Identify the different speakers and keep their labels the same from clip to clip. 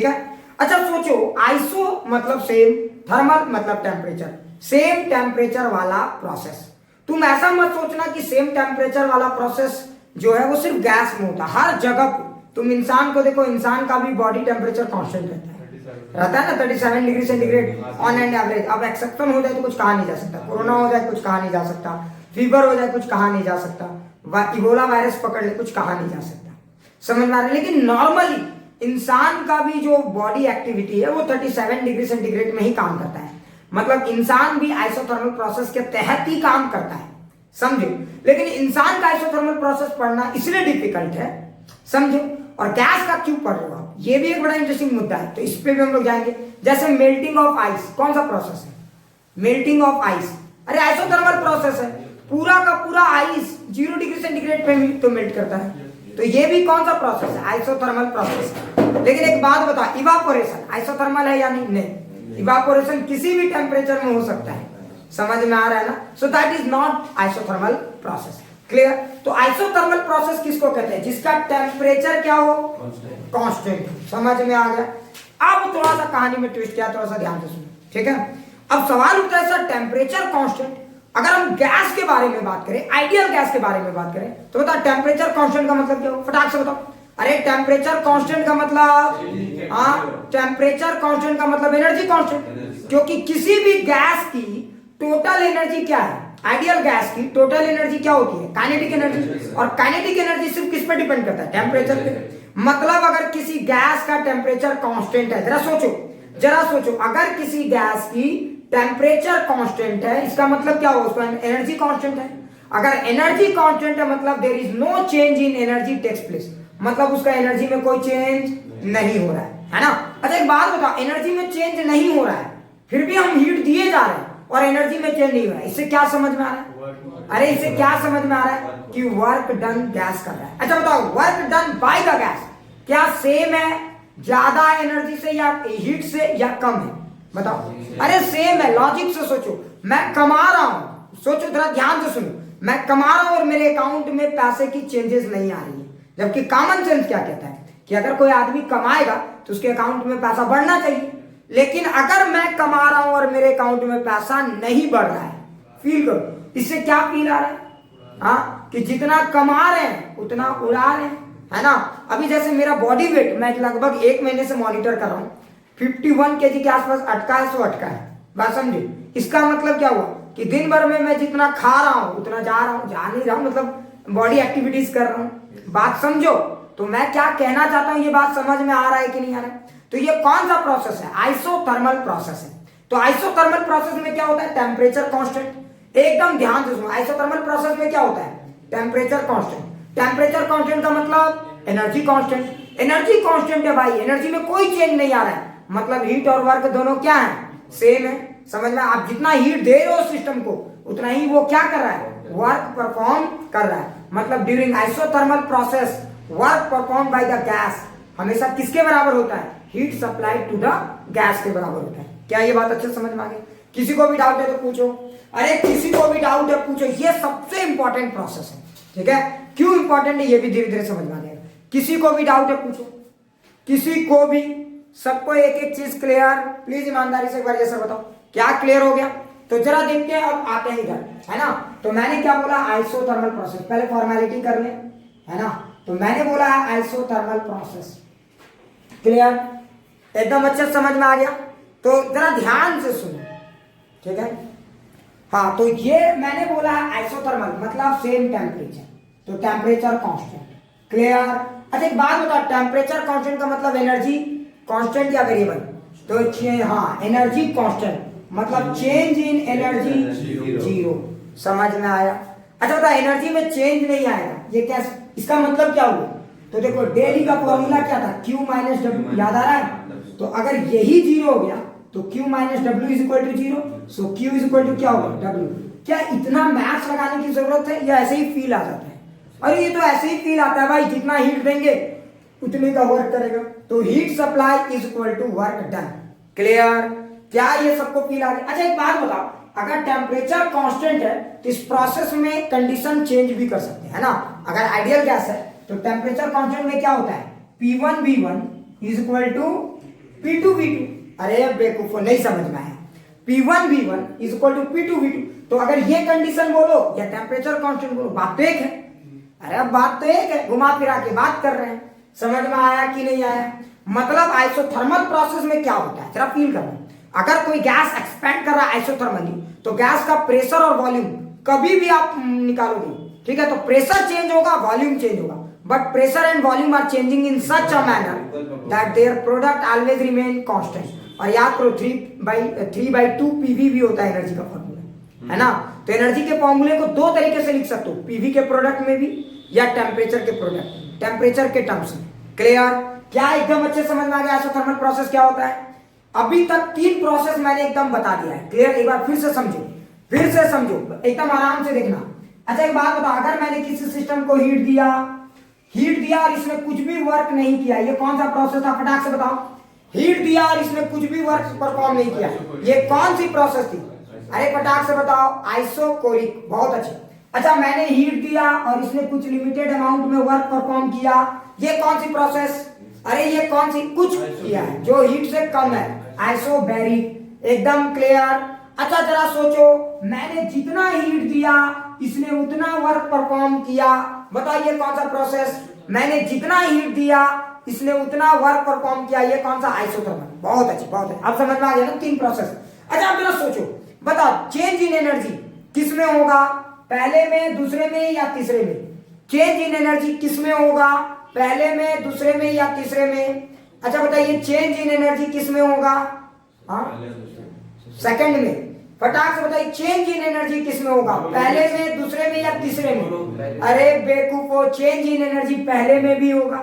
Speaker 1: ठीक है। अच्छा सोचो, आइसो मतलब सेम, थर्मल मतलब टेम्परेचर, सेम टेम्परेचर वाला प्रोसेस। तुम ऐसा मत सोचना कि सेम टेम्परेचर वाला प्रोसेस जो है वो सिर्फ गैस में होता है, हर जगह पे। तुम इंसान को देखो, इंसान का भी बॉडी टेम्परेचर कांस्टेंट रहता है ना, 37 degree centigrade on and average. अब एक्सेप्शन हो जाए तो कुछ कहा नहीं जा सकता, कोरोना हो जाए कुछ कहा नहीं जा सकता, फीवर हो जाए कुछ कहा नहीं जा सकता, इबोला वायरस पकड़ ले कुछ कहा नहीं जा सकता, समझ में आ रहा है। लेकिन नॉर्मली इंसान का भी जो बॉडी एक्टिविटी है वो 37 डिग्री सेंटीग्रेड में ही काम करता है। मतलब इंसान भी आइसोथर्मल प्रोसेस के तहत ही काम करता है, समझो। लेकिन इंसान का आइसोथर्मल प्रोसेस पढ़ना इसलिए डिफिकल्ट है, समझो। और गैस का क्यों पढ़ रहे हो आप, ये भी एक बड़ा इंटरेस्टिंग मुद्दा है, तो इस पे भी हम लोग जाएंगे। जैसे मेल्टिंग ऑफ आइस, कौन सा प्रोसेस है? मेल्टिंग ऑफ आइस, अरे आइसोथर्मल प्रोसेस है। पूरा का पूरा आइस 0 डिग्री सेंटीग्रेड पे तो मेल्ट करता है, तो ये भी कौन सा प्रोसेस है? आइसोथर्मल प्रोसेस है। लेकिन एक बात बता, इवापोरेशन आइसोथर्मल है या नहीं? नहीं, इवापोरेशन किसी भी टेम्परेचर में हो सकता है, समझ में आ रहा है ना। So that is not isothermal process, clear. तो आइसोथर्मल प्रोसेस किसको कहते हैं? जिसका टेम्परेचर क्या हो? कांस्टेंट। समझ में आ गया। अब थोड़ा सा कहानी में ट्विस्ट किया, थोड़ा सा ध्यान से सुनो, ठीक है। अब सवाल उठता है सर टेम्परेचर कांस्टेंट, अगर हम गैस के बारे में बात करें, आइडियल गैस के बारे में बात करें, तो बताओ टेम्परेचर कांस्टेंट का मतलब क्या हो? फटाक से बताओ। अरे टेम्परेचर कांस्टेंट का मतलब, हाँ, टेम्परेचर कांस्टेंट का मतलब एनर्जी कांस्टेंट, क्योंकि किसी भी गैस की टोटल एनर्जी क्या है? आइडियल गैस की टोटल एनर्जी क्या होती है? Kinetic energy. और काइनेटिक एनर्जी सिर्फ किस पे डिपेंड करता है? टेम्परेचर पे। मतलब अगर किसी गैस का टेम्परेचर कांस्टेंट है, जरा सोचो, अगर किसी गैस की टेम्परेचर कांस्टेंट है, इसका मतलब क्या हो? उसका एनर्जी कांस्टेंट है। अगर एनर्जी कांस्टेंट है मतलब there is no change in energy takes place, मतलब उसका एनर्जी में कोई चेंज नहीं हो रहा है ना। अच्छा एक बात बताओ, एनर्जी में चेंज नहीं हो रहा है, फिर भी हम हीट दिए जा रहे हैं और एनर्जी में चेंज नहीं हो रहा है, इससे क्या समझ में आ रहा है? अरे इससे क्या समझ में आ रहा है? कि वर्क डन गैस कर रहा है। अच्छा बताओ, work done by the gas क्या सेम है, ज्यादा एनर्जी से या हीट से, या कम है? बताओ। अरे सेम है। लॉजिक से सोचो, मैं कमा रहा हूं, सोचो जरा ध्यान से सुनो, मैं कमा रहा हूं और मेरे अकाउंट में पैसे की चेंजेस नहीं आ रही है। जबकि कॉमन सेंस क्या कहता है कि अगर कोई आदमी कमाएगा तो उसके अकाउंट में पैसा बढ़ना चाहिए। लेकिन अगर मैं कमा रहा हूं और मेरे अकाउंट में पैसा नहीं बढ़ रहा है, फील करो, इससे क्या फील आ रहा है? हाँ, कि जितना कमा रहे हैं उतना उड़ा रहे हैं, है ना। अभी जैसे मेरा बॉडी वेट मैं लगभग 1 महीने से मॉनिटर कर रहा हूं, 51 kg के आसपास अटका है, सो अटका है, बात समझे। इसका मतलब क्या हुआ कि दिन भर में मैं जितना खा रहा हूं उतना जा नहीं रहा हूं, मतलब बॉडी एक्टिविटीज कर रहा हूं, बात समझो। तो मैं क्या कहना चाहता हूं, ये बात समझ में आ रहा है कि नहीं आ रहा है? तो ये कौन सा प्रोसेस है? आइसोथर्मल प्रोसेस है। तो आइसोथर्मल प्रोसेस में क्या होता है? Temperature constant. एकदम ध्यान से सुनो, आइसोथर्मल प्रोसेस में क्या होता है? Temperature constant. टेम्परेचर कांस्टेंट का मतलब एनर्जी कांस्टेंट। एनर्जी कांस्टेंट है भाई, एनर्जी में कोई चेंज नहीं आ रहा है, मतलब हीट और वर्क दोनों क्या है? सेम है, समझ में। आप जितना हीट दे रहे हो सिस्टम को उतना ही वो क्या कर रहा है? वर्क परफॉर्म कर रहा है। मतलब during isothermal process work perform by the gas हमेशा किसके बराबर होता है? Heat supplied to the gas के बराबर होता है। क्या ये बात अच्छे समझ में आ गई? किसी को भी डाउट है तो पूछो। अरे किसी को भी डाउट है पूछो, ये सबसे इंपॉर्टेंट प्रोसेस है, ठीक है। क्यों इंपॉर्टेंट है ये भी धीरे धीरे समझ में आ जाएगा। किसी को भी डाउट है पूछो, किसी को भी, सबको एक एक चीज क्लियर? प्लीज ईमानदारी से एक बार ये सर बताओ, क्या क्लियर हो गया? तो जरा देखते हैं, अब आते हैं इधर, है ना। तो मैंने क्या बोला? Isothermal process. पहले फॉर्मेलिटी कर ले, है ना। तो मैंने बोला आइसोथर्मल प्रोसेस, क्लियर, एकदम अच्छे समझ में आ गया। तो जरा ध्यान से सुनो, ठीक है। हाँ, तो ये मैंने बोला आइसोथर्मल मतलब सेम टेम्परेचर, तो टेम्परेचर कांस्टेंट, क्लियर। अच्छा एक बात बताओ, टेम्परेचर कांस्टेंट का मतलब एनर्जी कांस्टेंट या वेरिएबल? तो हाँ, एनर्जी कांस्टेंट मतलब चेंज इन एनर्जी जीरो, समझ में आया। अच्छा बता, एनर्जी में चेंज नहीं आएगा, ये कैसे? इसका मतलब क्या हुआ? तो देखो डेली का फॉर्मूला क्या था? Q माइनस डब्ल्यू, याद आ रहा है? तो अगर यही जीरो हो गया तो Q minus W is equal to zero, so Q is equal to क्या होगा? W। क्या इतना मैथ्स लगाने की जरूरत है, या ऐसे ही फील आ जाता है? अरे ये तो ऐसे ही फील आता है भाई, जितना हीट देंगे उतने का वर्क करेगा, तो heat supply is equal to work done, clear. क्या ये सबको फील आ गया? अच्छा एक बात बताओ, अगर टेम्परेचर कांस्टेंट है तो इस प्रोसेस में कंडीशन चेंज भी कर सकते हैं, है ना। अगर आइडियल गैस है तो टेम्परेचर कांस्टेंट में क्या होता है? P1V1 is equal to P2V2। अरे बेवकूफो, नहीं समझ में आया। P1V1 is equal to P2V2। तो अगर ये कंडीशन बोलो या टेम्परेचर कांस्टेंट बोलो, बात तो एक है। अरे अब बात तो एक है, घुमा फिरा के बात कर रहे हैं। समझ में आया कि नहीं आया? मतलब आइसोथर्मल प्रोसेस में क्या होता है, जरा फील करना। अगर कोई गैस एक्सपेंड कर रहा है आइसोथर्मली, तो गैस का प्रेशर और वॉल्यूम कभी भी आप निकालोगे, ठीक है, तो प्रेशर चेंज होगा, वॉल्यूम चेंज होगा, but pressure and volume are changing in such a manner that their product always remain constant. और याद करो 3/2 पीवी भी होता है एनर्जी का फॉर्मूला, है ना? तो एनर्जी के फॉर्मूले को दो तरीके से लिख सकते हो, पीवी के प्रोडक्ट में भी या टेम्परेचर के प्रोडक्ट, टेम्परेचर के टर्म्स में। क्लियर? क्या एकदम अच्छे समझ में आ गया आइसोथर्मल प्रोसेस क्या होता है? अभी तक 3 प्रोसेस मैंने एकदम बता दिया है। क्लियर? एक बार फिर से समझो, फिर से समझो, एकदम आराम से देखना। अच्छा एक बात बताओ, अगर मैंने किसी सिस्टम को हीट दिया और इसने कुछ भी वर्क नहीं किया, ये कौन सा प्रोसेस था? फटाक से बताओ। हीट दिया और इसने कुछ भी वर्क परफॉर्म नहीं किया, ये कौन सी प्रोसेस थी? अरे फटाक से बताओ। आइसोकोरिक। बहुत अच्छे। अच्छा मैंने हीट दिया और इसने कुछ लिमिटेड अमाउंट में वर्क परफॉर्म किया, ये कौन सी प्रोसेस? अरे ये कौन सी? कुछ किया है जो हीट से कम है, आइसोबैरिक। एकदम क्लियर? अच्छा जरा सोचो, मैंने जितना हीट दिया इसने उतना वर्क परफॉर्म किया, बताइए कौन सा प्रोसेस? मैंने जितना हीट दिया इसने उतना वर्क परफॉर्म किया, ये कौन सा? आइसोथर्मल। बहुत अच्छे, बहुत अच्छे। अब समझ में आ गया ना 3 प्रोसेस। अच्छा अब जरा सोचो, बताओ चेंज इन एनर्जी किस में होगा, पहले में, दूसरे में या तीसरे में? चेंज इन एनर्जी किस में होगा, पहले में, दूसरे में या तीसरे में? अच्छा बताइए चेंज इन एनर्जी किस में होगा? हाँ सेकंड में। फटाक से बताइए चेंज इन एनर्जी किस में होगा, पहले में, दूसरे में या तीसरे में? अरे बेवकूफो, चेंज इन एनर्जी पहले में भी होगा,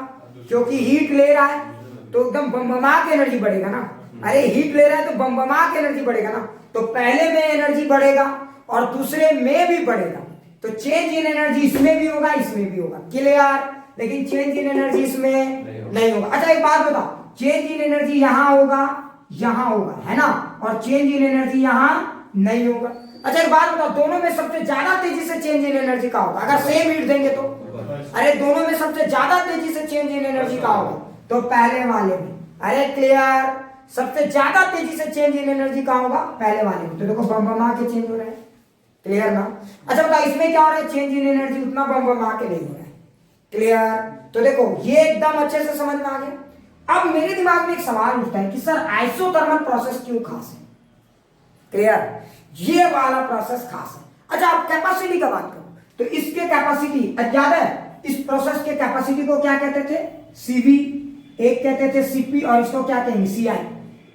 Speaker 1: क्योंकि हीट ले रहा है तो एकदम बमबमा के एनर्जी बढ़ेगा ना। अरे हीट ले रहा है तो बमबमा के एनर्जी बढ़ेगा ना, तो पहले में एनर्जी बढ़ेगा और दूसरे में भी बढ़ेगा। तो चेंज इन एनर्जी इसमें भी होगा, इसमें भी होगा। क्लियर? लेकिन चेंज इन एनर्जी इसमें नहीं होगा। अच्छा एक बात बताओ, चेंज इन एनर्जी यहां होगा, यहां होगा, है ना? और चेंज इन एनर्जी यहां नहीं होगा। अच्छा एक बात बताओ, दोनों में सबसे ज्यादा तेजी से चेंज इन एनर्जी का होगा अगर सेम हीट देंगे तो? अरे दोनों में सबसे ज्यादा तेजी से चेंज इन एनर्जी का होगा तो पहले वाले में। अरे क्लियर? सबसे ज्यादा तेजी से चेंज इन एनर्जी का होगा पहले वाले में। तो देखो बमबमा के चेंज हो रहे हैं। क्लियर ना? अच्छा बताओ इसमें क्या हो रहा है? चेंज इन एनर्जी उतना बमबमा के नहीं हो रहा है। क्लियर? तो देखो ये एकदम अच्छे से समझ में आ गया। अब मेरे दिमाग में एक सवाल उठता है कि सर आइसोथर्मल प्रोसेस क्यों खास है? क्लियर? ये वाला प्रोसेस खास है। अच्छा आप कैपेसिटी का बात करो तो इसके कैपेसिटी ज्यादा है। इस प्रोसेस के कैपेसिटी को क्या कहते थे? सीवी, एक कहते थे सीपी, और इसको क्या कहेंगे? सीआई,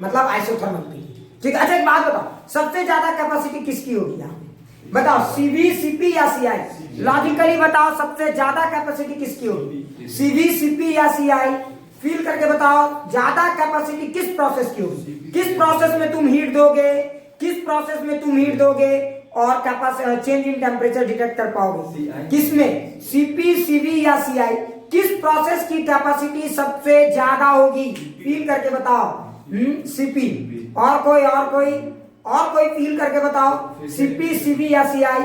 Speaker 1: मतलब आइसोथर्मल पीरियड। ठीक है? अच्छा एक बात बताओ, सबसे ज्यादा कैपेसिटी किसकी होगी यहाँ पे? बताओ सीवी, सीपी या सीआई? लॉजिकली बताओ सबसे ज्यादा कैपेसिटी किसकी होगी? सीवी, सीपी या सीआई? फील करके बताओ ज्यादा कैपेसिटी किस प्रोसेस की होगी? किस प्रोसेस में तुम हीट दोगे, किस प्रोसेस में तुम हीट दोगे और capacity change in temperature detect कर पाओगे? किसमें? सीपी, सीवी या सीआई? किस प्रोसेस की कैपेसिटी सबसे ज्यादा होगी? फील करके बताओ। सीपी। और कोई फील करके बताओ। सीपी, सीवी या सीआई?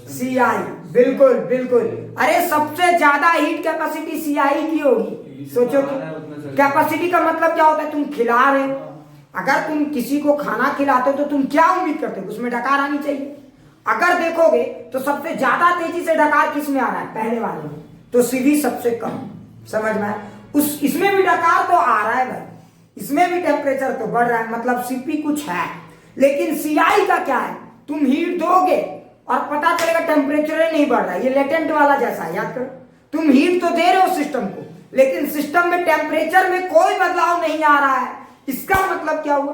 Speaker 1: सीआई। बिल्कुल बिल्कुल। अरे सबसे ज्यादा हीट कैपेसिटी सीआई की होगी। सोचो कैपेसिटी का मतलब क्या होता है? तुम खिला रहे हो। अगर तुम किसी को खाना खिलाते हो तो तुम क्या उम्मीद करते हो? उसमें डकार आनी चाहिए। अगर देखोगे तो सबसे ज्यादा तेजी से डकार किस में आ रहा है? पहले वाले में। तो सीवी सबसे कम। समझ में? उस इसमें भी डकार तो आ रहा है भाई, इसमें भी टेम्परेचर तो बढ़ रहा है, मतलब सीपी कुछ है। लेकिन सीआई का क्या है? तुम हीट दोगे और पता चलेगा टेम्परेचर ही नहीं बढ़ रहा है। ये लेटेंट वाला जैसा है, याद करो। तुम हीट तो दे रहे हो सिस्टम को, लेकिन सिस्टम में टेम्परेचर में कोई बदलाव नहीं आ रहा है। इसका मतलब क्या हुआ?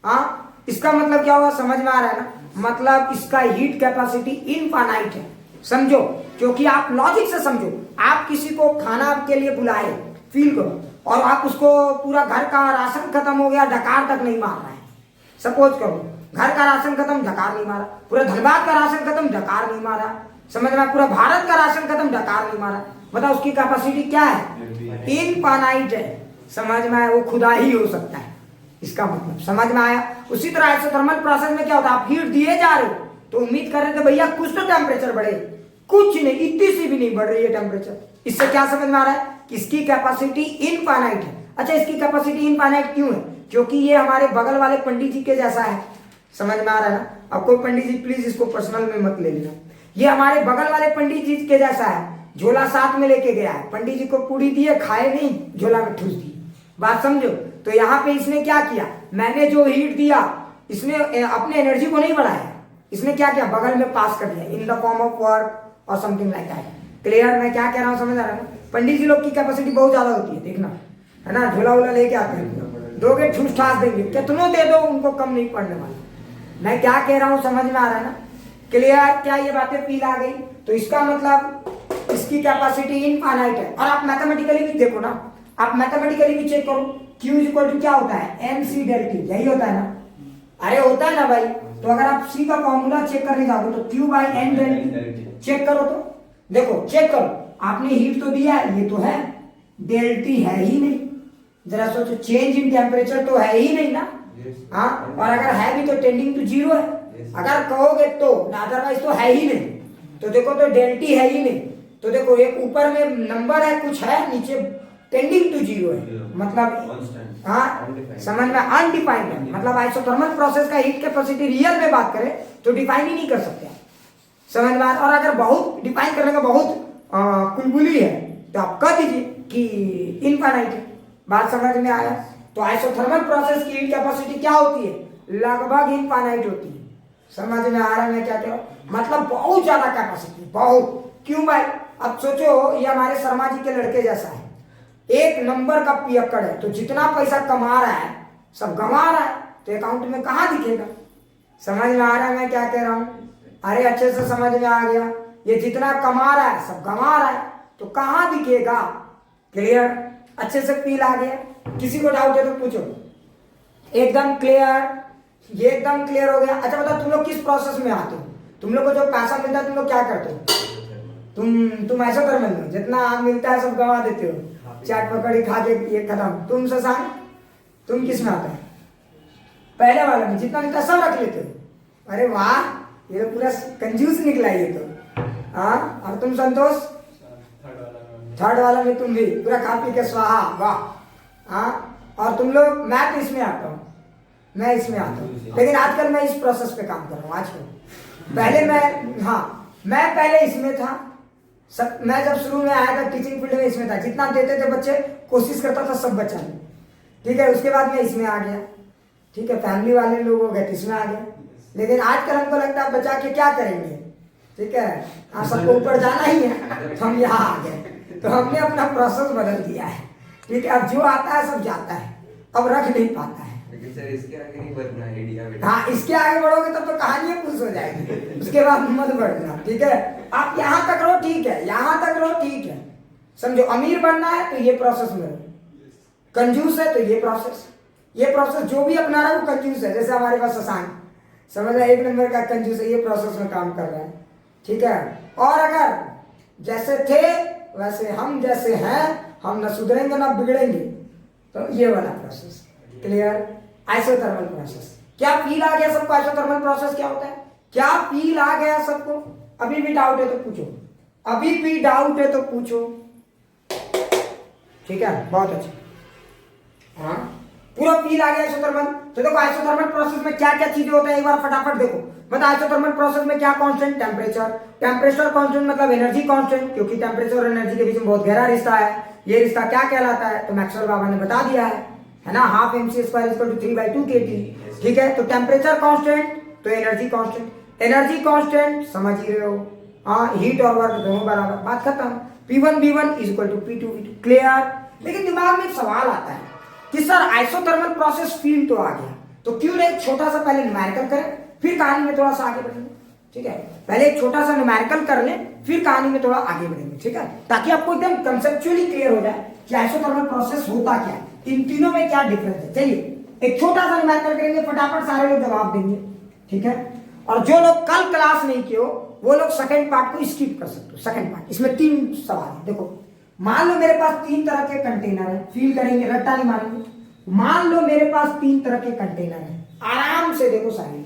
Speaker 1: हाँ इसका मतलब क्या हुआ? समझ में आ रहा है ना? मतलब इसका हीट कैपेसिटी इनफाइनाइट है। समझो, क्योंकि आप लॉजिक से समझो। आप किसी को खाना के लिए बुलाए, फील करो, और आप उसको पूरा घर का राशन खत्म हो गया, डकार तक नहीं मार रहा है। सपोज करो घर का राशन खत्म, डकार नहीं मारा। पूरा धनबाद का राशन खत्म, डकार नहीं मारा। समझ में? पूरा भारत का राशन खत्म, डकार नहीं मारा। बताओ उसकी कैपेसिटी क्या है? इनफाइनाइट है। समझ में आया? वो खुदा ही हो सकता है, इसका मतलब। समझ में आया? उसी तरह आइसोथर्मल प्रोसेस में क्या होता है? आप हीट दिए जा रहे हो तो उम्मीद कर रहे थे भैया कुछ तो टेम्परेचर बढ़े, कुछ नहीं, इतनी सी भी नहीं बढ़ रही है टेम्परेचर। इससे क्या समझ में आ रहा है? कि इसकी कैपेसिटी इनफाइनाइट है। अच्छा इसकी कैपेसिटी इनफाइनाइट क्यों है? क्योंकि ये हमारे बगल वाले पंडित जी के जैसा है। समझ में आ रहा है ना? अब कोई पंडित जी प्लीज इसको पर्सनल में मत ले लेना। ये हमारे बगल वाले पंडित जी के जैसा है, झोला साथ में लेके गया है, पंडित जी को पूरी दिए, खाए नहीं, झोला में ठूस दी। बात समझो? तो यहाँ पे इसने क्या किया, मैंने जो हीट दिया इसने अपने एनर्जी को नहीं बढ़ाया, इसने क्या किया, बगल में पास कर दिया in the form of work और समथिंग लाइक दैट। क्लियर? मैं क्या कह रहा हूँ समझ आ रहा है ना? पंडित जी लोग की कैपेसिटी बहुत ज्यादा होती है, देखना है ना, झोला वोला लेके आते हैं, दोगे ठूस ठास देंगे, कितनों दे दो उनको कम नहीं पड़ने वाला। मैं क्या कह रहा हूँ समझ में आ रहा है ना? क्लियर? क्या ये बातें फील आ गई? तो इसका मतलब इसकी कैपेसिटी इनफाइनाइट है। और आप मैथमेटिकली भी देखो ना, आप मैथमेटिकली भी चेक करो, Q इक्वल टू क्या होता है, MC डेल T, यही होता है ना? अरे होता है ना भाई। तो अगर आप C का फॉर्मूला चेक करने जाओगे तो Q by N del T check करो, तो देखो चेक करो, आपने हीट तो दिया है, ये तो है, डेल T है ही नहीं, जरा सोचो, चेंज इन टेम्परेचर तो है ही नहीं ना। हाँ, और अगर है भी तो टेंडिंग टू जीरो है, अगर कहोगे तो, अदरवाइज तो है ही नहीं। तो देखो, तो डेल T है ही नहीं, तो देखो एक ऊपर में नंबर है, कुछ है, नीचे टेंडिंग टू जीरो है, मतलब हाँ समझ में, अनडिफाइंड है। मतलब आइसोथर्मल प्रोसेस का हीट कैपेसिटी रियल में बात करें तो डिफाइन ही नहीं कर सकते, समझ में। और अगर बहुत डिफाइन करने का बहुत कुलबुली है तो आप कह दीजिए कि इनफाइनाइट है। बात समझ में आया? तो आइसोथर्मल प्रोसेस की हीट कैपेसिटी क्या होती है, लगभग इनफाइनाइट होती है। समझ में आ रहा है मैं क्या कह रहा हूँ? मतलब बहुत ज्यादा कैपेसिटी, बहुत। क्यों भाई? अब सोचो, ये हमारे शर्मा जी के लड़के जैसा है, एक नंबर का पियक्कड़ है, तो जितना पैसा कमा रहा है सब गंवा रहा है, तो अकाउंट में कहाँ दिखेगा? समझ में आ रहा है मैं क्या कह रहा हूँ? अरे अच्छे से समझ में आ गया, ये जितना कमा रहा है सब गंवा रहा है, तो कहाँ दिखेगा? क्लियर? अच्छे से फील आ गया? किसी को डाउट है तो पूछो। एकदम क्लियर? ये एकदम क्लियर हो गया? अच्छा बताओ, तुम लोग किस प्रोसेस में आते हो? तुम लोग को जो पैसा मिलता है तुम लोग क्या करते हो? तुम ऐसा कर मिलते हो, जितना मिलता है सब गंवा देते हो, चाट पकड़ी खा के ये खत्म। तुम शशांक, तुम किस में आता है? पहले वाले में जितना मिलता सब रख लेते हो। अरे वाह, ये तो पूरा कंजूस निकला ये तो। हाँ, और तुम संतोष? थर्ड वाला में तुम भी पूरा खा पी के स्वाहा, वाह। हाँ, और तुम लोग? मैं तो इसमें आता हूँ, मैं इसमें आता हूँ, लेकिन आजकल मैं इस प्रोसेस पे काम कर रहा हूँ आजकल। पहले मैं, हाँ मैं पहले इसमें था, सब मैं जब शुरू में आया था टीचिंग फील्ड में इसमें था, जितना देते थे बच्चे कोशिश करता था सब बचाने, ठीक है। उसके बाद मैं इसमें आ गया, ठीक है, फैमिली वाले लोग हो गए तो इसमें आ गया। लेकिन आजकल हमको लगता है बचा के क्या करेंगे, ठीक है, हाँ सबको ऊपर जाना ही है, तो हम यहाँ आ गए, तो हमने अपना प्रोसेस बदल दिया है, ठीक है। अब जो आता है सब जाता है, अब रख नहीं पाता है।
Speaker 2: सर इसके आगे नहीं बढ़ना है इंडिया में।
Speaker 1: हाँ, इसके आगे बढ़ोगे तब तो कहानियां पूछ हो जाएगी, उसके बाद मत बढ़ना, ठीक है। आप यहाँ तक रहो ठीक है, यहाँ तक रहो ठीक है, समझो। अमीर बनना है तो ये प्रोसेस में रहो, कंजूस है तो ये प्रोसेस जो भी अपना रहा है वो कंजूस है। जैसे हमारे पास शशांक, समझ रहे, एक नंबर का कंजूस है, ये प्रोसेस में काम कर रहा है, ठीक है। और अगर जैसे थे वैसे हम जैसे हैं, हम न सुधरेंगे ना बिगड़ेंगे, तो ये वाला प्रोसेस। क्लियर? Isothermal process. क्या फील आ गया सबको? आइसोथर्मल प्रोसेस क्या होता है? क्या फील आ गया सबको? अभी भी डाउट है तो पूछो, अभी भी डाउट है तो पूछो, ठीक है, बहुत अच्छा। हाँ, पूरा फील आ गया आइसोथर्मल। तो देखो आइसोथर्मल प्रोसेस में क्या क्या चीजें होता है, एक बार फटाफट देखो। मतलब आइसोथर्मल प्रोसेस में क्या कांस्टेंट? टेम्परेचर कांस्टेंट, मतलब एनर्जी कांस्टेंट, क्योंकि टेम्परेचर और एनर्जी के बीच में बहुत गहरा रिश्ता है। ये रिश्ता क्या कहलाता है? तो मैक्सवेल बाबा ने बता दिया है ना, हाफ mc² = 3/2 kT, ठीक है। तो टेम्परेचर कांस्टेंट तो एनर्जी कांस्टेंट, एनर्जी कांस्टेंट समझ ही रहे हो, हाँ, हीट और वर्क दोनों बराबर, बात खत्म। P1 V1 = P2 V2, clear? लेकिन दिमाग में एक सवाल आता है कि सर आइसोथर्मल प्रोसेस फील तो आ गया, तो क्यों नहीं छोटा सा पहले न्यूमेरिकल करें, फिर कहानी में थोड़ा सा आगे बढ़ेंगे, ठीक है। पहले एक छोटा सा न्यूमेरिकल कर लें, फिर कहानी में थोड़ा आगे बढ़ेंगे, ठीक है, ताकि आपको एकदम कंसेप्चुअली क्लियर हो जाए कि आइसोथर्मल प्रोसेस होता क्या है, इन तीनों में क्या डिफरेंस है। चलिए एक छोटा सा न्यूमेरिकल करेंगे, फटाफट सारे लोग जवाब देंगे, ठीक है। और जो लोग कल क्लास नहीं किए हो वो लोग सेकंड पार्ट को स्किप कर सकते हो। सेकंड पार्ट, इसमें 3 सवाल है। देखो, मान लो मेरे पास 3 तरह के कंटेनर है, फील करेंगे, रट्टा नहीं मारेंगे। मान लो मेरे पास 3 तरह के कंटेनर है, आराम से देखो सारे,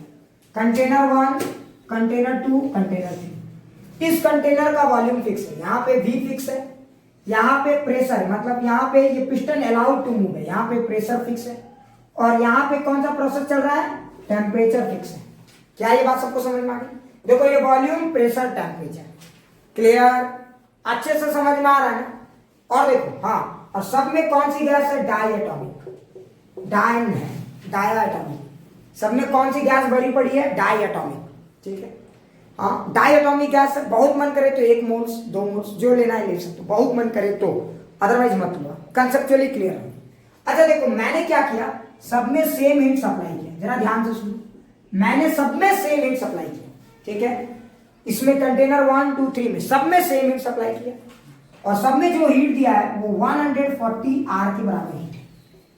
Speaker 1: कंटेनर 1, कंटेनर 2, कंटेनर 3। इस कंटेनर का वॉल्यूम फिक्स है, यहाँ पे V फिक्स है, यहाँ पे प्रेशर, मतलब यहाँ पे ये पिस्टन अलाउड टू मूव है, यहाँ पे प्रेशर फिक्स है, और यहाँ पे कौन सा प्रोसेस चल रहा है, टेम्परेचर फिक्स है। क्या ये बात सबको समझ में आ गई? देखो ये वॉल्यूम, प्रेशर, टेम्परेचर, क्लियर, अच्छे से समझ में आ रहा है ना? और देखो हाँ, और सब में कौन सी गैस है, डायएटॉमिक, डाइन है, डायएटॉमिक, सब में कौन सी गैस भरी पड़ी है, डायएटॉमिक, ठीक है। हाँ, डायएटॉमिक गैस है, बहुत मन करे तो 1 मोल्स 2 मोल्स जो लेना है ले सकते हो, बहुत मन करे तो, अदरवाइज मत लो। कंसेप्चुअली क्लियर है। अच्छा देखो मैंने क्या किया, सब में सेम हीट सप्लाई किया, जरा ध्यान से सुनो, मैंने सब में सेम हीट सप्लाई किया, ठीक है। इसमें कंटेनर 1 2 3 में सब में सेम हीट सप्लाई किया, और सब में जो हीट दिया है वो 140 आर के बराबर हीट है।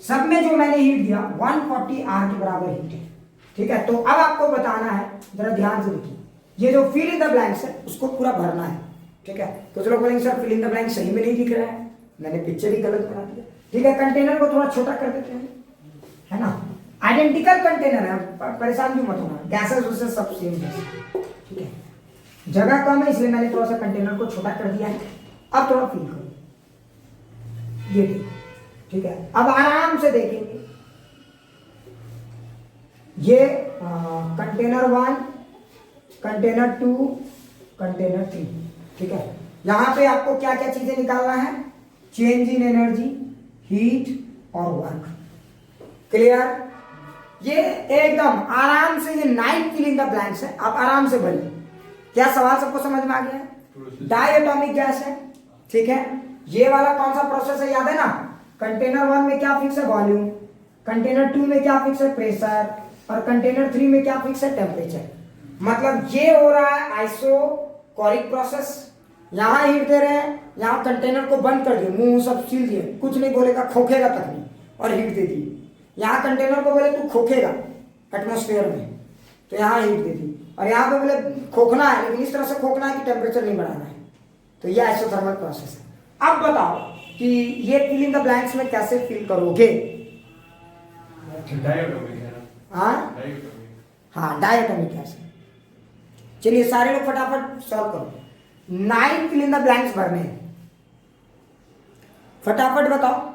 Speaker 1: सब में जो मैंने हीट दिया 140 आर के बराबर हीट है, ठीक है। तो अब आपको बताना है, जरा ध्यान से देखिए, ये जो फिल इन द ब्लैंक्स है उसको पूरा भरना है, ठीक है। कुछ लोग बोलेंगे sir fill in the blank सही में नहीं दिख रहा है, मैंने पिक्चर ही गलत बना दिया, ठीक है। कंटेनर को थोड़ा छोटा कर देते हैं, है ना, आइडेंटिकल कंटेनर है, परेशान क्यों मत होना, गैसेस उससे सब सेम है, ठीक है। जगह कम है इसलिए मैंने थोड़ा सा कंटेनर को छोटा कर दिया है। अब थोड़ा फील करो, ये देखो, ठीक है। अब आराम से देखेंगे, ये कंटेनर 1, कंटेनर 2, कंटेनर 3, ठीक है। यहां पे आपको क्या क्या चीजें निकालना है, चेंज इन एनर्जी, हीट और वर्क, क्लियर। ये एकदम आराम से, ये 9 फिल इन द ब्लैंक्स है, आप आराम से भरिए। क्या सवाल सबको समझ में आ गया है? डायएटॉमिक गैस है, ठीक है। ये वाला कौन सा प्रोसेस है याद है ना, कंटेनर 1 में क्या फिक्स है, वॉल्यूम, कंटेनर 2 में क्या फिक्स है, प्रेशर, और कंटेनर 3 में क्या फिक्स है, टेम्परेचर। मतलब ये हो रहा है आइसोकोरिक प्रोसेस, यहां हीट दे रहे हैं, यहां कंटेनर को बंद कर दिए, मुंह सब सील दिए, कुछ नहीं बोलेगा, खोखेगा तक नहीं, और हीट दे दी। यहाँ कंटेनर को बोले तू खोखेगा एटमॉस्फेयर में, तो यहाँ हीट दे दी, और यहाँ पे बोले खोखना है, लेकिन इस तरह से खोखना है कि टेम्परेचर नहीं बढ़ाना है, तो ये आइसोथर्मल प्रोसेस है। अब बताओ कि ये फिल इन द ब्लैंक्स में कैसे फिल करोगे? हाँ डायएटॉमिक गैस। चलिए सारे लोग फटाफट सॉल्व करो, 9 फिल इन द ब्लैंक्स भरने हैं, फटाफट बताओ।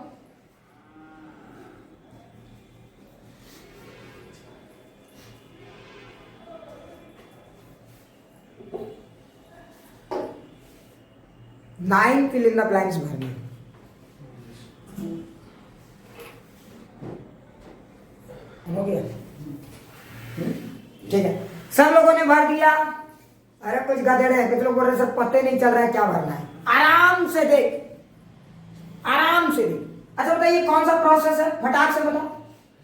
Speaker 1: Nine fill in the blanks भरने, हो गया, ठीक है। सब लोगों ने भर दिया, अरे कुछ गधेड़े हैं, कुछ लोग बोल रहे सब पते नहीं चल रहा है क्या भरना है, आराम से देख, आराम से देख। अच्छा बताइए कौन सा प्रोसेस है, फटाक से बताओ,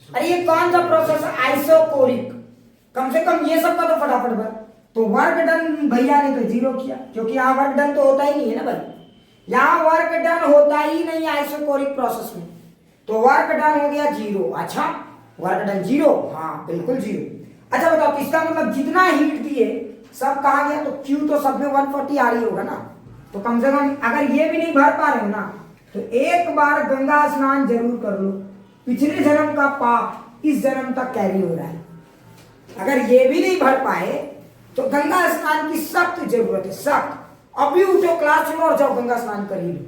Speaker 1: अरे ये कौन सा प्रोसेस है, आइसोकोरिक, कम से कम ये सब का तो फटाफट भर। तो वर्क डन भैया ने तो 0 किया, क्योंकि यहाँ वर्क डन तो होता ही नहीं है ना भाई, यहाँ वर्क डन होता ही नहीं आइसोकोरिक प्रोसेस में, तो वर्क डन हो गया 0। अच्छा वर्क डन 0, हाँ बिल्कुल 0। अच्छा बताओ इसका मतलब जितना हीट दिए सब कहाँ गया, तो Q तो सब में 140 आ रही होगा ना, तो कम से कम अगर ये भी नहीं भर पा रहे हो ना, तो एक बार गंगा स्नान जरूर कर लो, पिछले जन्म का पाप इस जन्म तक कैरी हो रहा है। अगर ये भी नहीं भर पाए तो गंगा स्नान की सख्त जरूरत है, सख्त। अभी उठो, क्लास में और जाओ गंगा स्नान कर ही लो,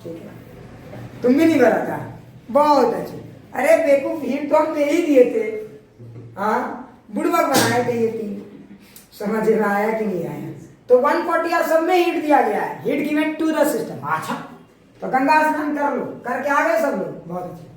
Speaker 1: ठीक है। तुम भी नहीं भरा था, बहुत अच्छे। अरे बेवकूफ हीट तो हम दे ही दिए थे, हाँ बुड़बक बनाए थे ये 3, समझ में आया कि नहीं आया? तो 140 आर सब में हीट दिया गया है, heat given to the system. अच्छा तो गंगा स्नान कर लो, करके आ गए सब लोग, बहुत अच्छे।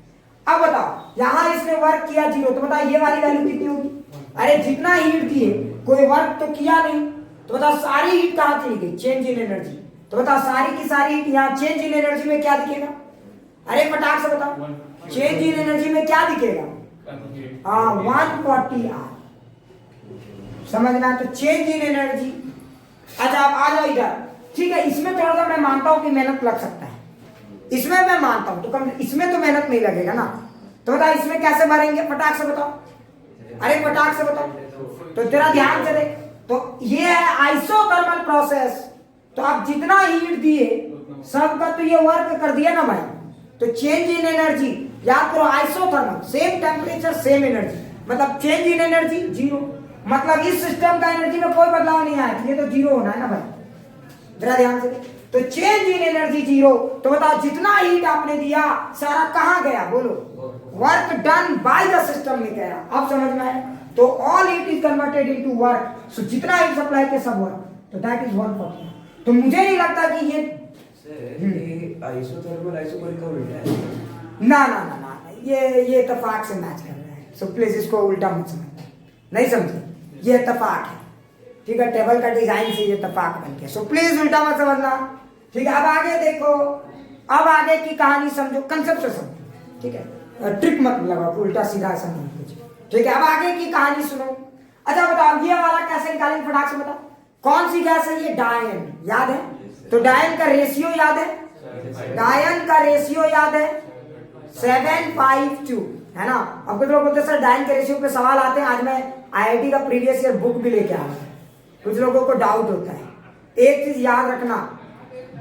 Speaker 1: अब बताओ यहाँ इसने वर्क किया 0, तो बताओ ये वाली वैल्यू कितनी होगी? अरे जितना हीट दिए कोई वर्क तो किया नहीं, तो बताओ सारी हीट कहाँ चली गई, चेंज इन एनर्जी। तो बताओ सारी की सारी हीट यहाँ चेंज इन एनर्जी में क्या दिखेगा? अरे फटाक से बताओ, चेंज इन एनर्जी में क्या दिखेगा? हाँ 140 आर, समझना। तो चेंज इन एनर्जी। अच्छा आप आ जाओ इधर, ठीक है। इसमें थोड़ा सा मैं मानता हूँ कि मेहनत लग सकता है, इसमें मैं मानता हूँ, तो कम इसमें तो मेहनत नहीं लगेगा ना, तो बताओ इसमें कैसे भरेंगे, फटाक से बताओ। अरे फटाक से बताओ, तो तेरा ध्यान से देख, तो ये है आइसोथर्मल प्रोसेस, तो आप जितना हीट दिए सबका तो ये वर्क कर दिया ना भाई, तो चेंज इन एनर्जी याद करो, isothermal same temperature same energy, मतलब चेंज इन एनर्जी 0, मतलब इस सिस्टम का एनर्जी में कोई बदलाव नहीं आया, ये तो 0 होना है ना भाई, जरा ध्यान से। तो चेंज इन एनर्जी 0, तो बताओ जितना हीट आपने दिया सारा कहां गया, बोलो work done by the system में कह रहा, अब समझ में आया। तो all heat is converted into work, so जितना हीट सप्लाई के सब वर्क, तो दैट इज 140। तो मुझे नहीं लगता कि ये
Speaker 2: आइसोथर्मल आइसोबैरिक का उल्टा है।
Speaker 1: ना ना ना ना, ये इत्तेफाक से मैच कर रहा है। सो प्लीज इसको उल्टा मत समझना, नहीं समझे, ये इत्तेफाक है, ठीक है। टेबल का डिजाइन से ये इत्तेफाक बन गया, सो प्लीज उल्टा मत समझना, ठीक है। अब आगे देखो, अब आगे की कहानी समझो, कंसेप्ट से समझो, ठीक है। ट्रिक मत लगाओ, उल्टा सीधा ऐसा नहीं कुछ, ठीक है। अब आगे की कहानी सुनो। अच्छा बताओ, ये वाला कैसे निकालेंगे फटाक से बताओ। कौन सी गैस है ये? डायन, याद है? तो डायन का रेशियो याद है? डायन का रेशियो याद है 752, है ना। अब कुछ लोग बोलते हैं सर डायन के रेशियो पे सवाल आते हैं। आज मैं आईआईटी का प्रीवियस ईयर बुक भी लेके आया हूं, कुछ लोगों को डाउट होता है। एक चीज याद रखना,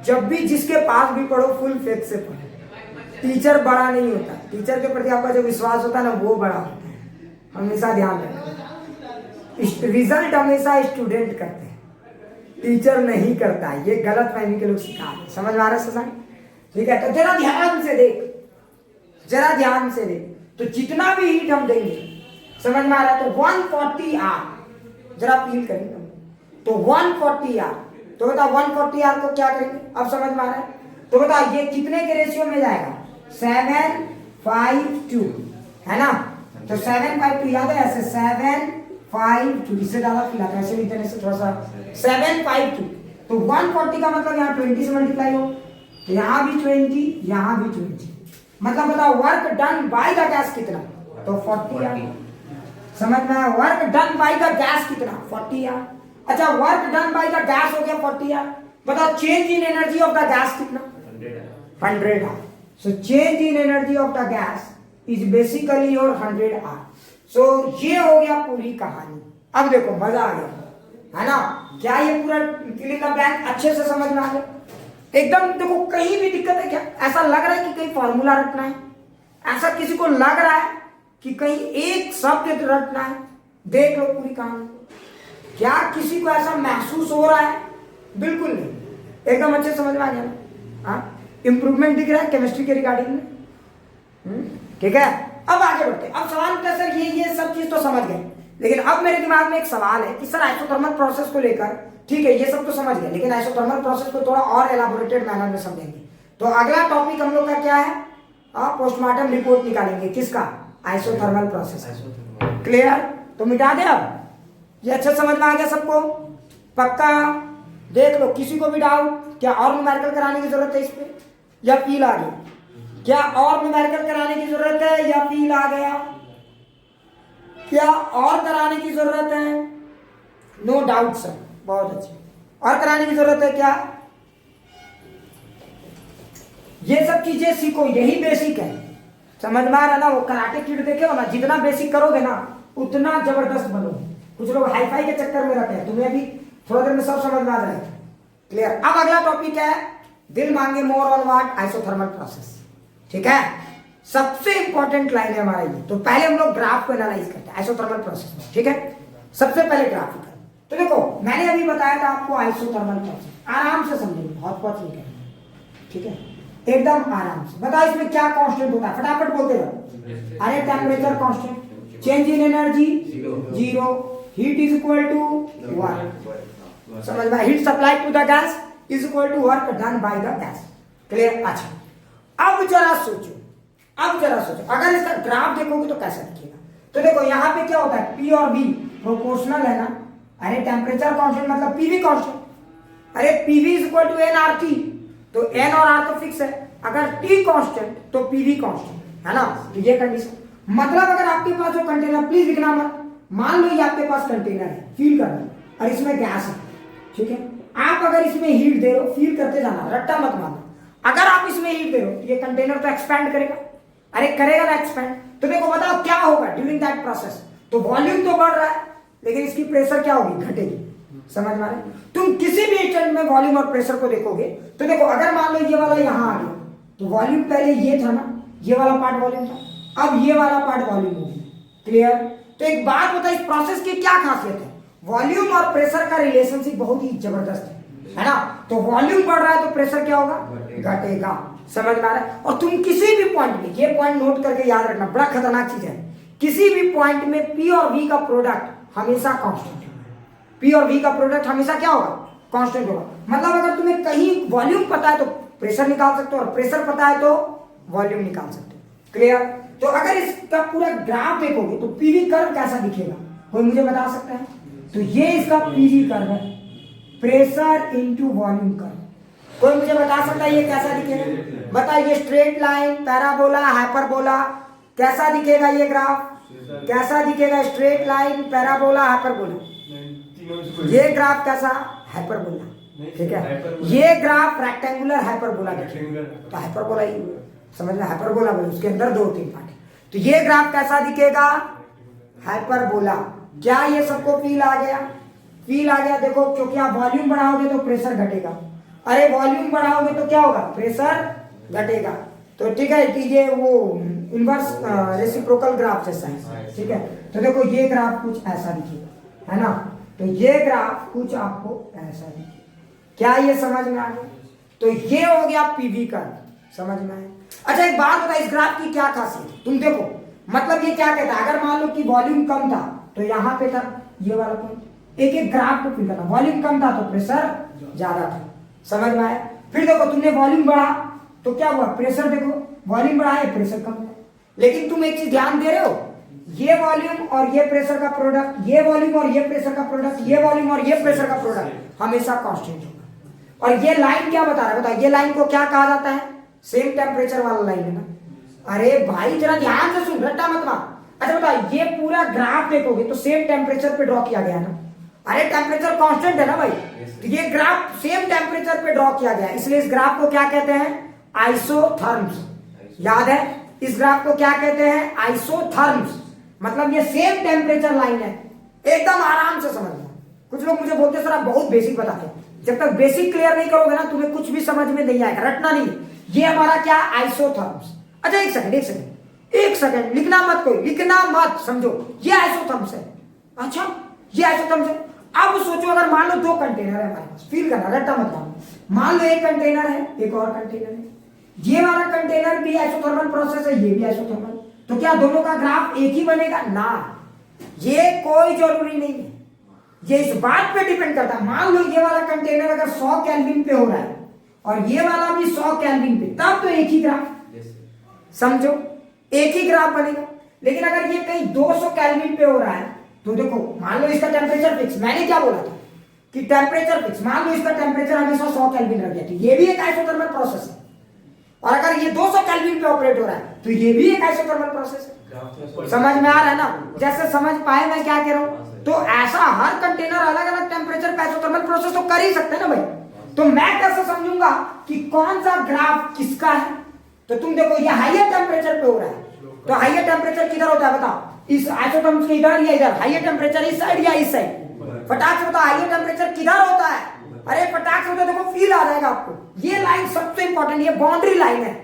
Speaker 1: जब भी जिसके पास भी पढ़ो फुल फेथ से पढ़ो। टीचर बड़ा नहीं होता, टीचर के प्रति आपका जो विश्वास होता है ना वो बड़ा होता है, हमेशा ध्यान रखना। रिजल्ट हमेशा स्टूडेंट करते हैं, टीचर नहीं करता है, ये गलत फहमी के लोग सिखा रहे हैं। समझ में आ रहा है सर? ठीक है। तो जरा ध्यान से देख, जरा ध्यान से देख, तो जितना भी हीट हम देंगे, समझ में आ रहा है? तो 140 आर, जरा फील करेंगे तो 140 आर, तो बता 140 आर को क्या करेंगे? अब समझ में आ रहा है? तो बता ये कितने के रेशियो में जाएगा? 752, है ना। तो 752 याद है ऐसे, 752, इससे ज्यादा फील आता है, ऐसे भी देने से थोड़ा सा 752। तो 140 का मतलब यहाँ 20 से मल्टीप्लाई हो, तो यहाँ भी 20, यहाँ भी 20, मतलब बताओ work done by the gas कितना? तो 40 आर। समझ में आया? Work done by the gas कितना? 40 आर। अच्छा, work done by the gas हो गया 40 आर। बताओ change in energy of the gas कितना? 100 R. So change in energy of the gas is basically your 100 R. So ये हो गया पूरी कहानी। अब देखो मजा आ गया, है ना। क्या ये पूरा फिल इन द ब्लैंक अच्छे से समझ में आ गया? एकदम देखो, कहीं भी दिक्कत है क्या? ऐसा लग रहा है कि कहीं फॉर्मूला रटना है? ऐसा किसी को लग रहा है कि कहीं एक शब्द रटना है? देख लो पूरी कहानी। क्या किसी को ऐसा महसूस हो रहा है? बिल्कुल नहीं, एकदम अच्छे समझ में आ गया ना। हाँ, इंप्रूवमेंट दिख रहा है केमिस्ट्री के रिगार्डिंग में, ठीक है। अब आगे बढ़ते। अब सवाल उठा सर ये सब चीज तो समझ गए, लेकिन अब मेरे दिमाग में एक सवाल है कि सर आइसोथर्मल प्रोसेस को लेकर, ठीक है ये सब तो समझ गए, लेकिन आइसोथर्मल प्रोसेस को थोड़ा और एलाबोरेटेड मैनर में समझेंगे। तो अगला टॉपिक हम लोग का क्या है? पोस्टमार्टम रिपोर्ट निकालेंगे। किसका? Isothermal process. क्लियर? तो मिटा दे अब, ये अच्छा समझ में आ गया सबको? पक्का? देख लो, किसी को भी डाउट? क्या और न्यूमेरिकल कराने की जरूरत है इस पे, या फील आ गया? क्या और न्यूमेरिकल कराने की जरूरत है या फील आ गया? क्या और कराने की जरूरत है? नो डाउट सर, बहुत अच्छे। और कराने की जरूरत है क्या? ये सब चीजें सीखो, यही बेसिक है। समझ में आ रहा ना? वो कराटे किड देखे हो ना, जितना बेसिक करोगे ना उतना जबरदस्त बनोगे। कुछ लोग हाईफाई के चक्कर में रहते हैं, तुम्हें भी थोड़ा देर में सब समझ में आ जाएगा। क्लियर? अब अगला टॉपिक है दिल मांगे more on what? Isothermal process, ठीक है। सबसे इंपॉर्टेंट लाइन है हमारा ये। तो पहले हम लोग ग्राफ को एनालाइज करते हैं आइसोथर्मल प्रोसेस में, ठीक है। सबसे पहले ग्राफिकल। तो देखो मैंने अभी बताया था आपको आइसोथर्मल प्रोसेस, आराम से समझेंगे, बहुत बहुत नहीं करेंगे, ठीक है, एकदम आराम से। बताओ इसमें क्या कांस्टेंट होता है? फटाफट बोलते रहो। अरे temperature constant, change in energy 0, heat is equal to 1। समझ में? Heat supply to the gas is equal to work done by the gas. Clear? अच्छा, अब जरा सोचो, अब जरा सोचो, अगर इसका ग्राफ देखोगे तो कैसा दिखेगा? तो देखो यहाँ पे क्या होता है, P और V प्रोपोर्शनल है ना। अरे टेम्परेचर कांस्टेंट मतलब PV कांस्टेंट। अरे PV is equal to nRT, तो N और R तो फिक्स है। अगर T कांस्टेंट तो PV कांस्टेंट, है ना। तो ये कंडीशन, मतलब अगर आपके पास जो कंटेनर, प्लीज लिखना मत, मान लो ये आपके पास कंटेनर है, फील करना, और इसमें गैस है, ठीक है। आप अगर इसमें हीट दे रहे हो, फील करते जाना, रट्टा मत मारना। अगर आप इसमें हीट दे रहे हो, ये कंटेनर तो एक्सपैंड करेगा। अरे करेगा ना एक्सपैंड। तो देखो बताओ क्या होगा ड्यूरिंग दैट प्रोसेस? तो वॉल्यूम तो बढ़ रहा है, लेकिन इसकी प्रेशर क्या होगी? घटेगी। समझ में आ रहा है? तुम किसी भी इंस्टेंट में वॉल्यूम और प्रेशर को देखोगे तो देखो, अगर मान लो ये वाला यहाँ आ गया, तो वॉल्यूम पहले ये था ना, ये वाला पार्ट वॉल्यूम था, अब ये वाला पार्ट वॉल्यूम हो गया। क्लियर? तो एक बात बताओ, इस प्रोसेस की क्या खासियत है? वॉल्यूम और प्रेशर का रिलेशनशिप बहुत ही जबरदस्त है ना। तो वॉल्यूम बढ़ रहा है तो प्रेशर क्या होगा? घटेगा। समझ में आ रहा है? और तुम किसी भी पॉइंट में, ये पॉइंट नोट करके याद रखना, बड़ा खतरनाक चीज है, किसी भी पॉइंट में पी और वी का प्रोडक्ट हमेशा कांस्टेंट होगा। पी और वी का प्रोडक्ट हमेशा क्या होगा? कांस्टेंट होगा। मतलब अगर तुम्हें कहीं वॉल्यूम पता है तो प्रेशर निकाल सकते हो, और प्रेशर पता है तो वॉल्यूम निकाल सकते हो। क्लियर? तो अगर इसका पूरा ग्राफ देखोगे तो पीवी कर्व कैसा दिखेगा, कोई मुझे बता सकता है? तो ये इसका पीवी कर्व है, प्रेशर इनटू वॉल्यूम कर्व। कोई मुझे बता सकता है ये कैसा दिखेगा? बताइए, स्ट्रेट लाइन, पैराबोला, हाइपरबोला, कैसा दिखेगा ये ग्राफ? कैसा दिखेगा? Straight line, parabola, hyperbola. ये ग्राफ कैसा? हाइपरबोला। ठीक है, ये ग्राफ रेक्टेंगुलर हाइपरबोला दिखेगा। तो हाइपरबोला ही समझ में, हाइपरबोला बोले, उसके अंदर 2-3 पार्ट है। तो ये ग्राफ कैसा दिखेगा? हाइपरबोला। क्या ये सबको फील आ गया? फील आ गया? देखो, क्योंकि आप वॉल्यूम बढ़ाओगे तो प्रेशर घटेगा, अरे वॉल्यूम बढ़ाओगे तो क्या होगा? प्रेशर घटेगा। तो ठीक है, कि ये वो इनवर्स रेसिप्रोकल ग्राफ जैसा है। ठीक है, तो देखो ये ग्राफ कुछ ऐसा दिखेगा, है ना? तो ये ग्राफ कुछ आपको ऐसा दिखेगा। क्या ये समझ में आ गया? तो ये हो गया पीवी कर्व, समझ में आया? अच्छा, एक बात बता, इस ग्राफ की क्या खासियत है? तुम देखो, मतलब ये क्या कहता है, अगर मान लो कि वॉल्यूम कम था तो यहाँ पे था ये वाला पॉइंट, एक एक ग्राफ को फिल करना, वॉल्यूम कम था तो प्रेशर ज्यादा था, समझ में आया? फिर देखो, तुमने वॉल्यूम बढ़ा तो क्या हुआ? प्रेशर, देखो वॉल्यूम बढ़ा है, प्रेशर कम हुआ। लेकिन तुम एक चीज ध्यान दे रहे हो, ये वॉल्यूम और ये प्रेशर का प्रोडक्ट, ये वॉल्यूम और ये प्रेशर का प्रोडक्ट, ये वॉल्यूम और ये प्रेशर का प्रोडक्ट हमेशा कांस्टेंट होगा। और ये लाइन क्या बता रहा है? बताओ, ये लाइन को क्या कहा जाता है? सेम टेम्परेचर वाला लाइन है ना? अरे भाई जरा ध्यान से सुन, रट्टा मत मार। अच्छा बताओ, ये पूरा ग्राफ देखोगे तो सेम टेम्परेचर पे ड्रॉ किया गया ना? अरे टेम्परेचर कांस्टेंट है ना भाई? तो ये ग्राफ सेम टेम्परेचर पे ड्रॉ किया गया है, इसलिए इस ग्राफ को क्या कहते हैं? आइसोथर्म्स। याद है? इस ग्राफ को क्या कहते हैं? आइसोथर्म्स। मतलब ये सेम टेम्परेचर लाइन है, एकदम आराम से समझना। कुछ लोग मुझे बोलते हैं सर आप बहुत बेसिक बताते हैं, जब तक बेसिक क्लियर नहीं करोगे ना तुम्हें कुछ भी समझ में नहीं आएगा, रटना नहीं। ये हमारा क्या? आइसोथर्म्स। अच्छा एक सेकंड, लिखना मत, कोई लिखना मत, समझो ये आइसोथर्म्स है। अच्छा ये आइसोथर्म्स है। अब सोचो, अगर मान लो 2 कंटेनर है हमारे पास, फील करना, रट्टा मत मानो। मान लो एक कंटेनर है, एक और कंटेनर है, ये वाला कंटेनर भी आइसोथर्मल प्रोसेस है, ये भी आइसोथर्मल, तो क्या दोनों का ग्राफ एक ही बनेगा? ना, ये कोई जरूरी नहीं है, ये इस बात पे डिपेंड करता है। मान लो ये वाला कंटेनर अगर 100 केल्विन पे हो रहा है और ये वाला भी 100 केल्विन पे, तब तो एक ही ग्राफ, समझो एक ही ग्राफ बनेगा। लेकिन अगर ये कहीं 200 केल्विन पे हो रहा है तो देखो, मान लो इसका टेम्परेचर फिक्स, मैंने क्या बोला था कि टेम्परेचर फिक्स, मान लो इसका टेम्परेचर हमेशा 100 केल्विन रह गया, तो ये भी एक आइसोथर्मल प्रोसेस है। और अगर ये 200 केल्विन पे ऑपरेट हो रहा है तो ये भी एक आइसोथर्मल प्रोसेस है। समझ में आ रहा है ना? जैसे समझ पाए मैं क्या कह रहा हूं? तो ऐसा हर कंटेनर अलग अलग टेम्परेचर पे आइसोथर्मल प्रोसेस तो कर ही सकते हैं ना भाई? तो मैं कैसे समझूंगा कि कौन सा ग्राफ किसका है? तो तुम देखो, ये हाईयर टेम्परेचर पे हो रहा है, तो हाईयर टेम्परेचर किधर होता है बताओ? इस आइसोथर्म्स के इधर या इधर? हाईयर टेम्परेचर इस साइड या इस साइड? फटाक से बताओ, हाईयर टेम्परेचर किधर होता है? अरे फटाक से बताओ, देखो फील आ जाएगा आपको। ये लाइन सबसे इंपॉर्टेंट, ये बाउंड्री लाइन है,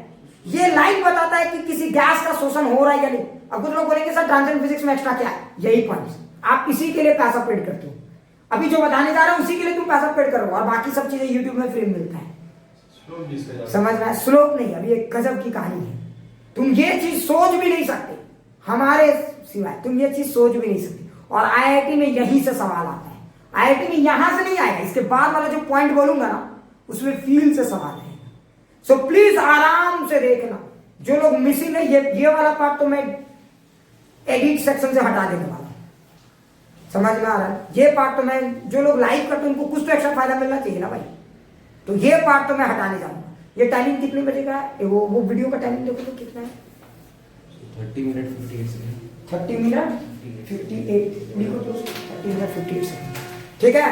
Speaker 1: ये लाइन बताता है कि किसी गैस का शोषण हो रहा है या नहीं। अब कुछ लोग बोलेंगे सर ट्रांजिएंट फिजिक्स में एक्स्ट्रा क्या है? यही पॉइंट्स, आप इसी के लिए पैसा पेड करते हो। अभी जो बताने जा रहा हूं उसी के लिए तुम पैसा पेड करो, और बाकी सब चीजें यूट्यूब में फ्री मिलता है। समझ में? स्लोप नहीं, अभी एक गजब की कहानी है, तुम ये चीज सोच भी नहीं सकते हमारे सिवाय, तुम ये चीज सोच भी नहीं सकते। और आईआईटी में यही से सवाल आता है, आईआईटी में यहां से नहीं आएगा, इसके बाद वाला जो पॉइंट बोलूंगा ना उसमें फील से सवाल आएगा। सो प्लीज आराम से देखना, जो लोग मिसिंग है, ये वाला पार्ट तो मैं एडिट सेक्शन से हटा देने वाला हूं। समझ में आ रहा है? ये पार्ट तो मैं, जो लोग लाइव करते हैं उनको कुछ तो एक्स्ट्रा फायदा मिलना चाहिए ना भाई, तो ये पार्ट तो मैं हटाने जाऊंगा। ये टाइमिंग कितने बजे का है? वो वीडियो का टाइमिंग देखो तो कितना है?
Speaker 2: 30 मिनट 58 सेकंड।
Speaker 1: 30 मिनट 58 लिखो तो 30 मिनट 58 सेकंड, ठीक है?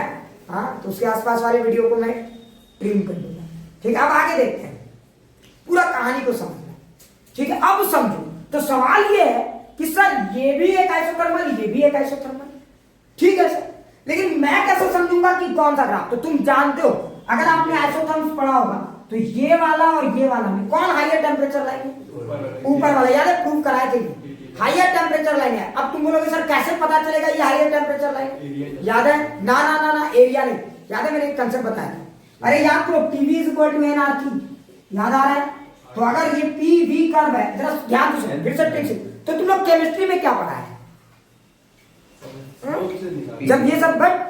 Speaker 1: हाँ, तो उसके आसपास वाले वीडियो को मैं ट्रिम कर दूंगा। ठीक है, अब आगे देखते हैं, पूरा कहानी को समझना। ठीक है, अब समझो। तो सवाल ये है कि सर ये भी एक आइसोथर्मल, ये भी एक आइसोथर्मल, ठीक है सर, लेकिन मैं कैसे समझूंगा कि कौन सा ग्राफ? तो तुम जानते हो, अगर आपने आइसोथर्म्स पढ़ा होगा तो ये वाला और ये वाला में कौन हाईयर टेम्परेचर लाइन है? ऊपर वाला, याद है? प्रूव कराए थे, हाईयर टेम्परेचर लाइन है। अब तुम बोलोगे सर कैसे पता चलेगा ये हाईयर टेम्परेचर लाइन? याद है? ना ना ना ना, एरिया नहीं, याद है? मैंने एक कंसेप्ट बताया था, अरे याद करो, TV is equal to NRT, याद आ रहा है? तो अगर ये पी वी कर्व है, जरा ध्यान से सुनो, फिर से ठीक से, तो तुम लोग केमिस्ट्री में क्या पढ़ा है? जब ये सब बट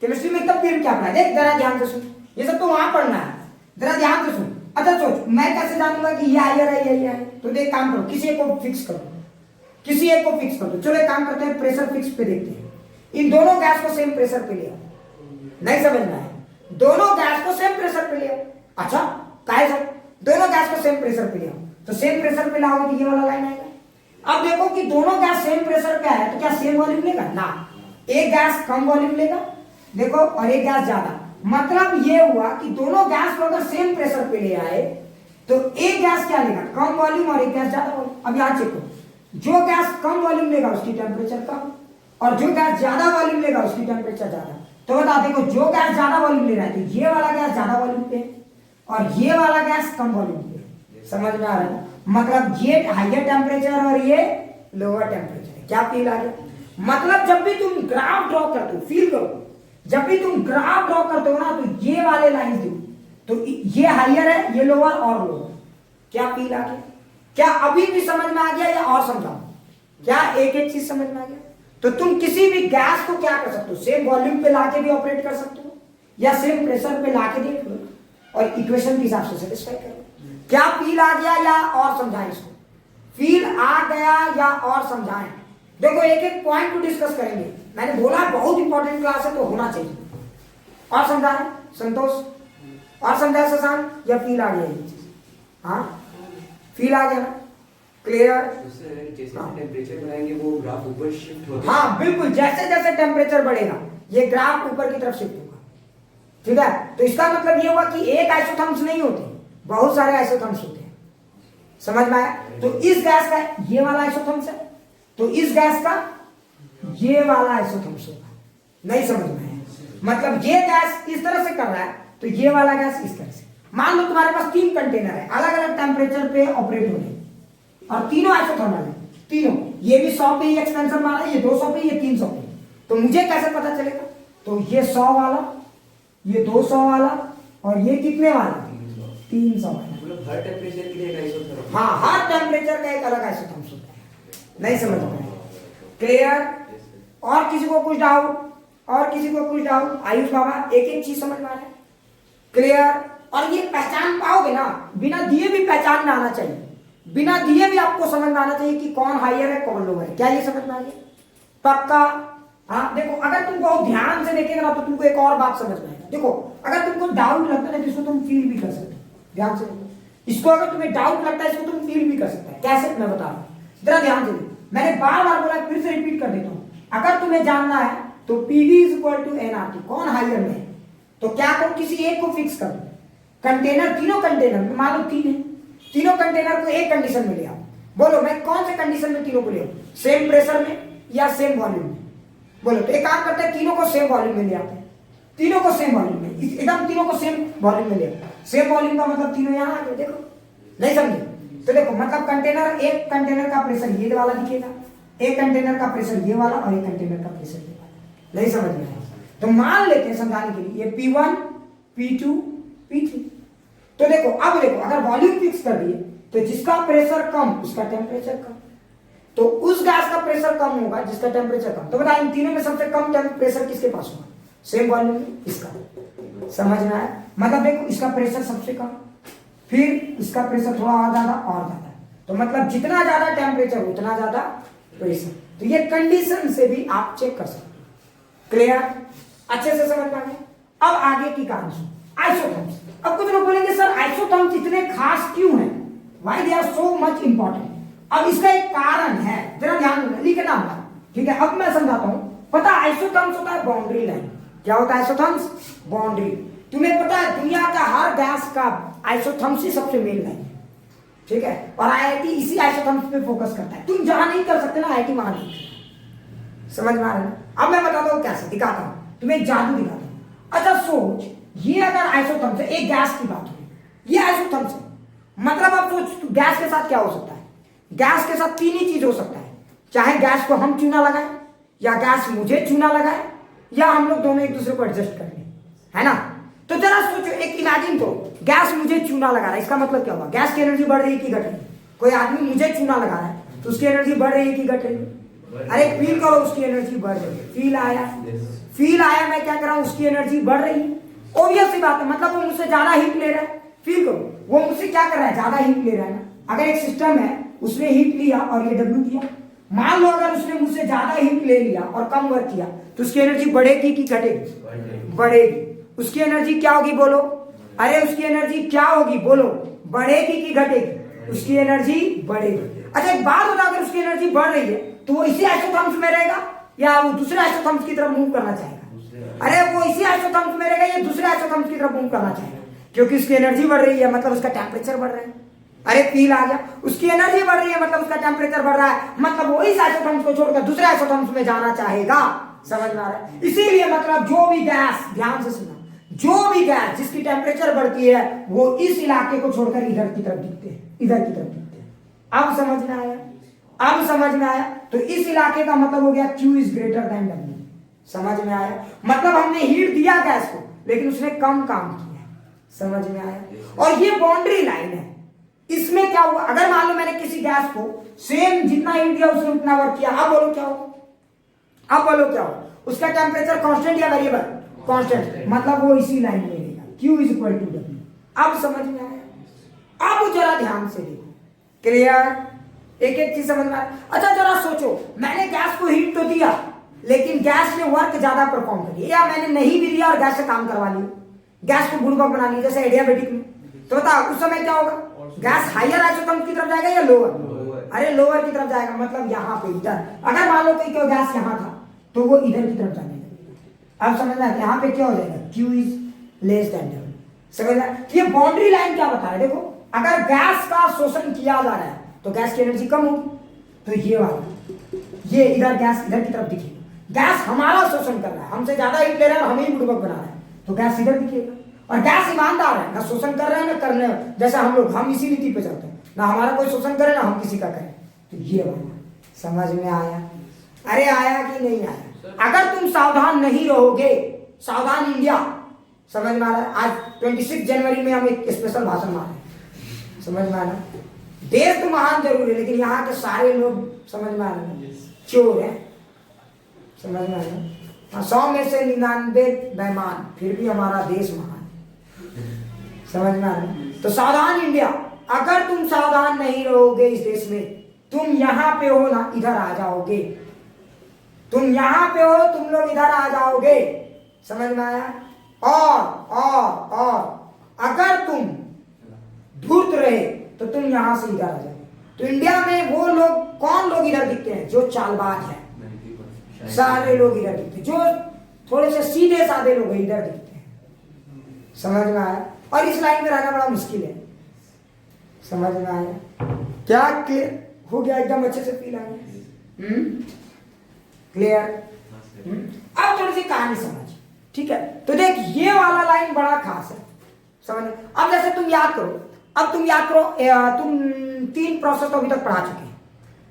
Speaker 1: केमिस्ट्री में तब फिर क्या पढ़ा है? देख जरा ध्यान से सुन, ये सब तो वहां पढ़ना है, जरा ध्यान से सुन। अच्छा सोच, मैं कैसे जानूंगा कि ये हायर है यही है? तो देख काम करो, किसी एक को फिक्स करो, किसी एक को फिक्स कर दो। चलो एक काम करते हैं, प्रेशर फिक्स पे देखते हैं। इन दोनों गैस को सेम प्रेशर पे ले आओ, नहीं समझना है, दोनों गैस को सेम प्रेशर पे ले आओ। अच्छा काहे सर? दोनों गैस को सेम प्रेशर पे ले आओ, तो सेम प्रेशर पे लाओगे तो ये वाला लाइन आएगा। अब देखो कि दोनों गैस सेम प्रेशर पे है तो क्या सेम वॉल्यूम लेगा? ना, एक गैस कम वॉल्यूम लेगा, देखो, और एक गैस ज्यादा। मतलब ये हुआ कि दोनों गैस को अगर सेम प्रेशर पे ले आए तो एक गैस क्या लेगा? कम वॉल्यूम, और एक गैस ज्यादा वॉल्यूम। अब यहां चेक करो, जो गैस कम वॉल्यूम लेगा उसकी टेम्परेचर कम, और जो गैस ज्यादा वॉल्यूम लेगा उसकी टेम्परेचर ज्यादा। तो बता देखो, जो गैस ज्यादा वॉल्यूम ले रहा है तो ये वाला गैस ज्यादा वॉल्यूम पे है, और ये वाला गैस कम वॉल्यूम पे है। समझ में आ रहा है? मतलब ये हायर टेम्परेचर और ये लोअर टेम्परेचर है। क्या फील आ गया? मतलब जब भी तुम ग्राफ ड्रॉ करते हो, फील करो, जब भी तुम ग्राफ ड्रॉ करते हो ना, तो ये वाले लाइन दो, तो ये हायर है, ये लोअर और लोअर। क्या फील आ गया? क्या अभी भी समझ में आ गया या और समझाऊं? क्या एक एक चीज समझ में आ गया? तो तुम किसी भी गैस को क्या कर सकते हो? सेम वॉल्यूम पे लाके भी ऑपरेट कर सकते हो, या सेम प्रेशर पे लाके देख लो और इक्वेशन के हिसाब से सेटिस्फाई करो। क्या फील आ गया या और समझाएं इसको? फील आ गया या और समझाएं? देखो एक एक पॉइंट को डिस्कस करेंगे। मैंने बोला बहुत इंपॉर्टेंट क्लास है तो होना चाहिए। और समझाएं संतोष? और समझाए शशांक? या फील आ गया ये चीज? हाँ फील आ गया ना? क्लियर?
Speaker 2: जैसे टेम्परेचर बढ़ाएंगे वो ग्राफ ऊपर शिफ्ट होता है।
Speaker 1: हाँ बिल्कुल, जैसे जैसे टेम्परेचर बढ़ेगा ये ग्राफ ऊपर की तरफ शिफ्ट होगा। ठीक है, तो इसका मतलब ये हुआ कि एक आइसोथर्म्स नहीं होते, बहुत सारे आइसोथर्म्स होते हैं। समझ में आया? तो इस गैस का ये वाला आइसोथर्म्स है, तो इस गैस का ये वाला आइसोथर्म्स होगा। नहीं समझ में आया? मतलब ये गैस इस तरह से कर रहा है तो ये वाला गैस इस तरह से। मान लो तुम्हारे पास 3 कंटेनर है, अलग अलग टेम्परेचर पे ऑपरेट हो रहे हैं, और तीनों आइसोथर्मल है, तीनों। ये भी 100 पे ही एक्सपेंशन मारा है, ये 200 पे, ये 300 पे। तो मुझे कैसे पता चलेगा? तो ये 100 वाला, ये 200 वाला, और ये कितने वाला? 300 वाला।
Speaker 2: मतलब हर टेम्परेचर के लिए एक आइसोथर्म।
Speaker 1: हाँ, हर टेम्परेचर का एक अलग आइसोथर्म्स होता है। नहीं समझ में आया? क्लियर? और किसी को कुछ डाउट? और किसी को कुछ डाउट? आयुष बाबा एक एक चीज समझ में आ रहा है? क्लियर? और ये पहचान पाओगे ना, बिना दिए भी पहचान में आना चाहिए, बिना दिए भी आपको समझ में आना चाहिए कि कौन हायर है कौन लोअर है। क्या ये समझ में आ गया? पक्का? हाँ देखो, अगर तुम बहुत ध्यान से देखेगा ना तो तुमको एक और बात समझ में आएगा। देखो अगर तुमको डाउट लगता है तो इसको तुम फील भी कर सकते हो। ध्यान से देखो, इसको अगर तुम्हें डाउट लगता है इसको तुम फील भी कर सकते हैं। कैसे? मैं बता रहा हूँ, जरा ध्यान से देखो। मैंने बार बार बोला, फिर से रिपीट कर देता हूँ। अगर तुम्हें जानना है तो PV is equal to NRT, कौन हायर में है, तो क्या करो, किसी एक को फिक्स कर दो। कंटेनर, तीनों कंटेनर मान लो 3 है, तीनों कंटेनर को एक कंडीशन में ले आओ। बोलो मैं कौन से कंडीशन में तीनों को ले आऊं? सेम प्रेशर में या सेम वॉल्यूम में? बोलो। तो एक काम करते हैं, तीनों को सेम वॉल्यूम में ले आते हैं, तीनों को सेम वॉल्यूम में, एकदम तीनों को सेम वॉल्यूम में ले आओ। सेम वॉल्यूम का मतलब तीनों यहाँ आ गए। देखो, नहीं समझे? तो देखो मतलब कंटेनर, एक कंटेनर का प्रेशर ये वाला दिखेगा, एक कंटेनर का प्रेशर ये वाला, और एक कंटेनर का प्रेशर ये वाला। नहीं समझ में आया? तो मान लेते हैं समझाने के लिए, ये P1, P2, P3। तो देखो, अब देखो, अगर वॉल्यूम फिक्स कर दिए तो जिसका प्रेशर कम उसका टेम्परेचर कम, तो उस गैस का प्रेशर कम होगा जिसका टेम्परेचर कम। तो बताओ इन तीनों में सबसे कम प्रेशर किसके पास होगा? सेम वॉल्यूम में इसका। समझ में आया? मतलब देखो, इसका प्रेशर सबसे कम, फिर इसका प्रेशर थोड़ा और ज्यादा और ज्यादा, तो मतलब जितना ज्यादा टेम्परेचर उतना ज्यादा प्रेशर। तो ये कंडीशन से भी आप चेक कर सकते हो। क्लियर? अच्छे से समझ में आ गया? अब आगे की कहानी सुनो, आइसोथर्म्स। अब कुछ लोग बोलेंगे सर आइसोथर्म्स इतने खास क्यों हैं? Why they are so much important? अब इसका एक कारण है, जरा ध्यान देना, लिखना होगा। ठीक है, अब मैं समझाता हूं। पता आइसोथर्म्स होता है बाउंड्री लाइन। क्या होता है आइसोथर्म्स? बाउंड्री। तुम्हें पता है दुनिया का हर गैस का आइसोथर्म्स ही सबसे मेन लाइन है। ठीक है, और आईआईटी इसी आइसोथर्म्स पे फोकस करता है। तुम जहां नहीं कर सकते ना, आईआईटी वहां नहीं। समझ में आ रहा है? अब मैं बताता हूं कैसे, दिखाता हूं तुम्हें, एक जादू दिखाता हूं। अच्छा सोच, ये अगर आइसोथर्म्स है, एक गैस की बात हुई, ये आइसोथर्म्स है, मतलब अब सोच गैस के साथ क्या हो सकता है? गैस के साथ 3 ही चीज हो सकता है, चाहे गैस को हम चूना लगाए, या गैस मुझे चूना लगाए, या हम लोग दोनों एक दूसरे को एडजस्ट कर लें, है ना? तो जरा सोचो, एक इमेजिन करो, गैस मुझे चूना लगा रहा है, इसका मतलब क्या हुआ? गैस की एनर्जी बढ़ रही है कि घट रही है? कोई आदमी मुझे चूना लगा रहा है तो उसकी एनर्जी बढ़ रही है कि घट रही है? अरे फील करो, उसकी एनर्जी बढ़ रही है। फील आया? फील आया? मैं क्या कर रहा हूं, उसकी एनर्जी बढ़ रही है। ऑब्वियस सी बात है, मतलब वो मुझसे ज्यादा हीट ले रहा है। फील करो, वो मुझसे क्या कर रहा है, ज्यादा हीट ले रहा है ना। अगर एक सिस्टम है, उसने हीट लिया और ये डब्ल्यू किया, मान लो अगर उसने मुझसे ज्यादा हीट ले लिया और कम वर्क किया तो उसकी एनर्जी बढ़ेगी कि घटेगी? बढ़ेगी। उसकी एनर्जी क्या होगी बोलो? अरे उसकी एनर्जी क्या होगी बोलो? बढ़ेगी कि घटेगी? उसकी एनर्जी बढ़ेगी। अच्छा एक बात बता, अगर उसकी एनर्जी बढ़ रही है तो वो इसी आइसोथर्म्स में रहेगा या वो दूसरे आइसोथर्म्स की तरफ मूव करना चाहेगा? अरे वो इसी आइसोथर्म्स में रहेगा या दूसरे आइसोथर्म्स की तरफ मूव करना चाहेगा? क्योंकि उसकी एनर्जी बढ़ रही है मतलब उसका टेम्परेचर बढ़ रहा है। अरे फील आ गया? उसकी एनर्जी बढ़ रही है मतलब उसका टेम्परेचर बढ़ रहा है, मतलब वो इस आइसोथर्म्स को छोड़कर दूसरे आइसोथर्म्स में जाना चाहेगा। समझ में आ रहा है? इसीलिए मतलब जो भी गैस, ध्यान से सुना, जो भी गैस जिसकी टेम्परेचर बढ़ती है वो इस इलाके को छोड़कर इधर की तरफ दिखते हैं, इधर की तरफ दिखते हैं। अब समझ में आया? अब समझ में आया? तो इस इलाके का मतलब हो गया Q is greater than W। समझ में आया? मतलब हमने हीट दिया गैस को लेकिन उसने कम काम किया। समझ में आया? और ये बाउंड्री लाइन है। इसमें क्या हुआ, अगर मान लो मैंने किसी गैस को सेम जितना हीट दिया उसने उतना वर्क किया, अब बोलो क्या होगा? अब बोलो क्या होगा? उसका टेम्परेचर कांस्टेंट या वेरिएबल? कांस्टेंट, मतलब वो इसी लाइन में रहेगा, Q is equal to W। अब समझ में आया? अब जरा ध्यान से देखो, क्लियर? एक एक चीज समझ में आया? अच्छा जरा सोचो, मैंने गैस को हीट तो दिया लेकिन गैस ने वर्क ज्यादा परफॉर्म कर दिया, या मैंने नहीं भी दिया और गैस से काम करवा लिया, गैस को बुड़बक बना लिया जैसे एडियाबेटिक में, तो बताओ उस समय क्या होगा? गैस हायर आइसोटोप की तरफ जाएगा या लोअर? अरे लोअर की तरफ जाएगा, मतलब यहाँ पे इधर। अगर मान लो कि गैस यहाँ था तो वो इधर की तरफ जाने लगेगा। अब समझ में, यहाँ पे क्या हो जाएगा? Q is less than W। समझ में? ये बाउंड्री लाइन क्या बता रहा है? देखो, अगर गैस का शोषण किया जा रहा है तो गैस की एनर्जी कम होगी, तो ये वाला, ये इधर गैस इधर की तरफ दिखेगा। गैस हमारा शोषण कर रहा है, हमसे ज्यादा हीट ले रहा है और हमें ही बुड़बक बना रहा है, तो गैस इधर दिखेगा। और गैस ईमानदार है, ना शोषण कर रहे हैं ना करने, जैसे हम लोग, हम इसी नीति पे चलते हैं, ना हमारा कोई शोषण करे ना हम किसी का करें। तो ये वाला समझ में आया? अरे आया कि नहीं आया? अगर तुम सावधान नहीं रहोगे, सावधान इंडिया, समझ में आ रहा है? आज 26 जनवरी में हम एक स्पेशल भाषण मारे, समझ में आ रहा? देश तो महान जरूर है लेकिन यहाँ के सारे लोग, समझ में आ रहा है, चोर है। समझ में आ रहा? 100 में से 99 बेईमान, फिर भी हमारा देश महान। समझ में आ रहा है? तो सावधान इंडिया, अगर तुम सावधान नहीं रहोगे इस देश में, तुम यहाँ पे हो ना, इधर आ जाओगे। तुम यहाँ पे हो, तुम लोग इधर आ जाओगे। समझ में आया? और अगर तुम धूर्त रहे तो तुम यहां से इधर आ जाओ। तो इंडिया में वो लोग, कौन लोग इधर दिखते हैं? जो चालबाज है, सारे लोग इधर दिखते हैं। जो थोड़े से सीधे साधे लोग इधर दिखते हैं। समझ में आया? और इस लाइन में रहना बड़ा मुश्किल है। समझ में आया? क्या क्लियर हो गया? एकदम अच्छे से फील आया? क्लियर? अब थोड़ी सी कहानी समझ, ठीक है? तो देख, ये वाला लाइन बड़ा खास है, समझ? अब जैसे तुम याद करो, तुम 3 प्रोसेस तो अभी तक पढ़ा चुके हैं,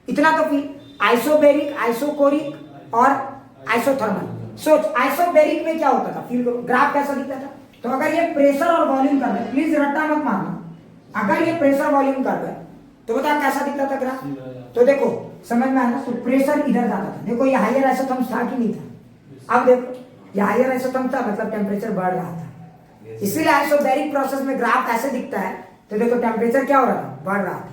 Speaker 1: इतना तो फील, आइसोबेरिक, आइसोकोरिक और आइसोथर्मल। सोच, आइसोबेरिक में क्या होता था? फील करो, ग्राफ कैसा दिखता था? तो अगर ये प्रेशर और वॉल्यूम कर रहे, प्लीज रट्टा मत मारना, अगर ये प्रेशर वॉल्यूम कर रहे तो बता कैसा दिखता था ग्राफ? तो देखो, समझ में आया? तो प्रेशर इधर जाता था, देखो ये हायर आइसोथर्म्स था कि नहीं था? अब देखो, ये हायर आइसोथर्म्स था, मतलब टेम्परेचर बढ़ रहा था, इसीलिए आइसोबेरिक प्रोसेस में ग्राफ ऐसे दिखता है। तो देखो टेम्परेचर क्या हो रहा था? बढ़ रहा था।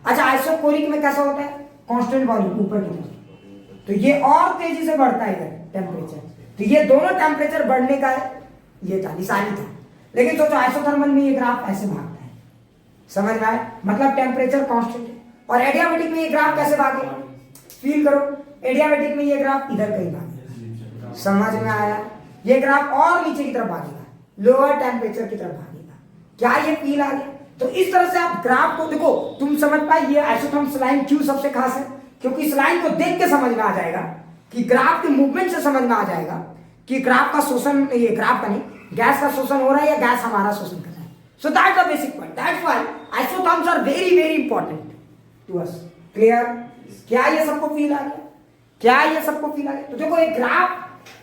Speaker 1: अच्छा, आइसोकोरिक में कैसा होता है? कांस्टेंट वॉल्यूम ऊपर की तरफ, तो ये और तेजी से बढ़ता है इधर टेम्परेचर। तो ये दोनों टेम्परेचर बढ़ने का ये था, निशानी था। लेकिन सोचो, आइसोथर्मल में ये ग्राफ ऐसे भागता है। समझ में आया? मतलब टेम्परेचर कांस्टेंट है। और एडियाबेटिक में ये ग्राफ कैसे भागे? फील करो, एडियाबेटिक में ये ग्राफ इधर कहीं भागेगा। समझ में आया? ये ग्राफ और नीचे की तरफ भागेगा, लोअर टेम्परेचर की तरफ भागेगा। क्या ये फील आ गया? तो इस तरह से आप ग्राफ को देखो, तुम समझ पाए ये आइसोथर्म्स लाइन क्यों सबसे खास है? क्योंकि इस लाइन को देख के समझ में आ जाएगा कि ग्राफ के मूवमेंट से समझ में आ जाएगा कि ग्राफ का शोषण, ये ग्राफ का नहीं, गैस का शोषण हो रहा है या गैस हमारा शोषण कर रहा है। So that's the basic point, that's why isotherms are very very important to us. Clear? क्या ये सबको फील आ गया? क्या ये सबको फील आ गया? तो देखो एक ग्राफ,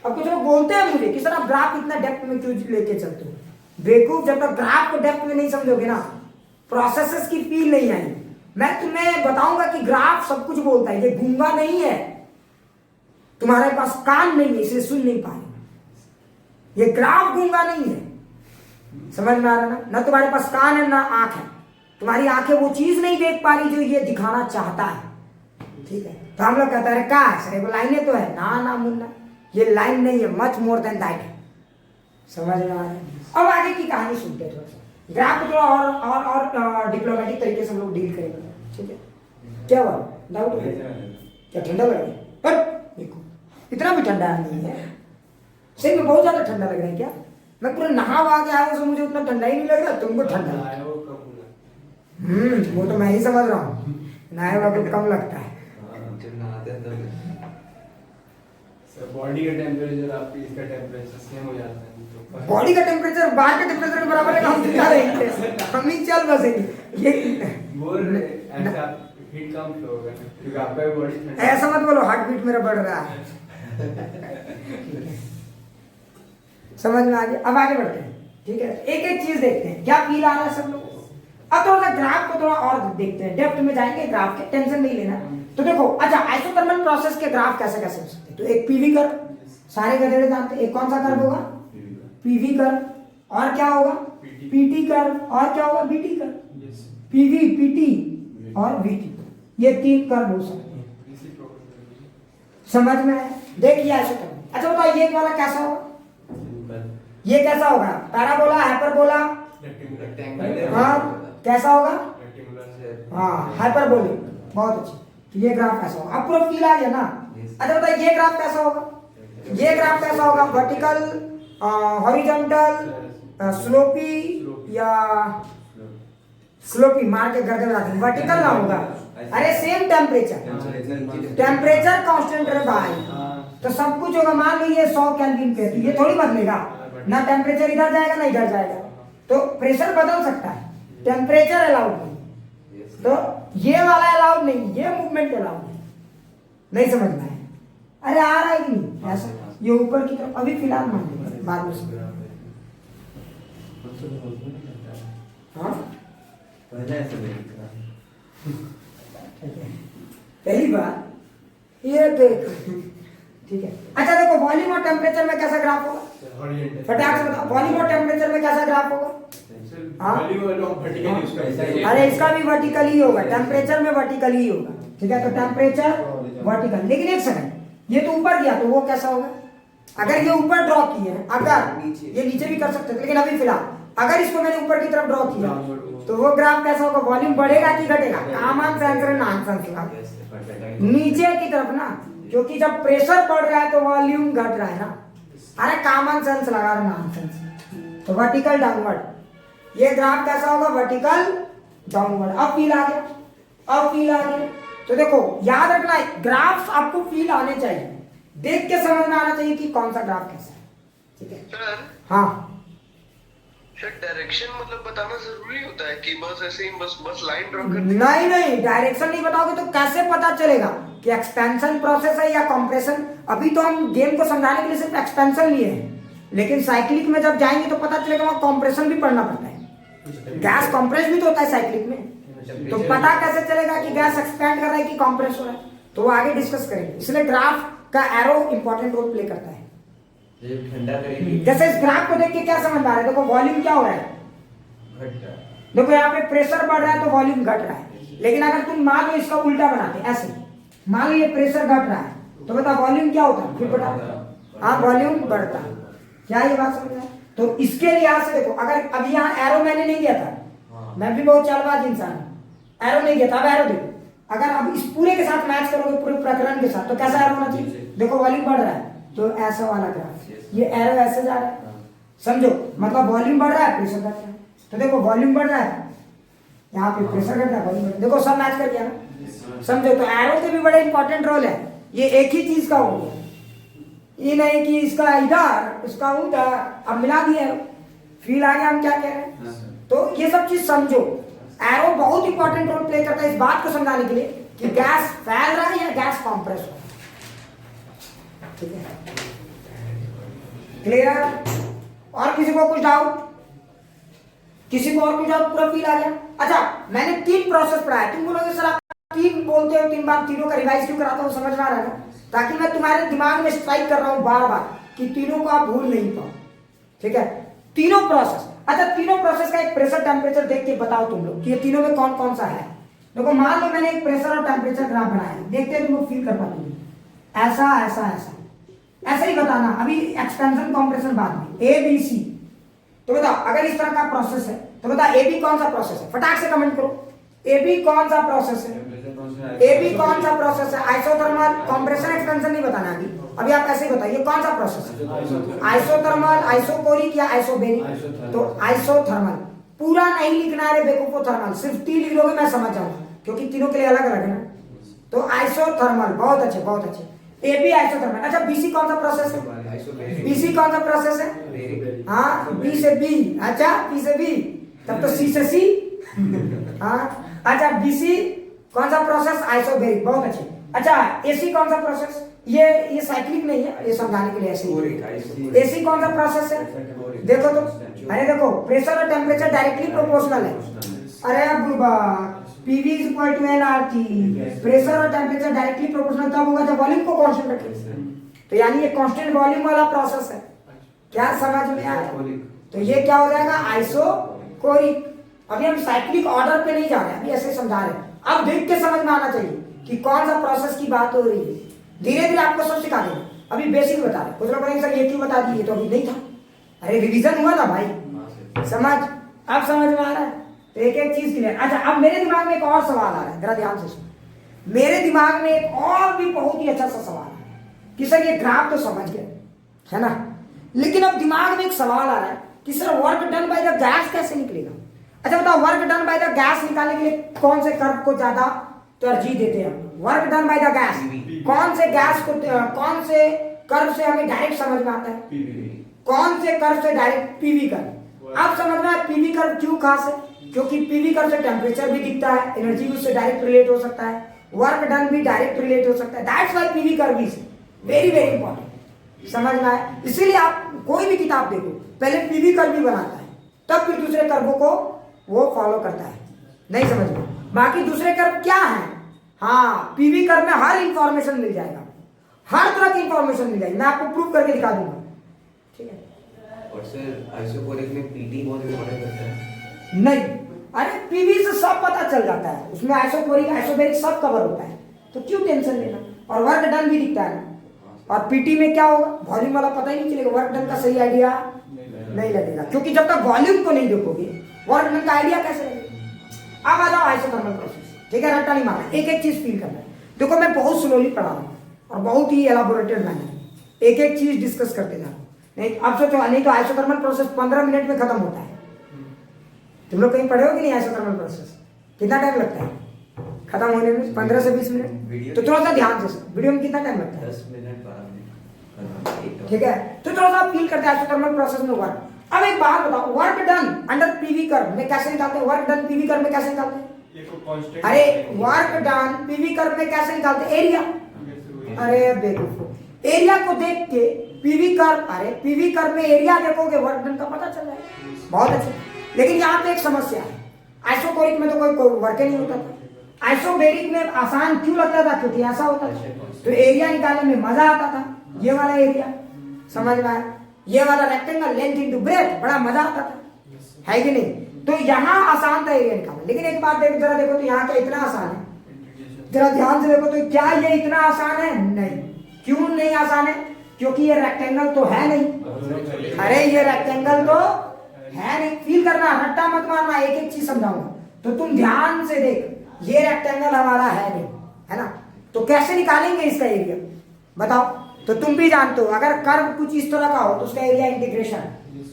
Speaker 1: अब कुछ लोग बोलते हैं मुझे कि सर आप ग्राफ इतना डेप्थ में क्यों लेके चलते हो? बेवकूफ, जब तक ग्राफ को डेप्थ में नहीं समझोगे ना, प्रोसेसेस की फील नहीं आई। मैं तुम्हें बताऊंगा कि ग्राफ सब कुछ बोलता है, ये गूंगा नहीं है, तुम्हारे पास कान नहीं है इसे सुन नहीं पाए। ये ग्राफ गूंगा नहीं है, समझ में आ रहा ना तुम्हारे पास कान है ना आंख है, तुम्हारी आंखें वो चीज नहीं देख पा रही जो ये दिखाना चाहता है, ठीक है। तो हम लोग कहते हैं क्या है सर, वो लाइनें तो है ना, ना मुन्ना ये लाइन नहीं है, मच मोर देन दैट है, समझ में आ रहा है। अब आगे की कहानी सुनते हैं, थोड़ा सा ग्राफ को थोड़ा और डिप्लोमेटिक तरीके से हम लोग डील करेंगे, ठीक है। क्या हुआ, डाउट हो गया क्या, ठंडा लग रहा है? पर देखो इतना भी ठंडा नहीं है, सही में बहुत ज्यादा ठंडा लग रहा है क्या? मैं पूरा नहा वहा के आया हूँ, मुझे उतना ठंडा ही नहीं लग रहा, तुमको ठंडा लग रहा है। वो तो मैं ही समझ रहा हूँ, नहाए हुआ को कम लगता है।
Speaker 3: बॉडी का टेम्परेचर आपकी इसका टेम्परेचर सेम हो जाता है,
Speaker 1: बॉडी का टेम्परेचर बाहर के टेम्परेचर के बराबर है, हम दिखा रहे हैं, हम ही चल बसेंगे ये
Speaker 3: बोल रहे ऐसा हीट कम फ्लो होगा क्योंकि आपका बॉडी
Speaker 1: ऐसा मत बोलो, हार्ट बीट मेरा बढ़ रहा है। समझ में आ गया। अब आगे बढ़ते हैं, ठीक है। एक एक चीज देखते हैं, क्या फील आ रहा है सब लोगों को। अब थोड़ा सा ग्राफ को थोड़ा और देखते हैं, डेप्थ में जाएंगे ग्राफ के, टेंशन नहीं लेना। तो देखो अच्छा, आइसोथर्मल प्रोसेस के ग्राफ कैसे कैसे हो सकते हैं। तो एक पीवी कर्व, सारे गधेड़े जानते हैं। एक कौन सा कर्व होगा, पीवी कर्व। और क्या होगा, पीटी कर्व। और क्या होगा, बीटी कर्व। पीवी, पीटी और वीटी, ये तीन कर्व हो सकते हैं। समझ में आया, देखिए आइसोथर्मल। अच्छा बताओ ये वाला कैसा होगा, ये कैसा होगा, पैराबोला, हाइपरबोला, हाँ कैसा होगा, हाँ हाइपरबोलिक, बहुत अच्छी। तो ये ग्राफ कैसा होगा, अब पूरा फील आ गया ना। अच्छा बताइए ये ग्राफ कैसा होगा, ये ग्राफ कैसा होगा, वर्टिकल, हॉरिजॉन्टल, स्लोपी या स्लोपी, मार के गर्दन में आते, वर्टिकल ना होगा। अरे सेम टेम्परेचर, टेम्परेचर कांस्टेंट है भाई, तो सब कुछ होगा। मान लीजिए 100 केल्विन पे, तो ये थोड़ी बदलेगा ना, टेम्परेचर इधर जाएगा ना इधर जाएगा, तो प्रेशर बदल सकता है, टेम्परेचर अलाउड नहीं। तो ये वाला अलाउड नहीं, ये मूवमेंट अलाउड नहीं समझना है। अरे आ रहा है कि नहीं ऐसा, ये ऊपर की तरफ अभी फिलहाल मान लीजिए, बाद में हाँ पहली बार ये देख, ठीक है। अच्छा देखो वॉल्यूम और टेम्परेचर में कैसा ग्राफ होगा, फटाक से बताओ, वॉल्यूम और टेम्परेचर में कैसा ग्राफ होगा। अरे इसका भी वर्टिकल ही होगा, टेम्परेचर में वर्टिकल ही होगा, ठीक है। तो टेम्परेचर वर्टिकल, लेकिन एक सेकंड, ये तो ऊपर गया तो वो कैसा होगा। अगर ये ऊपर ड्रॉ किए हैं, अगर ये नीचे भी कर सकते थे, लेकिन अभी फिलहाल अगर इसको मैंने ऊपर की तरफ ड्रॉ किया तो वो ग्राफ कैसा होगा, वॉल्यूम बढ़ेगा कि घटेगा, कॉमन सेंस है, नॉनसेंस लगा नीचे की तरफ ना, क्योंकि जब प्रेशर बढ़ रहा है तो वॉल्यूम घट रहा है ना। अरे कॉमन सेंस लगा रहा, नॉनसेंस। तो वर्टिकल डाउनवर्ड, ये ग्राफ कैसा होगा, वर्टिकल डाउनवर्ड। अब फील आ गया, अब फील आ गया। तो देखो याद रखना है, ग्राफ्स आपको फील आने चाहिए, देख के समझ में आना चाहिए कि कौन सा ग्राफ कैसा है, ठीक है।
Speaker 4: सर,
Speaker 1: हाँ
Speaker 4: सर डायरेक्शन मतलब बताना जरूरी होता है कि बस ऐसे ही बस लाइन ड्रॉ कर
Speaker 1: नहीं नहीं, डायरेक्शन नहीं बताओगे तो कैसे पता चलेगा कि एक्सपेंशन प्रोसेस है या कंप्रेशन। अभी तो हम गेम को समझाने के लिए सिर्फ एक्सपेंशन लिए हैं, लेकिन साइक्लिक में जब जाएंगे तो पता चलेगा वहां कंप्रेशन भी पढ़ना पड़ता है। गैस कंप्रेस भी तो होता है साइक्लिक में, तो पता कैसे चलेगा कि गैस एक्सपेंड कर रहा है कि कंप्रेस हो रहा है, तो वो आगे डिस्कस करेंगे। इसलिए ग्राफ का एरो इंपॉर्टेंट रोल प्ले करता है। जैसे इस ग्राफ को देख के क्या समझ में आ रहा है, देखो वॉल्यूम क्या हो रहा है, देखो यहाँ पे प्रेशर बढ़ रहा है तो वॉल्यूम घट रहा है। लेकिन अगर तुम मान लो इसका उल्टा बनाते, ऐसे मान लो ये प्रेशर घट रहा है तो बता वॉल्यूम क्या होता है, फिर बता। हाँ वॉल्यूम बढ़ता है, क्या ये बात समझ में। तो इसके लिहाज से देखो, अगर अभी यहाँ एरो मैंने नहीं दिया था, मैं भी बहुत चालबाज इंसान हूँ, एरो नहीं दिया था, अब एरो देखो। अगर अब इस पूरे के साथ मैच करोगे, पूरे प्रकरण के साथ, तो कैसा एरो होना चाहिए, देखो वॉल्यूम बढ़ रहा है तो ऐसा वाला ग्राफ, ये एरो ऐसे जा रहा है, समझो, मतलब वॉल्यूम बढ़ रहा है प्रेशर घट रहा है। तो देखो वॉल्यूम बढ़ रहा है, यहाँ पे प्रेशर घट रहा है, वॉल्यूम, देखो सब मैच कर गया ना, समझो। तो एरो के भी बड़े इंपॉर्टेंट रोल है, ये एक ही चीज का हो, ये नहीं कि इसका इधर इसका उधर, अब मिला दिया, फील आ गया हम क्या कह रहे हैं। तो ये सब चीज समझो, एरो बहुत इंपॉर्टेंट रोल प्ले करता है इस बात को समझाने के लिए कि गैस फैल रहा है या गैस कॉम्प्रेस हो रहा है, ठीक है, क्लियर। और किसी को कुछ डाउट, किसी को और कुछ और पूरा फील आ गया? अच्छा, मैंने 3 प्रोसेस पढ़ाया। तुम बोलोगे सर आप 3 बोलते हो, 3 बार तीनों का रिवाइज क्यों कराता हूँ? समझ में आ रहा है ना? ताकि मैं तुम्हारे दिमाग में स्ट्राइक कर रहा हूँ बार बार कि तीनों को आप भूल नहीं पाओ। ठीक है, तीनों प्रोसेस। अच्छा, तीनों प्रोसेस का एक प्रेशर टेम्परेचर देख के बताओ तुम लोग कि ये तीनों में कौन कौन सा है। देखो, मान लो मैंने एक प्रेशर और टेम्परेचर ग्राफ बनाया, देखते हैं तुम लोग फील कर पाते हो। ऐसा ऐसा ऐसा ऐसे ही बताना, अभी एक्सपेंशन कॉम्प्रेशन बाद में। ए बी सी, तो बताओ अगर इस तरह का प्रोसेस है तो बताओ ए बी कौन सा प्रोसेस है? फटाक से कमेंट करो, ए बी कौन सा प्रोसेस है? ए बी कौन सा प्रोसेस है? आइसोथर्मल, कंप्रेशन, एक्सपेंशन नहीं बताना अभी आप ऐसे ही बताइए कौन सा प्रोसेस है? आइसोथर्मल, आइसोकोरिक या आइसोबेरिक? तो आइसोथर्मल पूरा नहीं लिखना है बेवकूफो, थर्मल सिर्फ टी लिख दोगे मैं समझ जाऊंगा, क्योंकि तीनों के लिए अलग अलग है ना। तो आइसोथर्मल, बहुत अच्छे बहुत अच्छे। A B isothermal. अच्छा, बीसी कौन सा प्रोसेस है? बीसी कौन सा प्रोसेस है? हाँ, बी से बी। अच्छा, बी से बी, तब तो सी से सी। हाँ, अच्छा, बीसी कौन सा प्रोसेस? आइसोबेरिक, बहुत अच्छे। अच्छा, एसी कौन सा प्रोसेस? ये साइक्लिक नहीं है, ये समझाने के लिए ऐसे ही। एसी कौन सा प्रोसेस है? देखो तो, अरे देखो, प्रेशर और टेम्परेचर डायरेक्टली प्रोपोर्शनल है। अरे अब PV is equal to nRT, pressure और टेम्परेचर डायरेक्टली प्रोपोर्शनल तब होगा जब वॉल्यूम को कांस्टेंट रखें। तो यानी ये कांस्टेंट वॉल्यूम वाला प्रोसेस है। क्या समझ में आया? तो ये क्या हो जाएगा? आइसोकोरिक। अभी हम साइक्लिक ऑर्डर पे नहीं जा रहे, अभी ऐसे समझा रहे हैं। अब देख के समझ में आना चाहिए कि कौन सा प्रोसेस की बात हो रही है। धीरे धीरे आपको सब सिखा देंगे, अभी बेसिक बता रहे। कुछ लोग बोलेंगे सर ये क्यों बता दिए, तो अभी नहीं था। अरे रिवीजन हुआ ना भाई, समझ, अब समझ में आ रहा है। तो एक एक चीज क्लियर। अच्छा, अब मेरे दिमाग में एक और सवाल आ रहा है, जरा ध्यान से सुनो। मेरे दिमाग में एक और भी बहुत ही अच्छा सा सवाल आ रहा है कि सर ये ग्राफ तो समझ गए है ना, लेकिन अब दिमाग में एक सवाल आ रहा है कि sir work done by the gas कैसे निकलेगा? अच्छा बताओ, work done by the gas निकालने के लिए कौन से कर्व को ज्यादा तरजीह देते हैं? Work done by the gas, कौन से गैस को, कौन से कर्व से हमें डायरेक्ट समझ में आता है? कौन से कर्व से डायरेक्ट? PV curve. अब समझ में आया पीवी कर्व क्यों खास है? क्योंकि पीवी कर्व से टेम्परेचर भी दिखता है, एनर्जी भी उससे डायरेक्ट रिलेट हो सकता है, वर्क डन भी डायरेक्ट रिलेट हो सकता है। That's why PV curve is very very important. समझ में आया? इसीलिए आप कोई भी किताब देखो, पहले पीवी कर्व भी बनाता है, तब फिर दूसरे कर्वों को वो फॉलो करता है। नहीं समझ में? बाकी दूसरे कर्व क्या है? हाँ, पीवी कर्व में हर इंफॉर्मेशन मिल जाएगा, हर तरह की इंफॉर्मेशन मिल जाएगी। मैं आपको प्रूव करके दिखा दूंगा। ठीक है।
Speaker 2: और सर आइसोकोरिक में पीटी बहुत इंपॉर्टेंट करता है?
Speaker 1: नहीं, अरे पीवी से सब पता चल जाता है, उसमें आइसोकोरिक आइसोबेरिक सब कवर होता है, तो क्यों टेंशन लेना? और वर्क डन भी दिखता है। और पीटी में क्या होगा? वॉल्यूम वाला पता ही नहीं चलेगा, वर्क डन का सही आइडिया नहीं लगेगा, क्योंकि जब तक वॉल्यूम को नहीं देखोगे वर्क डन का आइडिया कैसे लगेगा? अब आ जाओ आइसोथर्मल प्रोसेस। ठीक है, रट्टा नहीं मारना, एक एक चीज फील करना है। देखो, मैं बहुत स्लोली पढ़ा रहा हूँ और बहुत ही एलाबोरेटेड मैंने एक एक चीज डिस्कस करते जा रहा हूँ। नहीं अब सोचो, नहीं तो आइसोथर्मल प्रोसेस 15 मिनट में खत्म होता है। तुम लोग कहीं पढ़े हो कि नहीं? आइसोथर्मल प्रोसेस कितना टाइम लगता है खत्म होने में? 15 से 20 मिनट। तो थोड़ा सा ध्यान से, वीडियो में कितना टाइम लगता है?
Speaker 2: 10 मिनट 12 मिनट।
Speaker 1: ठीक है, तो थोड़ा सा फील करते हैं आइसोथर्मल प्रोसेस में वर्क। अब एक बात बताओ, work done under PV curve में कैसे निकालते हैं? वर्क डन पीवी कर्व में कैसे निकालते हैं? अरे वर्क डन पीवी कर्व में कैसे निकालते हैं? एरिया। अरे बेवकूफो, एरिया को देख के पीवी कर्व, अरे पीवी कर्व में एरिया देखोगे वर्क डन का पता चल जाएगा। बहुत अच्छे, लेकिन यहाँ पे एक समस्या है, आइसोकोरिक में तो कोई वर्क नहीं होता था, आइसोबेरिक में आसान क्यों लगता था? क्योंकि ऐसा होता था, तो एरिया निकालने में मजा आता था। ये वाला एरिया समझ में आया? ये वाला रेक्टेंगल लेंथ इनटू ब्रेथ, बड़ा मजा आता था, है कि नहीं? तो यहाँ आसान था एरिया निकालना। लेकिन एक बात जरा देखो तो यहाँ क्या इतना आसान है? जरा ध्यान से देखो तो क्या ये इतना आसान है? नहीं। क्यों नहीं आसान है? क्योंकि ये रेक्टेंगल तो है नहीं। अरे ये रेक्टेंगल तो है नहीं। फील करना, रट्टा मत मारना, एक एक चीज समझाऊंगा तो तुम ध्यान से देख। ये रेक्टेंगल हमारा है नहीं, है ना? तो कैसे निकालेंगे इसका एरिया बताओ? तो तुम भी जानते हो, अगर कर्व कुछ इस तरह का हो तो उसका एरिया इंटीग्रेशन,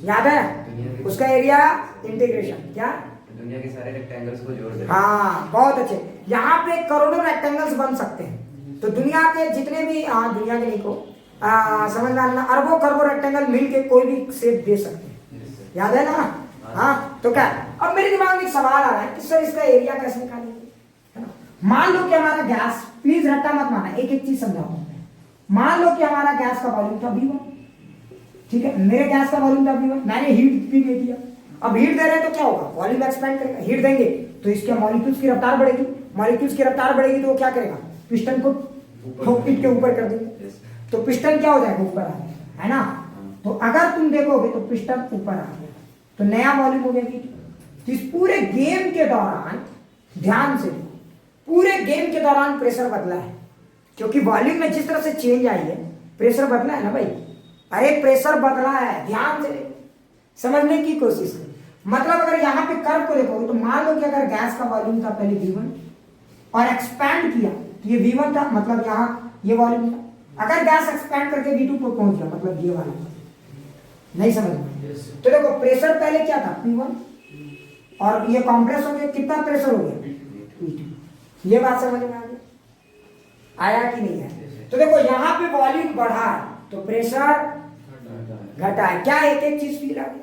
Speaker 1: याद है? उसका एरिया इंटीग्रेशन क्या?
Speaker 2: दुनिया के सारे रेक्टेंगल्स को जोड़ दे।
Speaker 1: हाँ, बहुत अच्छे। यहाँ पे करोड़ों रेक्टेंगल्स बन सकते हैं। तो दुनिया के जितने भी, दुनिया के नहीं को समझ में आना, अरबों खरबों रेक्टेंगल मिलके कोई भी शेप दे सकते हैं, याद है ना? हाँ, तो क्या अब मेरे दिमाग में एक सवाल आ रहा है कि सर इसका एरिया कैसे निकालेंगे, है ना? मान लो कि हमारा गैस, प्लीज रट्टा मत मारना, एक एक चीज समझाऊंगा। मान लो कि हमारा गैस का वॉल्यूम था V1, ठीक है? मेरे गैस का वॉल्यूम था V1, मैंने हीट भी दे दिया। अब हीट दे रहे हैं तो क्या होगा, वॉल्यूम एक्सपेंड करेगा। हीट देंगे तो इसके मॉलिक्यूल्स की रफ्तार बढ़ेगी, मॉलिक्यूल्स की रफ्तार बढ़ेगी तो वो क्या करेगा, पिस्टन को पिट के ऊपर कर देंगे, तो पिस्टन क्या हो जाएगा, ऊपर आ जाएगा, है ना। तो अगर तुम देखोगे तो पिस्टन ऊपर आ गया तो नया वॉल्यूम हो गया V2। तो इस पूरे गेम के दौरान ध्यान से देखो, पूरे गेम के दौरान प्रेशर बदला है, क्योंकि वॉल्यूम में जिस तरह से चेंज आई है प्रेशर बदला है ना भाई। अरे प्रेशर बदला है, ध्यान से समझने की कोशिश करो। मतलब अगर यहाँ पे कर्व को देखोगे तो मान लो कि अगर गैस का वॉल्यूम था पहले V1 और एक्सपैंड किया तो ये V1 था, मतलब यहाँ ये वॉल्यूम था। अगर गैस एक्सपैंड करके V2 पर पहुंच गया मतलब ये वाला, नहीं समझ में। तो देखो प्रेशर पहले क्या था P1 और ये कंप्रेस हो गया, कितना प्रेशर हो गया P2। ये बात समझ में आ गई, आया कि नहीं आया। तो देखो यहाँ पे वॉल्यूम बढ़ा है तो प्रेशर घटा है। क्या एक एक चीज फील आ गई,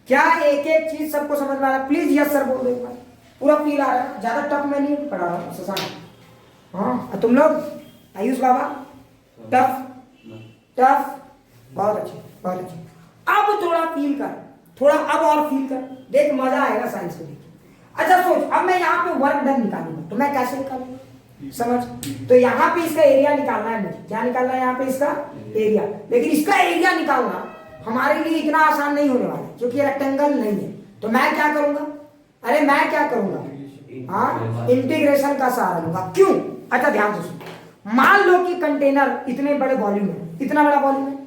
Speaker 1: क्या एक एक चीज सबको समझ में आ रहा है, प्लीज यस सर बोल दो एक बार, पूरा फील आ रहा है, ज्यादा टफ में नहीं पढ़ा रहा हूँ शशांक। हाँ तुम लोग आयुष बाबा टफ टफ, बहुत अच्छे बहुत अच्छे। अब थोड़ा फील कर, थोड़ा अब और फील कर, देख मजा आएगा साइंस को देख। अच्छा सोच, अब मैं यहाँ पे वर्क डन निकालूंगा तो मैं कैसे निकालूंगा, समझ। तो यहाँ पे इसका एरिया निकालना है मुझे, क्या निकालना है यहाँ पे इसका एरिया। लेकिन इसका एरिया निकालना हमारे लिए इतना आसान नहीं होने वाला क्योंकि रेक्टेंगल नहीं है। तो मैं क्या करूंगा, अरे मैं क्या करूंगा, हाँ इंटीग्रेशन का सहारा लूंगा। क्यों, अच्छा ध्यान से सुनो। मान लो कि कंटेनर इतने बड़े वॉल्यूम है, इतना बड़ा वॉल्यूम है,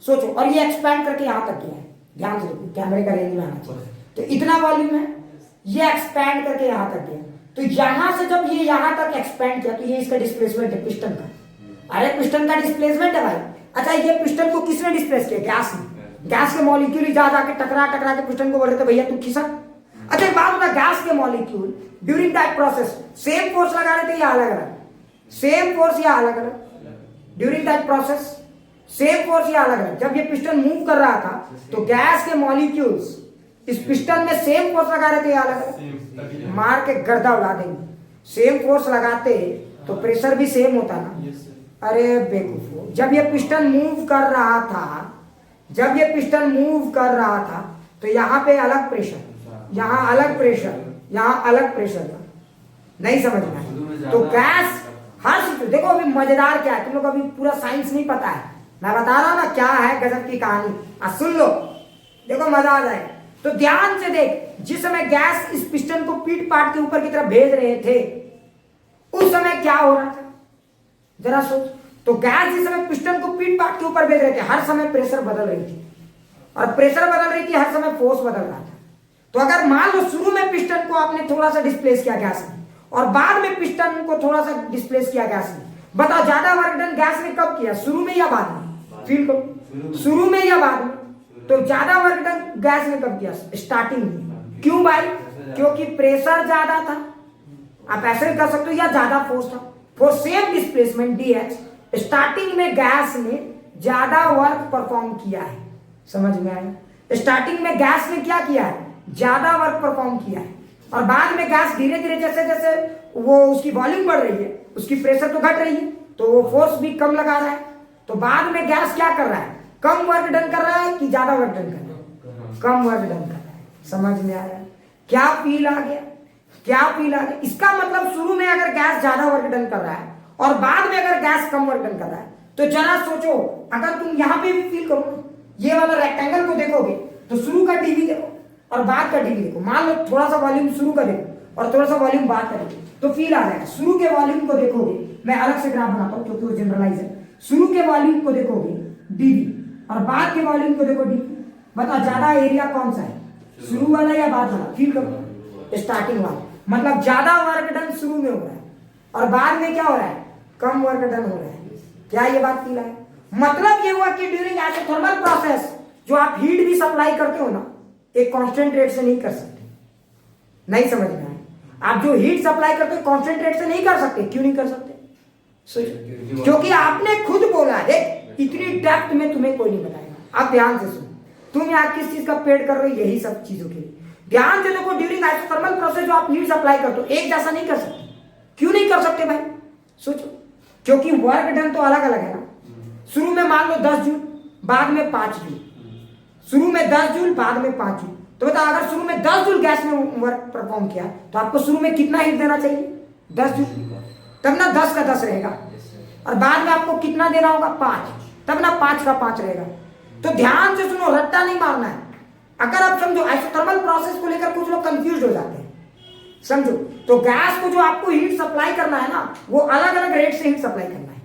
Speaker 1: सोचो, और ये एक्सपैंड करके यहां तक किया है, ध्यान से देखो कैमरे का रेंज में आना चाहिए। तो इतना वॉल्यूम है, ये एक्सपैंड करके यहां तक गया, तो यहां से जब ये यहां तक एक्सपैंड किया तो ये इसका डिस्प्लेसमेंट है पिस्टन का। अरे पिस्टन का डिस्प्लेसमेंट है भाई। अच्छा ये पिस्टन को किसने डिस्प्लेस किया, गैस ने। गैस के मॉलिक्यूल ही जा जाके टकरा टकरा के पिस्टन को बोल रहे थे भैया तू खिसक। अच्छा एक बात बता, गैस के molecule during that process same force लगा रहे थे या अलग अलग, सेम फोर्स या अलग अलग during that process, same force या अलग अलग। जब ये पिस्टन मूव कर रहा था तो गैस के मॉलिक्यूल्स इस पिस्टन में सेम फोर्स लगा रहे थे या अलग अलग, मार के गर्दा उड़ा देंगे। सेम फोर्स लगाते तो प्रेशर भी सेम होता ना। अरे बेवकूफ, जब ये पिस्टन मूव कर रहा था, जब ये पिस्टन मूव कर रहा था तो यहाँ पे अलग प्रेशर, यहाँ अलग प्रेशर, यहाँ अलग प्रेशर था, नहीं समझ में आया। तो गैस हर चीज देखो, अभी मजेदार क्या है, तुम लोग अभी पूरा साइंस नहीं पता है, मैं बता रहा हूं ना क्या है गजब की कहानी, आज सुन लो, देखो मजा आ जाएगा। तो ध्यान से देख, जिस समय गैस इस पिस्टन को पीट पाट के ऊपर की तरफ भेज रहे थे उस समय क्या हो रहा था जरा सोच। तो गैस जिस समय पिस्टन को पीट पाट के ऊपर भेज रहे थे हर समय प्रेशर बदल रही थी, और प्रेशर बदल रही थी हर समय फोर्स बदल रहा था। तो अगर मान लो शुरू में पिस्टन को आपने थोड़ा सा डिस्प्लेस किया गैस ने और बाद में पिस्टन को थोड़ा सा डिस्प्लेस किया गैस ने, बताओ ज्यादा वर्क डन गैस ने कब किया, शुरू में या बाद में, फील करो, शुरू में या बाद में। तो ज्यादा वर्क डन गैस ने कब किया, स्टार्टिंग में। क्यों भाई, क्योंकि प्रेशर ज्यादा था, आप ऐसे कर सकते हो, या ज्यादा फोर्स था, for same displacement DH starting में गैस ने ज्यादा वर्क परफॉर्म किया है, समझ में आया। स्टार्टिंग में गैस ने क्या किया है, ज्यादा वर्क परफॉर्म किया है, और बाद में गैस धीरे धीरे जैसे जैसे वो उसकी वॉल्यूम बढ़ रही है उसकी प्रेशर तो घट रही है तो वो फोर्स भी कम लगा रहा है। तो बाद में गैस क्या कर रहा है, कम वर्क डन कर रहा है कि ज्यादा वर्क डन कर रहा है, कम वर्क डन कर रहा है। समझ में आया, क्या फील आ गया, क्या फील आ गया। इसका मतलब शुरू में अगर गैस ज्यादा वर्क डन कर रहा है और बाद में अगर गैस कम वर्क डन कर रहा है, तो जरा सोचो, अगर तुम यहां पे भी फील करो, ये वाला रेक्टेंगल को देखोगे तो शुरू का डीवी देखो और बाद का डीवी देखो। मान लो थोड़ा सा वॉल्यूम शुरू का देखो और थोड़ा सा वॉल्यूम बाद का देखो तो फील आ जाएगा। शुरू के वॉल्यूम को देखोगे, मैं अलग से ग्राफ बनाता हूं क्योंकि वो जनरलाइज है। शुरू के वॉल्यूम को देखोगे डीवी और बाद के वॉल्यूम को देखो डीवी। बताओ ज्यादा एरिया कौन सा है, शुरू वाला या बाद वाला, फील करो, स्टार्टिंग वाला। मतलब ज्यादा वर्क डन शुरू में हो रहा है और बाद में क्या हो रहा है, कम वर्क डन हो रहा है। क्या ये बात फील है, मतलब ये हुआ कि ड्यूरिंग थर्मल प्रोसेस जो आप हीट भी सप्लाई करते हो ना, एक कांस्टेंट रेट से नहीं कर सकते, नहीं समझ में आया। आप जो हीट सप्लाई करते हो कांस्टेंट रेट से नहीं कर सकते। क्यों नहीं कर सकते, क्योंकि आपने खुद बोला है, इतनी डेप्थ में तुम्हें कोई नहीं बताएगा। आप ध्यान से सुनो, तुम यहाँ किस चीज का पेड़ कर रहे हो, यही सब चीजों के लिए ध्यान से देखो। ड्यूरिंग आइसोथर्मल प्रोसेस जो आप हीट सप्लाई करते हो एक जैसा नहीं कर सकते। क्यों नहीं कर सकते भाई, सोचो, क्योंकि वर्क डन तो अलग अलग है ना। शुरू में मान लो 10 जूल, बाद में 5 जूल, शुरू में 10 जूल बाद में 5 जूल, तो बताओ अगर शुरू में 10 जूल गैस ने वर्क परफॉर्म किया तो आपको शुरू में कितना हीट देना चाहिए? 10 जूल, तब ना 10 का 10 रहेगा, और बाद में आपको कितना देना होगा? 5, तब ना 5 का 5 रहेगा। तो ध्यान से सुनो, रट्टा नहीं मारना है। अगर आप समझो आइसोथर्मल प्रोसेस को लेकर कुछ लोग कंफ्यूज हो जाते हैं, समझो, तो गैस को जो आपको हीट सप्लाई करना है ना, वो अलग अलग रेट से हीट सप्लाई करना है,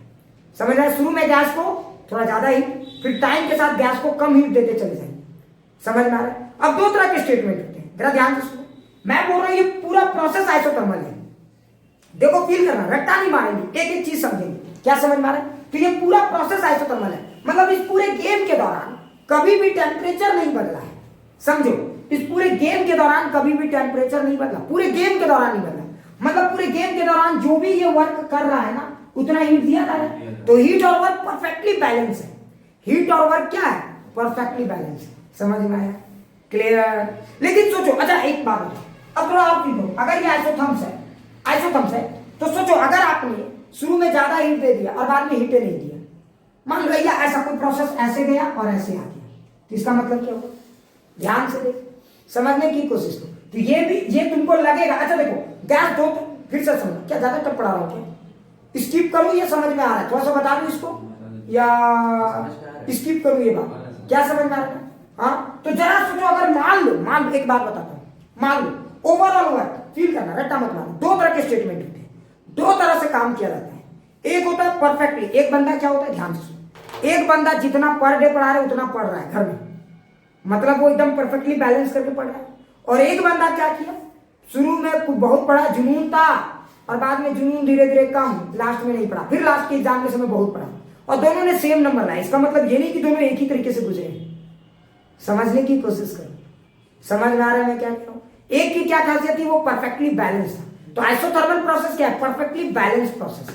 Speaker 1: समझ रहे हैं? शुरू में गैस को थोड़ा ज्यादा हीट, फिर टाइम के साथ गैस को कम हीट देते चले जाएंगे, समझ में आ रहा है? अब 2 तरह के स्टेटमेंट होते हैं, जरा ध्यान से सुनो। मैं बोल रहा हूं ये पूरा प्रोसेस आइसोथर्मल है, देखो फील करना, रट्टा नहीं मारेंगे, एक एक चीज समझेंगे, क्या समझ में आ रहा है? तो ये पूरा प्रोसेस आइसोथर्मल है, मतलब इस पूरे गेम के दौरान कभी भी टेम्परेचर नहीं बदला है, समझो, इस पूरे गेम के दौरान कभी भी टेम्परेचर नहीं बदला, पूरे गेम के दौरान नहीं बदला, मतलब पूरे गेम के दौरान जो भी ये वर्क कर रहा है ना, उतना हीट दिया जा रहा है। तो हीट और वर्क परफेक्टली बैलेंस है, हीट और वर्क क्या है? परफेक्टली बैलेंस है, समझ में आया? क्लियर? लेकिन सोचो, अच्छा एक बात बताओ, अब थोड़ा आप फील करो, अगर ये आइसोथर्म्स है, तो सोचो अगर आपने शुरू में ज्यादा हीट दे दिया और बाद में हीट नहीं दिया, मान लो ऐसा कोई प्रोसेस ऐसे गया और ऐसे आ गया, तो इसका मतलब क्या होगा? ध्यान से देख, समझने की कोशिश करो। तो ये तुमको लगेगा, अच्छा देखो गैस दो, फिर से समझो, क्या ज्यादा टप पढ़ा रहा हूं क्या? स्किप करूं, ये समझ में आ रहा है? थोड़ा सा बता दूं इसको या स्किप करूं ये बात? क्या समझ में आ रहा है? हाँ, तो जरा सोचो, अगर मान लो एक बात बताता हूं, मान लो ओवरऑल वर्क, फील करना, रट्टा मत मारना। 2 तरह के स्टेटमेंट होते हैं, 2 तरह से काम किया जाता है। एक होता है परफेक्टली, एक बंदा क्या होता है, ध्यान से सुनो, एक बंदा जितना पर डे पढ़ा रहा है उतना पढ़ रहा है घर में, मतलब वो एकदम परफेक्टली बैलेंस करके पढ़ रहा है। और एक बंदा क्या किया, शुरू में बहुत पढ़ा, जुनून था, और बाद में जुनून धीरे धीरे कम, लास्ट में नहीं पढ़ा, फिर लास्ट के एग्जाम के समय बहुत पढ़ा, और दोनों ने सेम नंबर लाया। इसका मतलब ये नहीं कि दोनों एक ही तरीके से गुजरे हैं, समझने की कोशिश करो, समझ में आ रहा है मैं क्या कह रहा हूं? एक की क्या खासियत थी, वो परफेक्टली बैलेंस था। तो आइसोथर्मल प्रोसेस क्या है? परफेक्टली बैलेंस प्रोसेस है,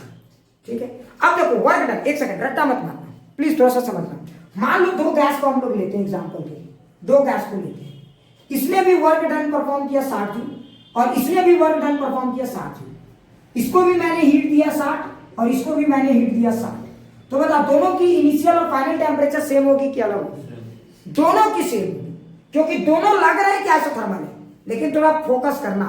Speaker 1: ठीक है? अब देखो वर्क डन, एक सेकंड, रट्टा मत मारना प्लीज, थोड़ा सा समझना। मान लो 2 गैस को हम लोग लेते हैं एग्जाम्पल के लिए, 2 गैस को लेते हैं, इसने भी वर्क डन परफॉर्म किया 60 जूल, और इसने भी वर्क डन परफॉर्म किया 60 जूल, इसको भी मैंने हीट दिया 60 और इसको भी मैंने हीट दिया 60। तो बताओ दोनों की इनिशियल और फाइनल टेम्परेचर सेम होगी कि अलग होगी? दोनों की सेम होगी, क्योंकि दोनों लग रहे हैं कि आइसोथर्मल है। लेकिन थोड़ा फोकस करना,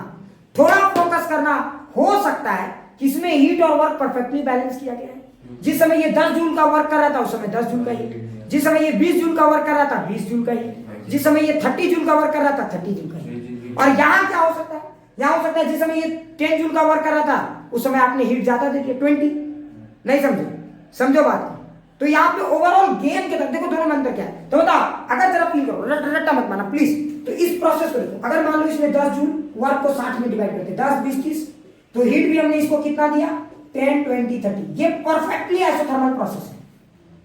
Speaker 1: हो सकता है कि इसमें हीट और वर्क परफेक्टली बैलेंस किया गया है। जिस समय ये 10 जूल का वर्क कर रहा था उस समय 10 जूल का हीट, जिस समय ये 20 जूल का वर्क कर रहा था 20 जूल का हीट, जिस समय ये 30 जूल का वर्क कर रहा था 30 जूल का हीट। और यहाँ क्या हो सकता है, यहाँ हो सकता है जिस समय ये 10 जूल का वर्क कर रहा था उस समय आपने हीट ज्यादा दे दिया, 20। नहीं समझो बात को। तो यहाँ पे ओवरऑल गेम के तरफ देखो, दोनों में अंतर क्या है। तो बताओ, अगर जरा फील करो, रट्टा मत माना प्लीज। तो इस प्रोसेस को देखो, अगर मान लो इसमें 10 जूल, वर्क को 60 में डिवाइड करते 10, 20, 30, तो हीट भी हमने इसको कितना दिया, 10, 20, 30। ये परफेक्टली आइसोथर्मल प्रोसेस है,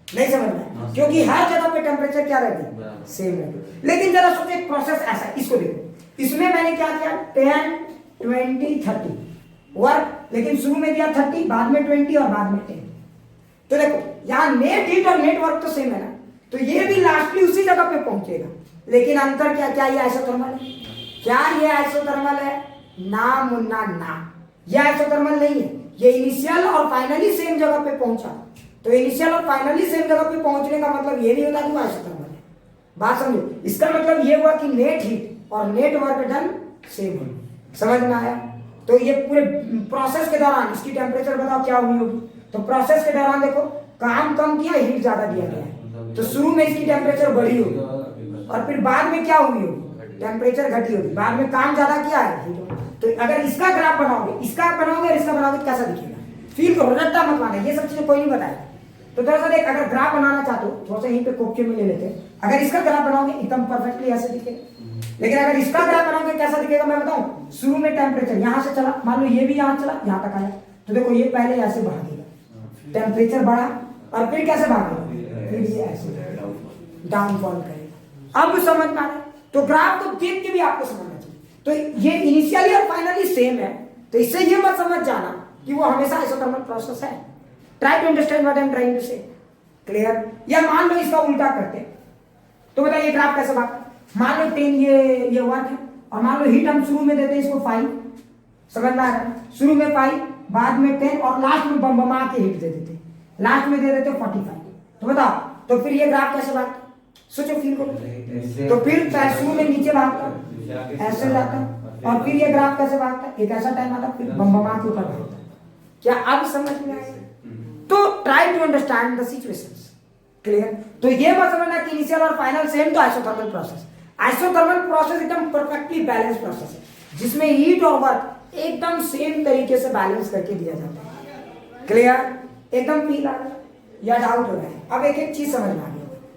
Speaker 1: नहीं समझ में? क्योंकि हर जगह पे टेम्परेचर क्या रहेगी, सेम रहेगी। लेकिन जरा सोचो एक प्रोसेस ऐसा है, इसको देखो, इसमें मैंने क्या किया, 10, 20, 30 वर्क, लेकिन शुरू में दिया 30, बाद में 20 और बाद में 10। तो देखो यहाँ नेट हीट और नेट वर्क तो सेम है ना, तो ये भी लास्टली उसी जगह पे पहुंचेगा। लेकिन अंतर क्या ये आइसोथर्मल है? क्या ये आइसोथर्मल है? ना मुन्ना ना, ये आइसोथर्मल नहीं है। ये इनिशियल और फाइनली सेम जगह पे पहुंचा, तो इनिशियल और फाइनली सेम जगह पे पहुंचने का मतलब ये नहीं होता कि वो आइसोथर्मल है। बात समझो, इसका मतलब ये हुआ कि नेट हीट और नेट वर्क डन सेम है। समझ में आया? तो ये पूरे प्रोसेस के दौरान इसकी टेम्परेचर बताओ क्या हुई होगी। तो प्रोसेस के दौरान देखो, काम कम किया, हीट ज्यादा दिया गया है, तो शुरू में इसकी टेम्परेचर बढ़ी होगी, और फिर बाद में क्या हुई होगी, टेम्परेचर घटी होगी। बाद में काम ज्यादा किया है, तो अगर इसका ग्राफ बनाओगे, इसका बनाओगे और इसका बनाओगे तो कैसा दिखेगा? फील करो, रट्टा मत माना, ये सब चीजें कोई नहीं बताएगा। तो दरअसल देख, अगर ग्राफ बनाना चाहते हो थोड़ा सा यहीं पे कोपचे में ले लेते हैं। अगर इसका ग्राफ बनाओगे एकदम परफेक्टली ऐसे दिखेगा, लेकिन अगर इसका ग्राफ बनाओगे कैसा दिखेगा मैं बताऊं। शुरू में टेम्परेचर यहां से चला, मान लो ये भी यहां चला, यहां तक आया, तो देखो ये पहले ऐसे भागेगा, टेम्परेचर बढ़ा, और फिर कैसे भागेगा, फिर ये ऐसे डाउनफॉल करेगा। अब समझ में आ रहा है? तो ग्राफ को देख के भी आपको समझना चाहिए। तो ये इनिशियली और फाइनली सेम है, तो इससे ये मत समझ जाना कि वो हमेशा आइसोथर्मल प्रोसेस है। Try to understand what I am trying to say. Clear? या मान लो इसका उल्टा करते, तो बताइए ग्राफ कैसे भागता। मान लो 10 ये वर्क है, और मान लो हीट हम शुरू में देते हैं इसको 5, समझ में आ रहा है? शुरू में 5, बाद में 10, और लास्ट में बम के हीट दे देते, लास्ट में दे देते 45। तो बताओ, तो फिर ये ग्राफ कैसे भागता? सोचो फील करो। तो फिर शुरू में नीचे भागता, ऐसे जाता, और फिर ये ग्राफ कैसे भागता, एक ऐसा टाइम आता फिर बम के ऊपर भागता। क्या अब समझ में आया? तो try to understand the situations. Clear? तो ये मत समझना कि इनिशियल और फाइनल सेम तो आइसोथर्मल प्रोसेस। आइसोथर्मल प्रोसेस एकदम परफेक्टली बैलेंस प्रोसेस है जिसमें हीट और वर्क एकदम सेम तरीके से बैलेंस करके दिया जाता है। क्लियर? एकदम फील आ रहा है या डाउट हो रहा है? अब एक एक चीज समझ में आ गई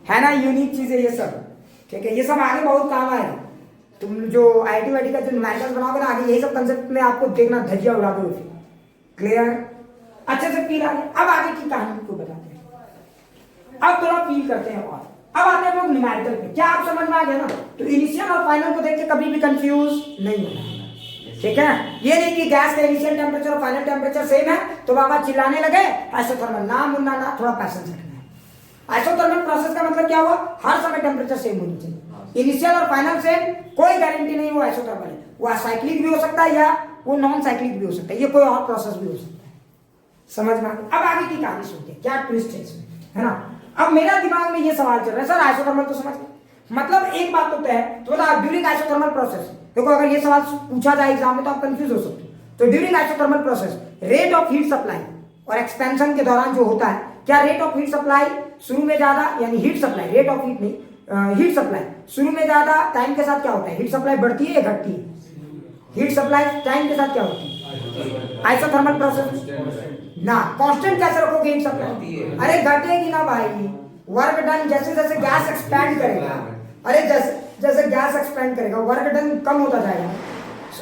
Speaker 1: है ना, यूनिक चीज है ये सब। ठीक है, ये सब आगे बहुत काम आएगा। तुम जो आईटी वाईटी का जो न्यूमेरिकल्स बनाओगे ना आगे, यही सब कंसेप्ट में आपको देखना धज्जियां उड़ा दो। क्लियर? अच्छे से फील आ गया। अब आगे की कहानी को बताते हैं। अब थोड़ा फील करते हैं और अब आते हैं लोग न्यूमेरिकल पे। क्या आप समझ में आ गया ना? तो इनिशियल और फाइनल को देख के कभी भी कंफ्यूज नहीं होना। ठीक है, ये नहीं कि गैस का इनिशियल टेम्परेचर और फाइनल टेम्परेचर सेम है तो बाबा चिल्लाने लगे आइसोथर्मल। ना मुन्ना ना, थोड़ा पैसेंस रखना है। आइसोथर्मल प्रोसेस का मतलब क्या हुआ? हर समय टेम्परेचर सेम होनी चाहिए। इनिशियल और फाइनल सेम, कोई गारंटी नहीं वो आइसोथर्मल है। वो साइक्लिक भी हो सकता है या वो नॉन साइक्लिक भी हो सकता है, ये कोई और प्रोसेस भी हो सकता है। समझ में आ गया? अब आगे की कहानी सुनते हैं, क्या ट्विस्ट है इसमें, है ना। अब मेरा दिमाग में ये सवाल चल रहा है, सर आइसोथर्मल तो समझ गए, मतलब एक बात तो तय है। तो मतलब ड्यूरिंग आइसोथर्मल प्रोसेस, देखो अगर ये सवाल पूछा जाए एग्जाम में तो आप कंफ्यूज हो सकते हो। तो during isothermal process rate of heat supply और एक्सपेंशन के दौरान जो होता है, क्या रेट ऑफ हीट सप्लाई शुरू में ज्यादा, यानी heat supply, rate of heat नहीं, हीट सप्लाई शुरू में ज्यादा, टाइम के साथ क्या होता है? हीट सप्लाई बढ़ती है या घटती है? हीट सप्लाई टाइम के साथ क्या होती है? आइसोथर्मल प्रोसेस ना कांस्टेंट कैसे रखोगे हीट सप्लाई? अरे घटेगी ना भाई, वर्क डन जैसे जैसे गैस एक्सपैंड करेगा, अरे जैसे जैसे गैस एक्सपैंड करेगा वर्क डन कम होता जाएगा।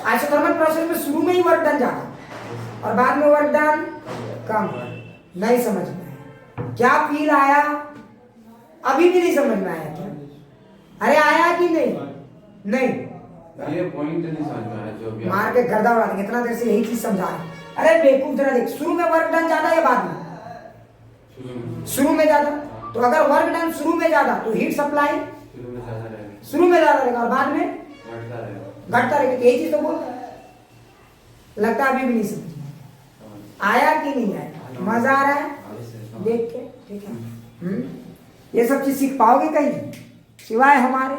Speaker 1: आइसोथर्मल प्रोसेस में शुरू में ही वर्क डन ज्यादा और बाद में वर्क डन कम। नहीं समझ में आया? क्या फील आया? अभी भी नहीं समझ में आया क्या? अरे आया कि नहीं? नहीं,
Speaker 3: ये पॉइंट नहीं समझ में आया जो अभी
Speaker 1: मार के गर्दा उड़ा देंगे। इतना देर से यही चीज समझा रहे। अरे बेवकूफ, जरा देख, शुरू में वर्क डन ज्यादा या बाद में? शुरू में ज्यादा। तो अगर वर्क डन शुरू में ज्यादा तो हीट सप्लाई
Speaker 3: शुरू में ज्यादा रहेगा,
Speaker 1: शुरू में ज्यादा रहेगा और बाद में
Speaker 3: घटता रहेगा।
Speaker 1: घटता रहेगा। यही चीज तो बोल रहा है। लगता है अभी भी नहीं समझ में आया कि नहीं आया? मजा आ रहा है देख के? ठीक है, ये सब चीज सीख पाओगे कहीं सिवाय हमारे?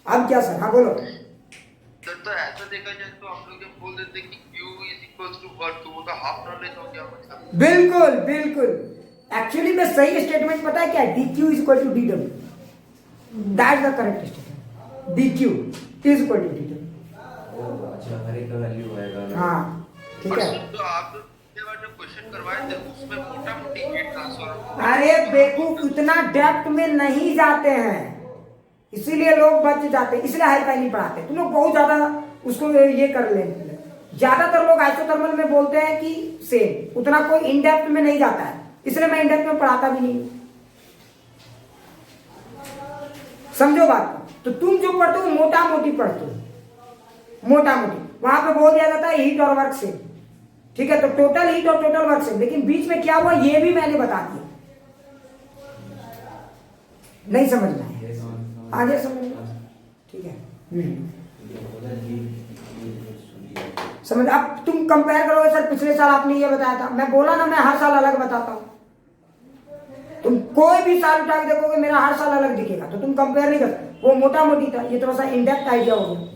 Speaker 1: अब क्या सर? हाँ बोलो।
Speaker 4: तो ऐसा देखा जाए तो आप लोग जब बोल देते कि Q is equals to work, तो वो तो हाफ नॉलेज हो गया मतलब।
Speaker 1: बिल्कुल बिल्कुल, एक्चुअली में सही स्टेटमेंट पता है क्या है? dq is equal to dw, that's the correct statement. dq is equal to dw।
Speaker 2: अच्छा, हर एक का वैल्यू आएगा।
Speaker 1: हाँ ठीक है।
Speaker 4: तो आप जो क्वेश्चन करवाए थे उसमें मोटा मोटी हीट ट्रांसफर।
Speaker 1: अरे बेवकूफ, उतना डेप्थ में नहीं जाते हैं, इसीलिए लोग बच जाते हैं, इसलिए हाई फाई नहीं पढ़ाते। तुम लोग बहुत ज्यादा उसको ये कर लेंगे। ज्यादातर लोग आइसोथर्मल में बोलते हैं कि सेम, उतना कोई इन डेप्थ में नहीं जाता है, इसलिए मैं इन डेप्थ में पढ़ाता भी नहीं। समझो बात को। तो तुम जो पढ़ते हो मोटा मोटी पढ़ते हो, मोटा मोटी वहां पे बोल दिया जाता है हीट और वर्क सेम। ठीक है, तो टोटल हीट और टोटल वर्क सेम, लेकिन बीच में क्या हुआ ये भी मैंने बता दिया। नहीं समझ में आया? आगे समझ में? ठीक है, समझ। अब तुम कंपेयर करोगे, सर पिछले साल आपने ये बताया था, मैं बोला ना मैं हर साल अलग बताता हूं। तुम कोई भी साल उठा के देखोगे मेरा हर साल अलग दिखेगा, तो तुम कंपेयर नहीं कर सकते। वो मोटा मोटी था, ये थोड़ा सा इनडेप्थ आइडिया हो गया।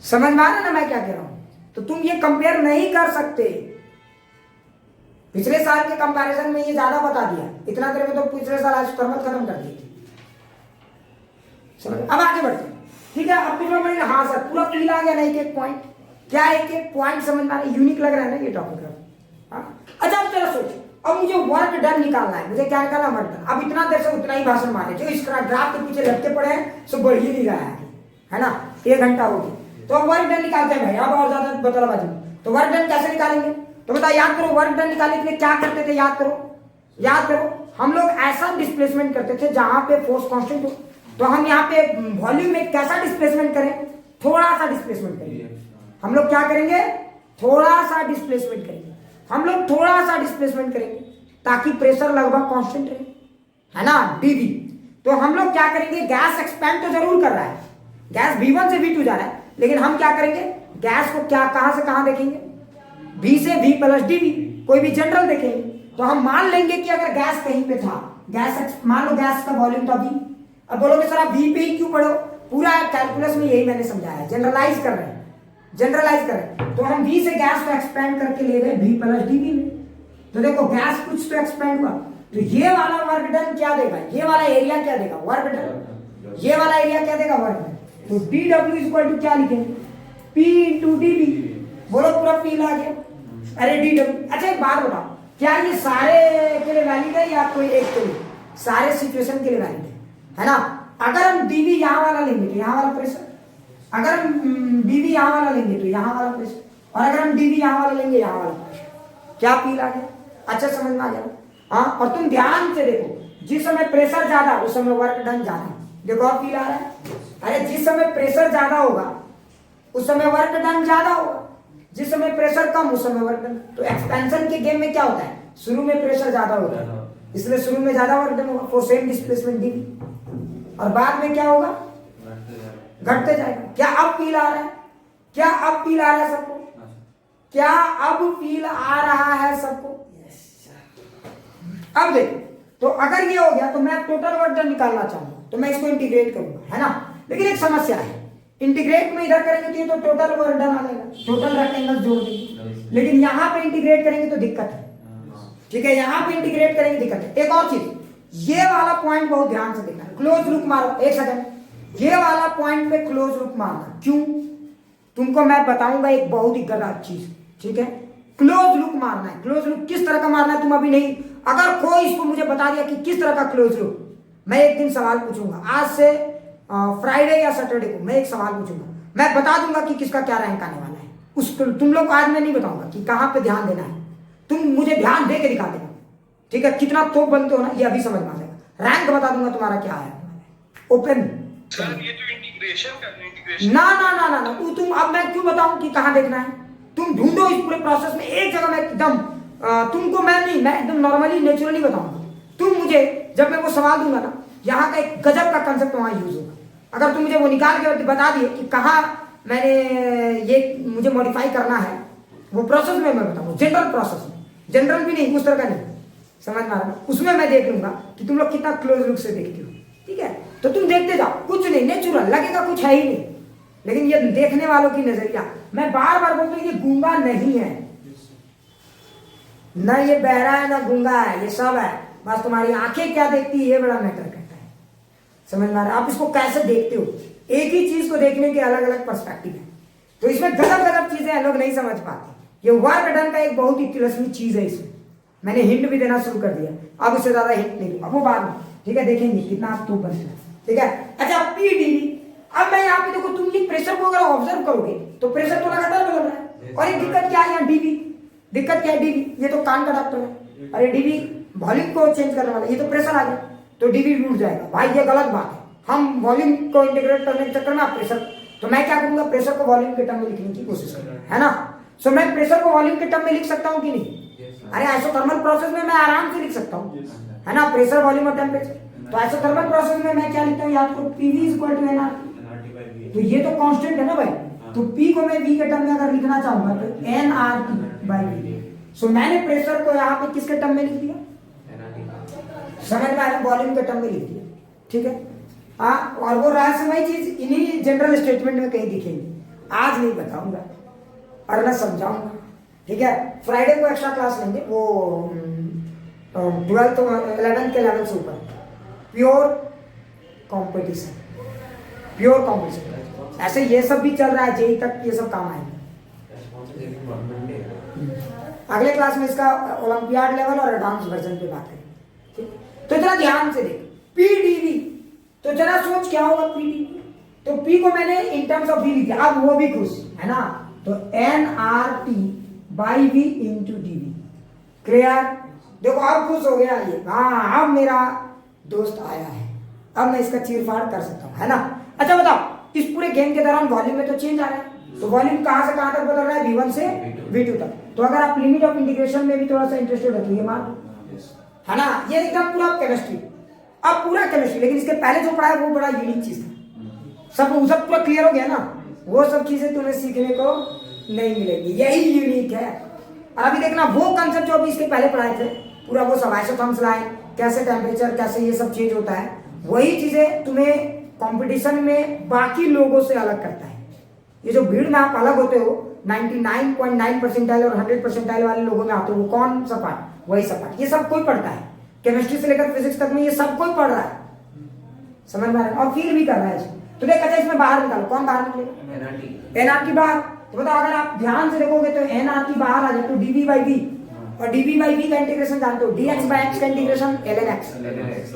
Speaker 1: समझ में आ रहा है ना मैं क्या कह रहा हूं? तो तुम ये कंपेयर नहीं कर सकते। पिछले साल के कंपैरिजन में ये ज्यादा बता दिया, इतना देर में तो पिछले साल आइसोथर्मल खत्म कर दी थी। समझ? अब आगे बढ़ते हैं। ठीक है, अब तुम लोग हाँ सर पूरा फील आ गया ना? एक एक पॉइंट, क्या एक एक पॉइंट समझ में आ रहा है? यूनिक लग रहा है ना ये टॉपिक? अच्छा अब चलो सोचो, अब मुझे वर्क डन निकालना है। मुझे क्या निकालना? Work done. अब इतना देर से उतना ही भाषण मारे, जो इस ग्राफ के पीछे लटके पड़े हैं सब बढ़ ही नहीं रहा है ना? 1 घंटा हो गया, तो अब वर्क डन निकालते हैं भाई। अब और ज्यादा बतलाबाजी। तो वर्क डन कैसे निकालेंगे? तो बताओ, याद करो वर्क डन निकालने के लिए क्या करते थे? याद करो, हम लोग ऐसा डिस्प्लेसमेंट करते थे जहां पे फोर्स कांस्टेंट हो। तो हम यहाँ पे वॉल्यूम में कैसा डिस्प्लेसमेंट करें? थोड़ा सा डिस्प्लेसमेंट करेंगे। हम लोग क्या करेंगे? थोड़ा सा डिस्प्लेसमेंट करेंगे। हम लोग थोड़ा सा डिस्प्लेसमेंट करेंगे ताकि प्रेशर लगभग कांस्टेंट रहे, है ना, dV। तो हम लोग क्या करेंगे? गैस एक्सपैंड तो जरूर कर रहा है, गैस V1 से V2 जा रहा है, लेकिन हम क्या करेंगे? गैस को क्या कहां से कहां देखेंगे? V से V प्लस dV, कोई भी जनरल देखेंगे। तो हम मान लेंगे कि अगर गैस कहीं पे था मान लो गैस का वॉल्यूम था V। अब बोलोगे सर आप V पे ही क्यों पढ़ो, पूरा कैलकुलस में यही मैंने समझाया है, जनरलाइज कर रहे हैं। तो हम V से गैस को एक्सपेंड करके ले गए V प्लस dV में। तो देखो गैस कुछ तो एक्सपेंड हुआ, तो ये वाला वर्क डन क्या देगा, ये वाला एरिया क्या देगा, वर्क डन। ये वाला एरिया क्या देगा, वर्क डन। तो dW इक्वल टू क्या लिखेंगे, P इंटू dV। बोलो पूरा P ला गया, अरे dW। अच्छा एक बात बताओ, क्या ये सारे के लिए वैलिड है या कोई एक के लिए, सारे सिचुएशन के लिए वैलिड है ना। अगर हम dV यहाँ वाला लेंगे तो यहाँ वाला प्रेशर, अगर हम dV यहाँ वाला लेंगे तो यहाँ वाला प्रेशर, और अगर हम dV यहाँ वाला लेंगे यहाँ वाला प्रेशर, क्या P ला गया। अच्छा समझ में आ गया। हाँ, और तुम ध्यान से देखो, जिस समय प्रेशर ज्यादा उस समय वर्क डन ज्यादा। देखो आप P ला रहा है, अरे जिस समय प्रेशर ज्यादा होगा उस समय वर्क डन ज्यादा होगा, जिस समय प्रेशर कम उस समय वर्क डन। तो एक्सपेंशन के गेम में क्या होता है, शुरू में प्रेशर ज्यादा होता है इसलिए शुरू में ज्यादा वर्क डन होगा फॉर सेम डिस्प्लेसमेंट dV, और बाद में क्या होगा, घटते जाएगा। क्या अब फील आ रहा है, क्या अब फील आ रहा है सबको, क्या अब फील आ रहा है सबको। अब देखो, तो अगर ये हो गया तो मैं टोटल वर्क डन निकालना चाहूंगा तो मैं इसको इंटीग्रेट करूंगा, है ना। लेकिन एक समस्या है, इंटीग्रेट में इधर करेंगे तो ये तो टोटल वर्क डन आ जाएगा, टोटल रेक्टेंगल जोड़ देंगे। लेकिन यहां पे इंटीग्रेट करेंगे तो दिक्कत है, ठीक है, यहां पे इंटीग्रेट करेंगे दिक्कत है। एक और चीज, ये वाला पॉइंट बहुत ध्यान से देखना, क्लोज लुक मारो, एक सेकंड, ये वाला पॉइंट पे क्लोज लुक मारना। क्यों, तुमको मैं बताऊंगा एक बहुत ही गलत चीज, ठीक है। क्लोज लुक मारना है, क्लोज लुक किस तरह का मारना है तुम अभी नहीं, अगर कोई इसको मुझे बता दिया कि किस तरह का क्लोज लुक, मैं एक दिन सवाल पूछूंगा, आज से फ्राइडे या सैटरडे को मैं एक सवाल पूछूंगा, मैं बता दूंगा कि किसका क्या रैंक आने वाला है। उस तुम लोग को आज मैं नहीं बताऊंगा कि कहां पे ध्यान देना है, तुम मुझे ध्यान दे के दिखा देना, ठीक है। कितना तो बनते हो ना ये अभी समझ में आ जाएगा, रैंक बता दूंगा तुम्हारा क्या है। ओपन
Speaker 4: सर ये तो इंटीग्रेशन करना, इंटीग्रेशन
Speaker 1: ना ना ना ना ना तुम अब मैं क्यों बताऊं कि कहां देखना है, तुम ढूंढो इस पूरे प्रोसेस में एक जगह में एकदम तुमको मैं एकदम नॉर्मली नेचुरली बताऊंगा। तुम मुझे जब मैं वो सवाल दूंगा ना, यहाँ का एक गजब का कंसेप्ट वहां यूज होगा। अगर तुम मुझे वो निकाल के बता दिए कि कहाँ मैंने ये मुझे मॉडिफाई करना है, वो प्रोसेस में मैं बताऊंगा, जनरल प्रोसेस में, जनरल भी नहीं उस तरह का नहीं, समझ में आ रहा, उसमें मैं देख लूंगा कि तुम लोग कितना क्लोज लुक से देखते हो, ठीक है। तो तुम देखते जाओ, कुछ नहीं, नेचुरल लगेगा, कुछ है ही नहीं, लेकिन ये देखने वालों की नजरिया। मैं बार बार बोलता हूँ ये गूंगा नहीं है, ना ये बहरा है ना गूंगा है, ये सब है, बस तुम्हारी आंखें क्या देखती है ये बड़ा मैटर करता है, समझ में आ रहा है। आप इसको कैसे देखते हो, एक ही चीज को देखने के अलग अलग पर्सपेक्टिव है, तो इसमें गलत गलत चीजें लोग नहीं समझ पाते। ये वर्क डन का एक बहुत ही तिलस्मी चीज है, इसमें मैंने हिंट भी देना शुरू कर दिया, अब उससे ज्यादा हिंट नहीं दूंगा, वो बाद में, ठीक है, देखेंगे कितना आप तो बनेगा, ठीक है। अच्छा PdV, अब मैं यहाँ पे देखो, तुम ये प्रेशर को अगर ऑब्जर्व करोगे तो प्रेशर तो लगातार बदल रहा है, और एक दिक्कत क्या है यहाँ dV, दिक्कत क्या है dV, ये तो कान का डॉक्टर है, अरे dV वॉल्यूम को चेंज करने वाला, ये तो प्रेशर आ गया तो dV टूट जाएगा, भाई ये गलत बात है। हम वॉल्यूम को इंटीग्रेट करने के चक्कर में आप प्रेशर, तो मैं क्या करूंगा, प्रेशर को वॉल्यूम के टर्म में लिखने की कोशिश करूंगा, है ना। सो मैं प्रेशर को वॉल्यूम के टर्म में लिख सकता हूँ कि नहीं, अरे आइसोथर्मल प्रोसेस में मैं आराम से लिख सकता हूँ, है ना, प्रेशर वॉल्यूम और टेम्परेचर। तो आइसोथर्मल प्रोसेस में मैं क्या लिखता हूँ, याद करो PV इक्वल टू nRT, तो ये तो कांस्टेंट है ना भाई, तो P को मैं V के टर्म में अगर लिखना चाहूंगा तो nRT/V। सो मैंने प्रेशर को यहाँ पे किसके टर्म में लिख दिया, समझ में आया, वॉल्यूम के टर्म में लिख दिया, ठीक है। हाँ, और वो रहस्यमय चीज इन्हीं जनरल स्टेटमेंट में कहीं दिखेगी, आज नहीं बताऊंगा और ना समझाऊंगा, ठीक है। फ्राइडे को एक्स्ट्रा क्लास लेंगे, वो 12th 11th के लेवल से ऊपर, प्योर कंपटीशन, प्योर कंपटीशन। ऐसे ये सब भी चल रहा है, जेई तक ये सब काम आएंगे। अगले क्लास में इसका ओलंपियाड लेवल और एडवांस वर्जन पे बात करेंगे, ठीक। तो जरा ध्यान से देख PdV, तो जरा सोच क्या होगा PdV, तो P को मैंने इन टर्म्स ऑफ V लिख दिया, अब वो भी खुश है ना, तो nRT/V इंटू dV, क्लियर। देखो अब खुश हो गया ये, हाँ अब मेरा दोस्त आया है, अब मैं इसका चीरफाड़ कर सकता हूँ, है ना। अच्छा बताओ, इस पूरे गेम के दौरान वॉल्यूम में तो चेंज आ रहा है, तो वॉल्यूम कहां से कहां तक बदल रहा है, V1 से V2 तक। तो अगर आप लिमिट ऑफ इंटीग्रेशन में भी थोड़ा सा इंटरेस्टेड हो तो ये मान, है ना, ये एकदम पूरा केमिस्ट्री, अब पूरा केमिस्ट्री, लेकिन इसके पहले जो पढ़ा है वो बड़ा यूनिक चीज था, सब पूरा क्लियर हो गया ना, वो सब चीजें तुम्हें सीखने को नहीं मिलेगी, यही यूनिक है। और अभी देखना वो कंसेप्ट जो अभी इसके पहले पढ़ाए थे पूरा वो सब आइसोथर्म्स लाए, कैसे टेम्परेचर कैसे ये सब चेंज होता है, वही चीजें तुम्हें कंपटीशन में बाकी लोगों से अलग करता है। ये जो भीड़ में आप अलग होते हो 99.9 परसेंटाइल और 100 परसेंटाइल वाले लोगों में आते हो, वो कौन सा पार्ट? वही सब पार्ट। ये सब कोई पढ़ता है, केमिस्ट्री से लेकर फिजिक्स तक में ये सब कोई पढ़ रहा है, समझ में आ रहा है, और फील भी कर रहा है इसको। तो देख अच्छा इसमें बाहर निकालो, कौन बाहर निकलेगा? एनआरटी बाहर। तो बताओ अगर आप ध्यान से देखोगे तो एनआरटी बाहर आ जाए तो डीवी बाई वी, और डीवी बाई वी का इंटीग्रेशन जानते हो, डीएक्स बाई एक्स का इंटीग्रेशन ln x,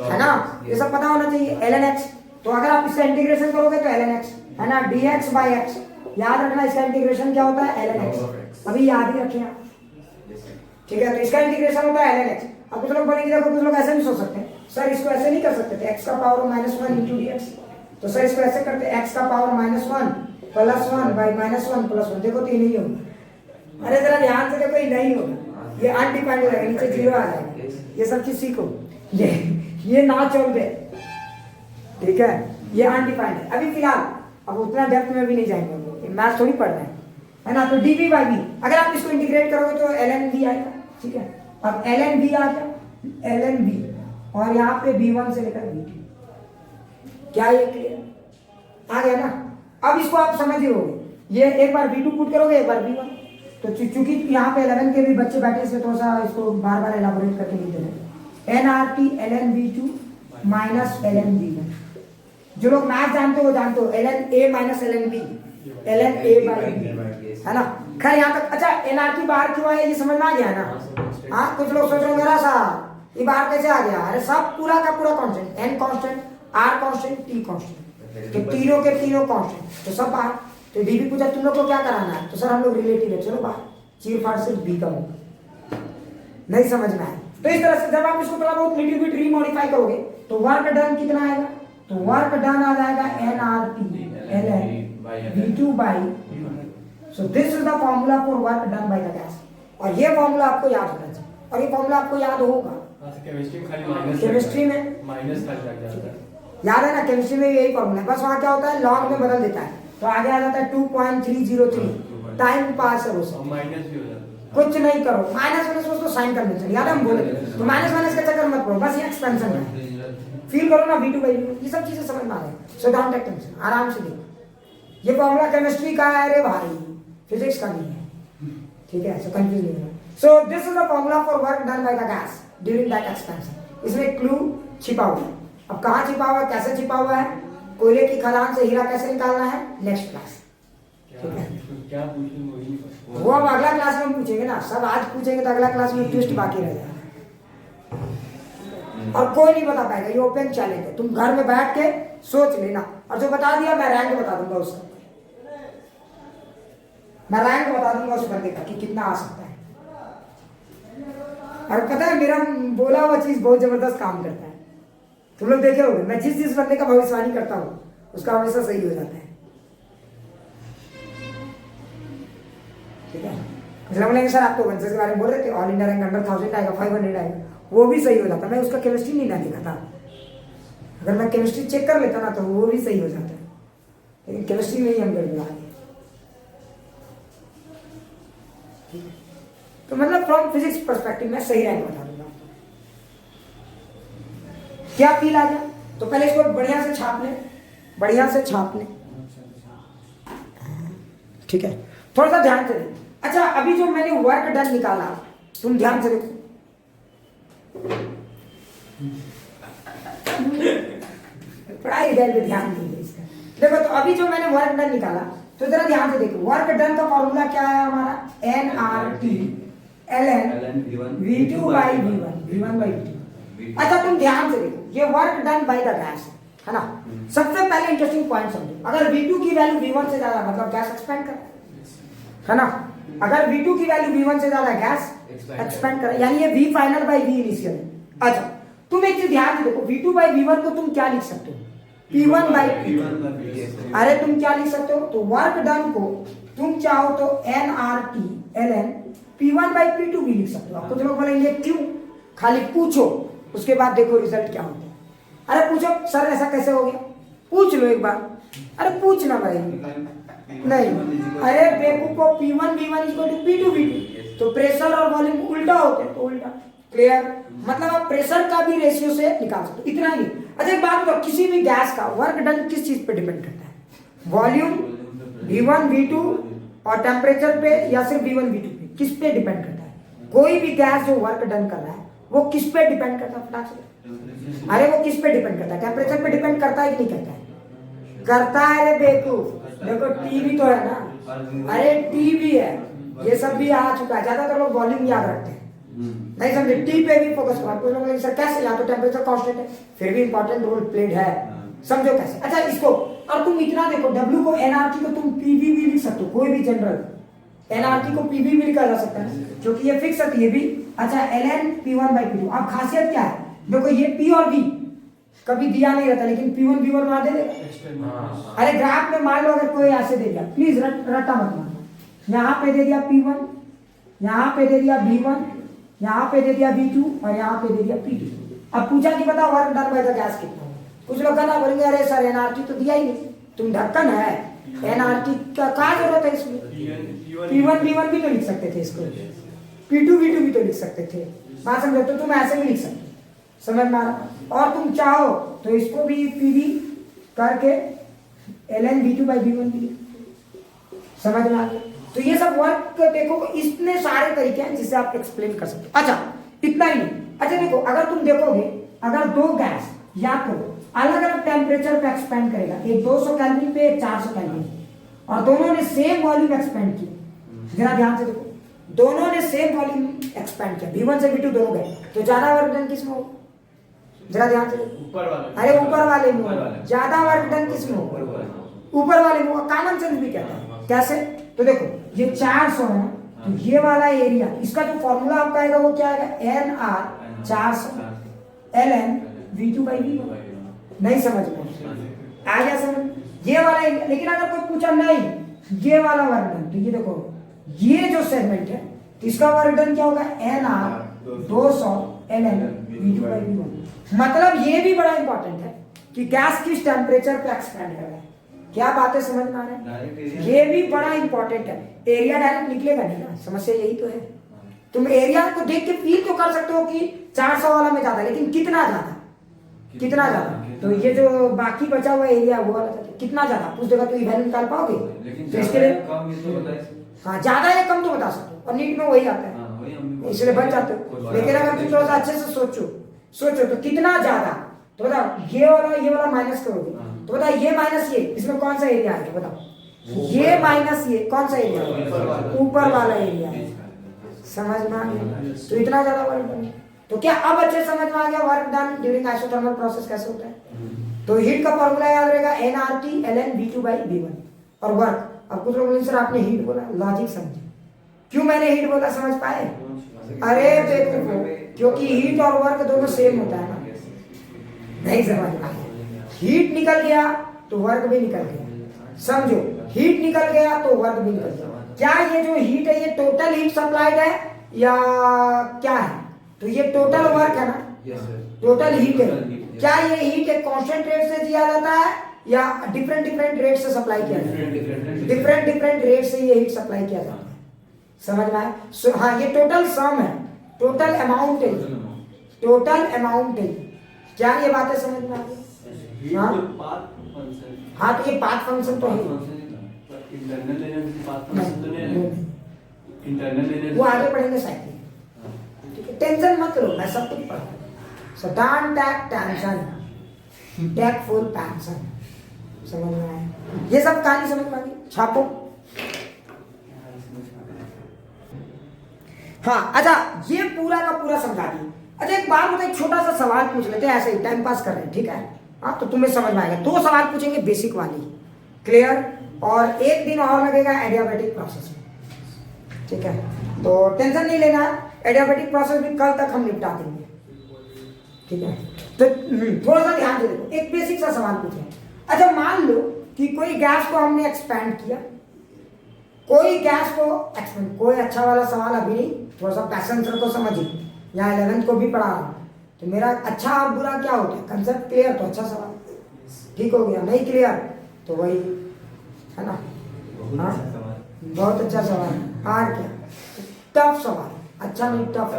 Speaker 1: है ना? ये सब पता होना चाहिए ln x। तो अगर आप इसका इंटीग्रेशन करोगे तो ln x, है ना? dx बाई एक्स, याद रखना इसका इंटीग्रेशन क्या होता है? ln x। अभी याद ही रखें आप, ठीक है? तो इसका इंटीग्रेशन होता है ln x। अब कुछ लोग बोलेंगे, देखो कुछ लोग ऐसे भी सोच सकते हैं, सर इसको ऐसे नहीं कर सकते थे, x का पावर -1 इंटू डी एक्स। तो सर इसको ऐसे करते हैं, x का पावर -1 प्लस 1 बाई -1 प्लस 1। देखो तो ये नहीं होगा। अरे जरा ध्यान से देखो, ये नहीं होगा, ये अनडिपेंडेंट रहेगा, नीचे 0 आ जाएगा। ये सब चीज सीखो, ये ना चल दे, ठीक है? ये अनडिफाइंड है अभी फिलहाल, अब उतना डेप्थ में भी नहीं जाएंगे, मैथ थोड़ी पढ़ रहे हैं, है ना? तो डीवी बाई वी, अगर आप इसको इंटीग्रेट करोगे तो ln v आएगा, ठीक है? अब ln v आ गया, ln v, और यहाँ पे v1 से लेकर v2, क्या ये क्लियर आ गया ना? अब इसको आप समझ ही होगे, ये एक बार v2 पुट करोगे, एक बार v1। तो चूंकि यहाँ पे 11 के भी बच्चे बैठे, इसलिए थोड़ा सा इसको बार बार एलाबोरेट करके नहीं दे रहे। nRT ln v2 minus ln v1। जो लोग मैथ जानते हो वो जानते हो, ln a minus ln b, ln a by b, है ना? खैर यहाँ तक अच्छा, nRT बाहर क्यों आया ये समझ में आ गया ना? हाँ, कुछ लोग सोच रहे होंगे सा ये बाहर कैसे आ गया? अरे सब पूरा का पूरा constant, n constant, r constant, t constant, तो तीनों के तीनों कांस्टेंट, तो सब बाहर। तो डीबी पूछा तुम लोग को क्या कराना है, तो सर हम लोग रिलेटिव है, चलो बाहर, चीर फाड़ सिर्फ बी का होगा, नहीं समझ में आया? तो इस तरह से जब आप इसको थोड़ा बहुत लिटिल बिट रीमॉडिफाई करोगे तो वर्क डन कितना आएगा? तो वर्क डन आ जाएगा nRT ln v2 by v1। So this is the formula for work done by the gas, और ये फॉर्मूला आपको याद होना चाहिए, और ये फॉर्मूला आपको याद होगा। केमिस्ट्री में माइनस याद है ना? केमिस्ट्री में यही फॉर्मूला है, बस वहाँ क्या होता है, लॉग में बदल देता है, तो आगे आ जाता है 2.303। टाइम पास है वो सब,
Speaker 3: माइनस भी हो जाता है,
Speaker 1: कुछ नहीं करो, माइनस माइनस उसको साइन कर देते, याद है हम बोले तो माइनस माइनस का चक्कर मत करो, बस ये एक्सपेंशन है, फील करो ना v2 बाई v1, ये सब चीजें समझ में आ रही है। सो डोंट टेक टेंशन, आराम से देखो। ये फॉर्मूला केमिस्ट्री का है, अरे भाई फिजिक्स का नहीं है, ठीक है? सो कंफ्यूज नहीं होना। So this is the formula for work done by the gas during that expansion. इसमें क्लू छिपा हुआ है, अब कहाँ छिपा हुआ है, कैसे छिपा हुआ है, कोयले की खदान से हीरा कैसे निकालना है, नेक्स्ट क्लास, ठीक है?
Speaker 3: क्या पूछेंगे वही नहीं पता।
Speaker 1: वो अब अगला क्लास में पूछेंगे ना, सब आज पूछेंगे तो अगला क्लास में ट्विस्ट बाकी रह जाएगा, और कोई नहीं बता पाएगा, ये ओपन चैलेंज है। तुम घर में बैठ के सोच लेना, और जो बता दिया मैं रैंक बता दूंगा उसका, मैं रैंक बता दूंगा उस बंदे का कि कितना आ सकता है। और पता है मेरा बोला हुआ चीज बहुत जबरदस्त काम करता है, तुम लोग देखे होंगे, मैं जिस बंदे का भविष्यवाणी करता हूँ उसका हमेशा सही हो जाता है, ठीक है? मतलब बोलेंगे सर आप तो वंशज के बारे में बोल रहे थे, ऑल इंडिया रैंक अंडर 1000 आएगा, 500 आएगा, वो भी सही हो जाता। मैं उसका केमिस्ट्री नहीं ना देखा था, अगर मैं केमिस्ट्री चेक कर लेता ना तो वो भी सही हो जाता है, लेकिन केमिस्ट्री में ही हम गड़बड़ा गए, ठीक है? तो मतलब फ्रॉम फिजिक्स पर्सपेक्टिव में सही रैंक बता दूंगा। क्या फील आ गया? तो पहले इसको बढ़िया से छाप ले, बढ़िया से छाप ले, ठीक है? थोड़ा सा ध्यान से देखो। अच्छा अभी जो मैंने वर्क डन निकाला, तुम ध्यान से देखो, पढ़ाई लिखाई पे ध्यान दीजिए इसका। देखो तो अभी जो मैंने वर्क डन निकाला, तो जरा ध्यान से देखो, वर्क डन का फॉर्मूला क्या है हमारा, nRT ln v2 by v1, v1 by v2। अच्छा तुम ध्यान से देखो, ये work done by the gas है ना? सबसे पहले इंटरेस्टिंग पॉइंट समझो, अगर v2 की वैल्यू v1 से ज्यादा मतलब गैस एक्सपेंड कर, है ना? अगर v2 की वैल्यू v1 से ज्यादा गैस एक्सपेंड कर, यानी ये v final by v initial है। अच्छा तुम एक चीज ध्यान से देखो, v2 बाई v1 को तुम क्या लिख सकते हो, p1 बाई p2। अरे तुम क्या लिख सकते हो, तो वर्क डन को तुम चाहो तो nRT ln p1 by p2 भी लिख सकते हो। कुछ लोग बोलेंगे क्यों, खाली पूछो उसके बाद देखो रिजल्ट क्या होता है। अरे पूछो सर ऐसा कैसे हो गया, पूछ लो एक बार, अरे पूछना भाई, नहीं अरे बेवकूफ को p1 v1 equal to p2 v2, तो प्रेशर और वॉल्यूम उल्टा होते हैं, तो उल्टा क्लियर? मतलब आप प्रेशर का भी रेशियो से निकाल सकते हो, इतना ही। अच्छा एक बात बताओ, किसी भी गैस का वर्क डन किस चीज पे डिपेंड करता है? वॉल्यूम V1 V2 और टेम्परेचर पे, या सिर्फ V1 V2 पे? किस पे डिपेंड करता है? कोई भी गैस जो वर्क डन कर रहा है वो किस पे डिपेंड करता है? फटाक से, अरे वो किस पे डिपेंड करता है? टेम्परेचर पे डिपेंड करता है कि नहीं करता है? करता है रे बेवकूफ। देखो टीवी तो है ना, अरे टीवी है, ये सब भी आ चुका है। ज्यादातर लोग वॉल्यूम याद रखते हैं, नहीं समझे? टी पे भी फोकस करो। कुछ लोग बोलेंगे सर कैसे, यहाँ तो टेम्परेचर कांस्टेंट है, फिर भी इंपॉर्टेंट रोल प्लेड है। समझो कैसे? अच्छा इसको, और तुम इतना देखो, डब्ल्यू को एनआरटी को तुम पीवी भी लिख सकते हो, कोई भी जनरल एनआरटी को पीवी भी लिखा जा सकता है क्योंकि ये फिक्स है, ये भी। अच्छा एलएन P1/P2। अब खासियत क्या है? देखो ये P और V कभी दिया नहीं रहता, लेकिन P1 V1 वहां दे देगा। अरे ग्राफ में मान लो अगर कोई ऐसे दे दिया, प्लीज रट्टा मत मारना, यहाँ पे दे दिया P1, यहाँ पे दे दिया V1, यहाँ पे दे दिया V2 और यहाँ पे दे दिया P2। अब पूछा कि बताओ work done by the gas कितना है? कुछ लोग कहना बोलेंगे अरे सर एनआरटी तो दिया ही नहीं, तुम ढक्कन है, एनआरटी का क्या जरूरत है इसमें? P1 V1 भी तो लिख सकते थे इसको, P2 V2 भी तो लिख सकते थे। बात समझो? तो तुम ऐसे भी लिख सकते, समझ में आ रहा? और तुम चाहो तो इसको भी PV करके ln V2/V1 भी, समझ में आ गया? तो ये सब वर्क देखो, इतने सारे तरीके हैं जिससे आप एक्सप्लेन कर सकते हो। अच्छा इतना ही नहीं, अच्छा देखो अगर तुम देखोगे, अगर दो गैस याद करो अलग अलग टेम्परेचर पे एक्सपेंड करेगा, एक 200 केल्विन पे, एक 400 केल्विन, और दोनों ने सेम वॉल्यूम एक्सपेंड की, जरा ध्यान से देखो, दोनों ने सेम वॉल्यूम एक्सपेंड किया, V1 से V2 दोनों गए, तो ज्यादा वर्क डन किसमें होगा? जरा ध्यान से देखो,
Speaker 3: ऊपर वाले,
Speaker 1: अरे ऊपर वाले में होगा ज्यादा वर्क डन, किसमें होगा? ऊपर वाले में होगा। कॉमन सेंस भी कहता है। कैसे? तो देखो ये 400 है, तो ये वाला एरिया, इसका जो फॉर्मूला आपका आएगा वो क्या आएगा? NR 400 ln V2/V1। नहीं समझ में आ गया? समझ? ये वाला एरिया। लेकिन अगर कोई पूछा नहीं ये वाला वर्क डन, तो ये देखो ये जो सेगमेंट है तो इसका वर्क डन क्या होगा? NR 200 ln V2/V1। मतलब ये भी बड़ा इंपॉर्टेंट है कि गैस किस टेम्परेचर पे एक्सपेंड कर रहा है। क्या बातें समझ में आ रहा है? ये भी बड़ा इंपॉर्टेंट है। एरिया डायरेक्ट निकलेगा नहीं ना, समस्या यही तो है। तुम एरिया को देख के फील तो कर सकते हो कि 400 वाला में ज्यादा, लेकिन कितना ज्यादा? कितना ज्यादा? तो ये जो बाकी बचा हुआ एरिया वो वाला कितना ज्यादा पूछ देगा तो वैल्यू निकाल पाओगे? तो इसके लिए हाँ ज्यादा या कम तो बता सकते हो, और नीट में वही आता है, इसलिए बच जाते हो। लेकिन अगर तुम थोड़ा सा अच्छे से सोचो तो कितना ज्यादा, तो बताओ ये वाला माइनस करोगे तो बताओ ये माइनस ये, इसमें कौन सा एरिया आएगा? बताओ ये माइनस ये कौन सा एरिया? ऊपर वाला एरिया। समझ में आ गया? तो इतना ज्यादा वर्क डन। तो क्या अब अच्छे समझ में आ गया work done during isothermal process कैसे होता है? तो हीट का फॉर्मूला याद रहेगा nRT ln V2/V1 और वर्क। अब कुछ लोग बोलेंगे सर आपने हीट बोला, लॉजिक समझे क्यों मैंने हीट बोला, समझ पाए? अरे देखो क्योंकि हीट और वर्क दोनों सेम होता है ना, नहीं समझ पाए? हीट निकल गया तो वर्क भी निकल गया, समझो? हीट निकल गया तो वर्क भी निकल गया। क्या ये जो हीट है ये टोटल हीट सप्लाइड है या क्या है? तो ये टोटल वर्क है ना, टोटल हीट है। क्या ये हीट एक कांस्टेंट रेट से दिया जाता है या डिफरेंट रेट से सप्लाई किया जाता है? डिफरेंट रेट से ये हीट सप्लाई किया जाता है। समझ में आया? हाँ ये टोटल सम है, टोटल अमाउंट है, टोटल अमाउंट है। क्या ये बातें समझ में आ गई? हाँ हाँ तो ये पाथ फंक्शन तो है,
Speaker 3: इंटरनल एनर्जी पाथ फंक्शन तो नहीं है, इंटरनल एनर्जी
Speaker 1: वो आगे पढ़ेंगे साइकिल। ठीक है टेंशन मत लो, मैं सब कुछ पढ़ा। So don't take tension, take full pension। समझ में आया? ये सब कहानी समझ में आ गई? छापो। हाँ अच्छा ये पूरा का पूरा समझा दी। अच्छा एक बात बताइए, छोटा सा सवाल पूछ लेते हैं, ऐसे ही टाइम पास कर रहे हैं, ठीक है? हाँ तो तुम्हें समझ में आएगा। 2 सवाल पूछेंगे बेसिक वाली, क्लियर? और 1 दिन और लगेगा एडियाबेटिक प्रोसेस में, ठीक है? तो टेंशन नहीं लेना, एडियाबेटिक प्रोसेस भी कल तक हम निपटा देंगे, ठीक है? तो थोड़ा सा ध्यान दे देखो, एक बेसिक सा सवाल पूछे। अच्छा मान लो कि कोई गैस को हमने एक्सपेंड किया, कोई गैस को एक्सपेंड, कोई अच्छा वाला सवाल अभी नहीं, थोड़ा सा पैसेंस रखो, समझिए। यहाँ 11th को भी पढ़ा रहा हूँ, तो मेरा अच्छा और बुरा क्या होता है, कंसेप्ट क्लियर तो अच्छा सवाल, ठीक हो गया, नहीं क्लियर तो वही है ना। हाँ बहुत अच्छा सवाल है, और क्या टफ सवाल, अच्छा नहीं टफ,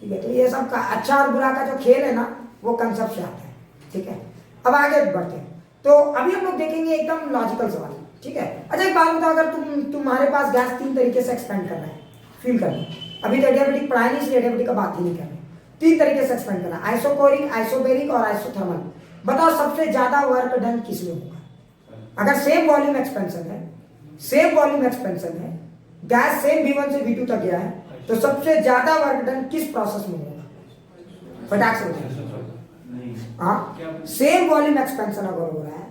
Speaker 1: ठीक है। तो ये सब का अच्छा और बुरा का जो खेल है ना वो कंसेप्ट से आता है, ठीक है। अब आगे बढ़ते हैं। तो अभी हम लोग देखेंगे एकदम लॉजिकल सवाल, ठीक है। अच्छा एक बात बताओ, अगर तुम्हारे पास गैस 3 तरीके से एक्सपेंड करना है, फील करना है, अभी तो एडियाबेटिक पढ़ाई नहीं, इसलिए एडियाबेटिक का बात ही नहीं करना, 3 तरीके से एक्सपेंड करना, आइसोकोरिक, आइसोबेरिक और आइसोथर्मल। बताओ सबसे ज्यादा वर्क डन किस में होगा? अगर सेम वॉल्यूम एक्सपेंशन है, सेम वॉल्यूम एक्सपेंशन है, गैस सेम V1 से V2 तक गया है, तो सबसे ज्यादा वर्क डन किस प्रोसेस में होगा? फटाक से बताइए। हाँ, सेम वॉल्यूम एक्सपेंशन अगर हो रहा है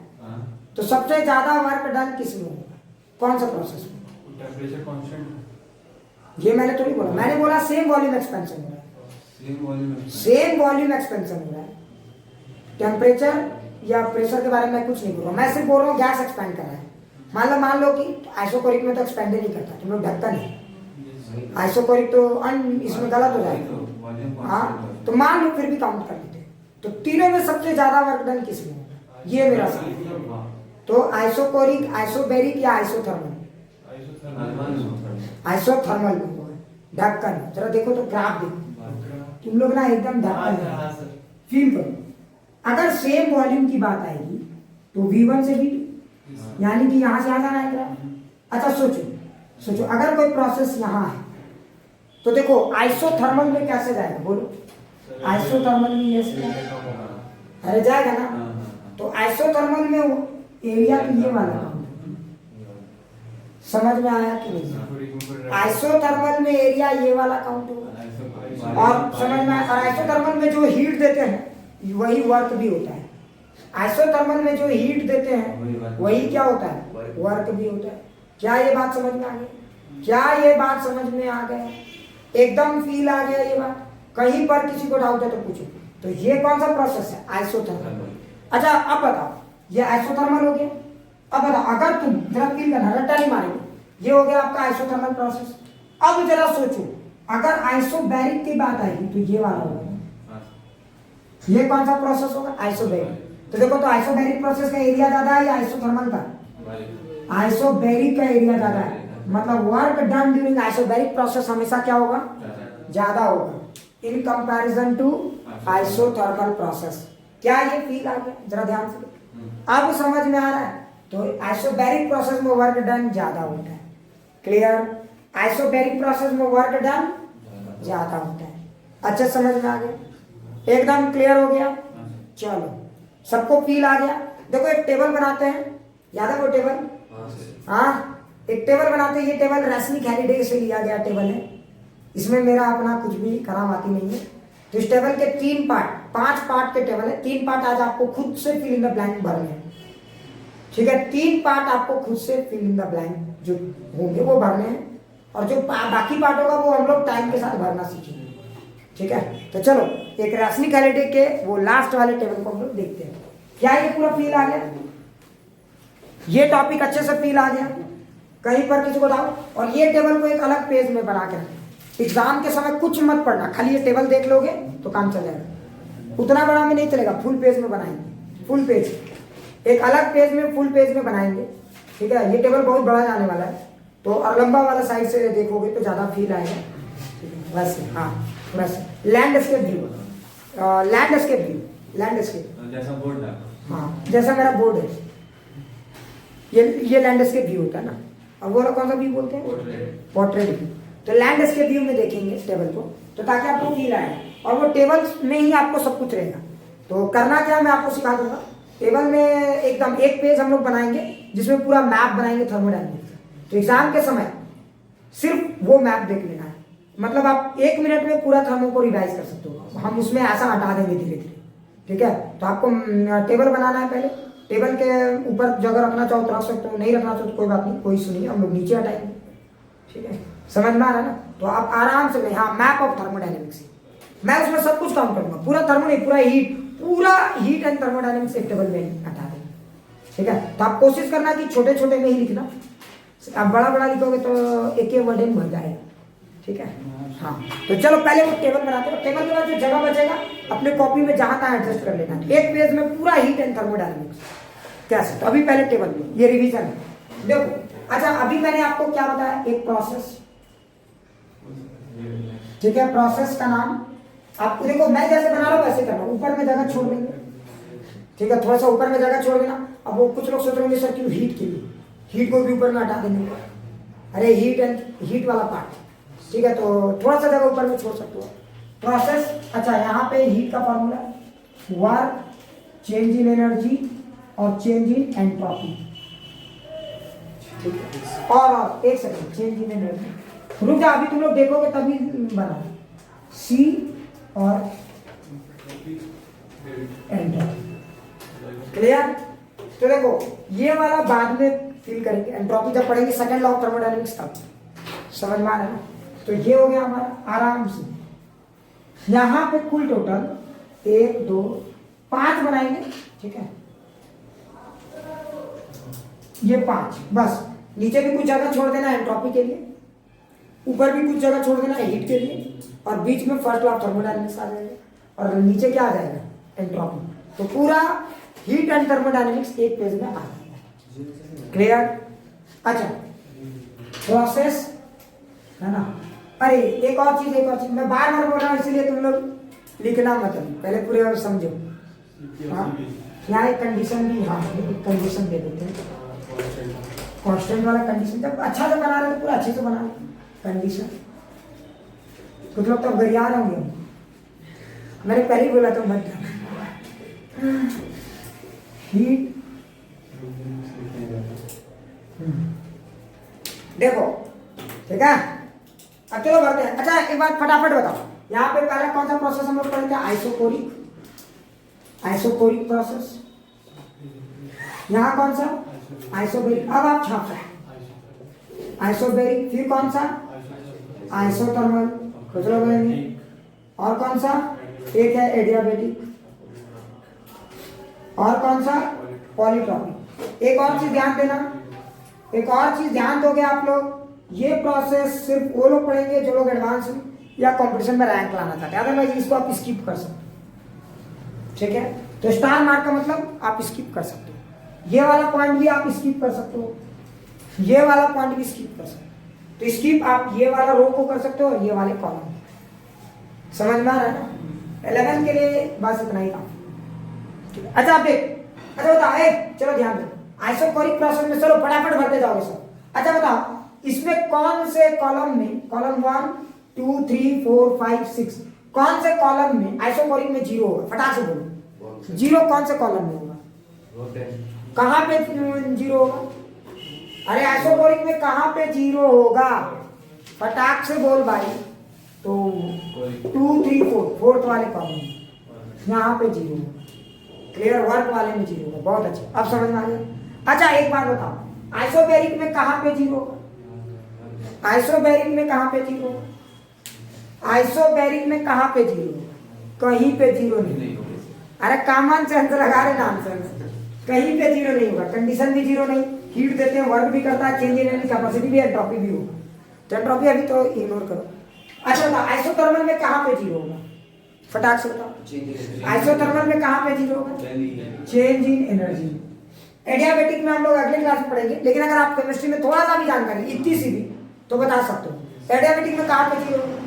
Speaker 1: तो सबसे ज्यादा वर्क डन किस में होगा? कौन सा प्रोसेस में?
Speaker 3: Temperature constant.
Speaker 1: ये मैंने थोड़ी बोला, मैंने बोला सेम वॉल्यूम एक्सपेंशन हो रहा है, सेम वॉल्यूम एक्सपेंशन हो रहा है। टेम्परेचर या प्रेशर के बारे में कुछ नहीं बोल रहा, मैं सिर्फ बोल रहा हूँ गैस एक्सपेंड कर रहा है। मान लो कि आइसोकोरिक में तो एक्सपेंड नहीं करता, तुम लोग ढक्कन है, आइसोकोरिक तो इसमें गलत हो जाएगा। हाँ, तो मान लो फिर भी काउंट कर लेते, तो तीनों में सबसे ज्यादा वर्क डन किस में होगा? ये मेरा सवाल। तो आइसोकोरिक, आइसोबेरिक या आइसोथर्मल? आइसोथर्मल में होगा, ढक्कन। जरा देखो तो ग्राफ देखो, तुम लोग ना एकदम ढक्कन फील करो। अगर सेम वॉल्यूम की बात आएगी तो V1 से V2, यानी कि यहां से आना आएगा। अच्छा सोचो अगर कोई प्रोसेस यहां है तो देखो आइसोथर्मल में कैसे जाएगा, बोलो? आइसोथर्मल में ये अरे जाएगा ना, तो आइसोथर्मल में एरिया तो ये वाला, समझ में आया कि नहीं? आइसोथर्मल में एरिया ये वाला काउंट होगा, और समझ में आया। और आइसोथर्मल में जो हीट देते हैं वही वर्क भी होता है। आइसोथर्मल में जो हीट देते हैं वही क्या होता है? वर्क भी होता है। क्या ये बात समझ में आ गई? क्या ये बात समझ में आ गया? एकदम फील आ गया ये बात? कहीं पर किसी को डाउट है तो पूछो। तो ये कौन सा प्रोसेस है? आइसोथर्मल। अच्छा अब बताओ, ये आइसोथर्मल हो गया। अब बताओ, अगर तुम जरा फील करना, रट्टा नहीं मारेंगे, ये हो गया आपका आइसोथर्मल प्रोसेस। अब जरा सोचो, अगर आइसोबैरिक की बात आएगी तो ये वाला होगा। ये कौन सा प्रोसेस होगा? आइसोबैरिक। तो देखो, तो आइसोबैरिक प्रोसेस का एरिया ज्यादा है या आइसोथर्मल का? आइसोबैरिक का एरिया ज्यादा है, मतलब work done during isobaric process हमेशा क्या होगा? ज्यादा होगा in comparison to isothermal process. क्या ये फील आ गया? जरा ध्यान से अब समझ में आ रहा है। तो आइसोबैरिक प्रोसेस में वर्क डन ज्यादा होता है, क्लियर? आइसोबैरिक प्रोसेस में वर्क डन ज्यादा होता है। अच्छा समझ में आ गया, एकदम क्लियर हो गया। चलो सबको फील आ गया। देखो एक टेबल बनाते हैं, याद है वो टेबल? हाँ, एक टेबल बनाते हैं। ये टेबल रैस्निक हैलिडे से लिया गया टेबल है, इसमें मेरा अपना कुछ भी करामाती नहीं है। तो इस टेबल के 3 पार्ट, 5 पार्ट के टेबल है। 3 पार्ट आज आपको खुद से फिल इन द ब्लैंक भरने हैं, ठीक है? 3 पार्ट आपको खुद से फिल इन द ब्लैंक जो होंगे वो भरने हैं, और जो बाकी पार्ट होगा वो हम लोग टाइम के साथ भरना सीखेंगे, ठीक है? तो चलो एक रैस्निक हैलिडे के वो लास्ट वाले टेबल को हम लोग देखते हैं। क्या ये पूरा फील आ गया? ये टॉपिक अच्छे से फील आ गया? कहीं पर किसी को डाउट? और ये टेबल को एक अलग पेज में बना के रखें। एग्जाम के समय कुछ मत पढ़ना, खाली ये टेबल देख लोगे तो काम चल जाएगा। उतना बड़ा में नहीं चलेगा, फुल पेज में बनाएंगे, फुल पेज, एक अलग पेज में, फुल पेज में बनाएंगे, ठीक है? ये टेबल बहुत बड़ा जाने वाला है, तो और लंबा वाला साइड से देखोगे तो ज्यादा फील आएगा, ठीक है? वैसे हाँ, वैसे landscape view, landscape view, landscape
Speaker 3: जैसा बोर्ड है।
Speaker 1: हाँ, जैसा मेरा बोर्ड है, ये लैंडस्केप व्यू होता है ना। अब वो कौन सा व्यू बोलते हैं? Portrait view. तो लैंडस्केप व्यू में देखेंगे टेबल को, तो ताकि आपको फील आए, और वो टेबल में ही आपको सब कुछ रहेगा। तो करना क्या मैं आपको सिखा दूंगा। टेबल में एकदम एक पेज हम लोग बनाएंगे जिसमें पूरा मैप बनाएंगे थर्मोडायनेमिक्स। तो एग्जाम के समय सिर्फ वो मैप देख लेना है, मतलब आप 1 मिनट में पूरा थर्मो को रिवाइज कर सकते हो। हम उसमें ऐसा हटा देंगे धीरे धीरे, ठीक है? तो आपको टेबल बनाना है। पहले टेबल के ऊपर जगह रखना चाहो तो रख सकते हो, नहीं रखना चाहो तो कोई बात नहीं, कोई इशू नहीं, हम लोग नीचे हटाएंगे, ठीक है? समझ में आ रहा है ना? तो आप आराम से, हाँ, मैप ऑफ थर्मोडायनेमिक्स, मैं उसमें सब कुछ काम करूंगा, पूरा थर्मो नहीं, पूरा हीट एंड थर्मोडायनेमिक्स एक टेबल में हटा देंगे, ठीक है? तो आप कोशिश करना कि छोटे छोटे में ही लिखना, आप बड़ा बड़ा लिखोगे तो एक ही वर्ड में भर जाएगा, ठीक है? हाँ, तो चलो पहले वो टेबल बनाते हो। टेबल के बाद जो जगह बचेगा अपने कॉपी में जहां तहां एडजस्ट कर लेना। एक पेज में पूरा हीट एंड थर्मोडायनेमिक्स कैसे? तो अभी पहले टेबल में ये रिवीजन है, देखो। अच्छा अभी मैंने आपको क्या बताया? एक प्रोसेस, ठीक है? प्रोसेस का नाम आप देखो मैं जैसे बना रहा हूँ वैसे करना, ऊपर में जगह छोड़ देंगे, ठीक है, थोड़ा सा ऊपर में जगह छोड़ देना। अब वो कुछ लोग सोच रहे होंगे सर क्यों, हीट के लिए, हीट को भी ऊपर में हटा देंगे, अरे हीट एंड हीट वाला पार्ट, ठीक है, तो थोड़ा सा जगह ऊपर में छोड़ सकते हो। प्रोसेस, अच्छा यहाँ पे हीट का formula work, change in energy और चेंज इन एंट्रोपी, ठीक है। और एक सेकंड, चेंज इन एनर्जी रुक जा, अभी तुम लोग देखोगे तभी बना सी और एंट्रोपी, क्लियर। तो देखो ये वाला बाद में फील करेंगे, एंट्रोपी जब पढ़ेंगे सेकंड लॉ ऑफ थर्मोडायनेमिक्स तब समझ में आ रहा है ना। तो ये हो गया हमारा आराम से। यहां पे कुल टोटल 1 2 5 बनाएंगे, ठीक है, ये 5, बस नीचे भी कुछ जगह छोड़ देना एंट्रोपी के लिए, ऊपर भी कुछ जगह छोड़ देना हीट के लिए, और बीच में फर्स्ट लॉ ऑफ थर्मोडायनेमिक्स आ जाएगा, और नीचे क्या आ जाएगा, एंट्रोपी। तो पूरा हीट एंड थर्मोडायनेमिक्स एक पेज में आ जाएगा, क्लियर। अच्छा प्रोसेस है ना। अरे एक और चीज मैं बार बार बोल रहा हूँ इसीलिए तुम लोग लिखना मत, पहले पूरे और समझो। हाँ यहाँ एक कंडीशन भी, हाँ एक कंडीशन दे देते हैं, कांस्टेंट वाला कंडीशन, जब अच्छा से बना रहे तो पूरा अच्छे से बना रहे कंडीशन। कुछ लोग तो गरिया रहे होंगे, मैंने पहले ही बोला तो मत हीट, देखो ठीक है। अब चलो बढ़ते हैं। अच्छा एक बात फटाफट बताओ, यहाँ पे पहला कौन सा प्रोसेस हम लोग पढ़ते हैं, आइसोकोरिक प्रोसेस। यहाँ कौन सा, आइसोबेरिक। अब आप छाप सकते आइसोबेरिक, फिर कौन सा, आइसोथर्मल, कुछ लोग बोलेंगे, और कौन सा, एक है एडियाबेटिक, और कौन सा, पॉलीट्रॉपिक। एक और चीज ध्यान देना, एक और चीज ध्यान दोगे आप लोग, ये प्रोसेस सिर्फ वो लोग पढ़ेंगे जो लोग एडवांस या कंपटीशन में रैंक लाना चाहते हैं, अदरवाइज इसको आप स्किप कर सकते हो, ठीक है। तो स्टार मार्क का मतलब आप स्किप कर सकते हो, ये वाला पॉइंट भी आप स्किप कर सकते हो, ये वाला पॉइंट भी स्किप कर सकते हो। तो स्किप आप ये वाला रो को कर सकते हो और ये वाले कॉलम, समझ में आ रहा है ना। 11 के लिए बस इतना ही काम। अच्छा आप देख, अच्छा बताओ, चलो ध्यान दो, आइसोकोरिक प्रोसेस में चलो फटाफट भरते जाओगे सब। अच्छा बताओ इसमें कौन से कॉलम में, कॉलम 1 2 3 4 5 6, कौन से कॉलम में आइसोकोरिक में 0 होगा, फटाक से बोलो, 0 कौन से कॉलम में होगा, कहां पे 0 होगा, अरे आइसोकोरिक में कहां पे 0 होगा, फटाक से बोल भाई। तो 2 3 4 फोर्थ वाले कॉलम में यहाँ पे 0 होगा, क्लियर। वर्क वाले में 0 होगा, बहुत अच्छा, अब समझ में आ गया। अच्छा एक बात बताओ, आइसोबेरिक में कहां पे 0 होगा, आइसोबेरिक में कहां पे 0 होगा, आइसोबेरिक में कहां पे 0 होगा, कहीं पे 0 नहीं होगा। अरे कॉमन सेंस लगा रहे, नाम सेंस, कहीं पे 0 नहीं होगा, कंडीशन भी 0 नहीं, हीट देते हैं, वर्क भी करता है, चेंज इन एनर्जी कैपेसिटी भी, एंट्रोपी भी होगा। तो एंट्रोपी अभी तो इग्नोर करो। अच्छा बताओ आइसोथर्मल में कहां पे 0 होगा, फटाक से बताओ, आइसोथर्मल में कहां पे 0 होगा, चेंज इन एनर्जी। एडियाबेटिक में हम लोग अगले क्लास में पढ़ेंगे, लेकिन अगर आप केमिस्ट्री में थोड़ा सा भी जानकारी, इतनी सी भी, तो बता सकते हो। एडियाबेटिक में कहां पे 0 होगा,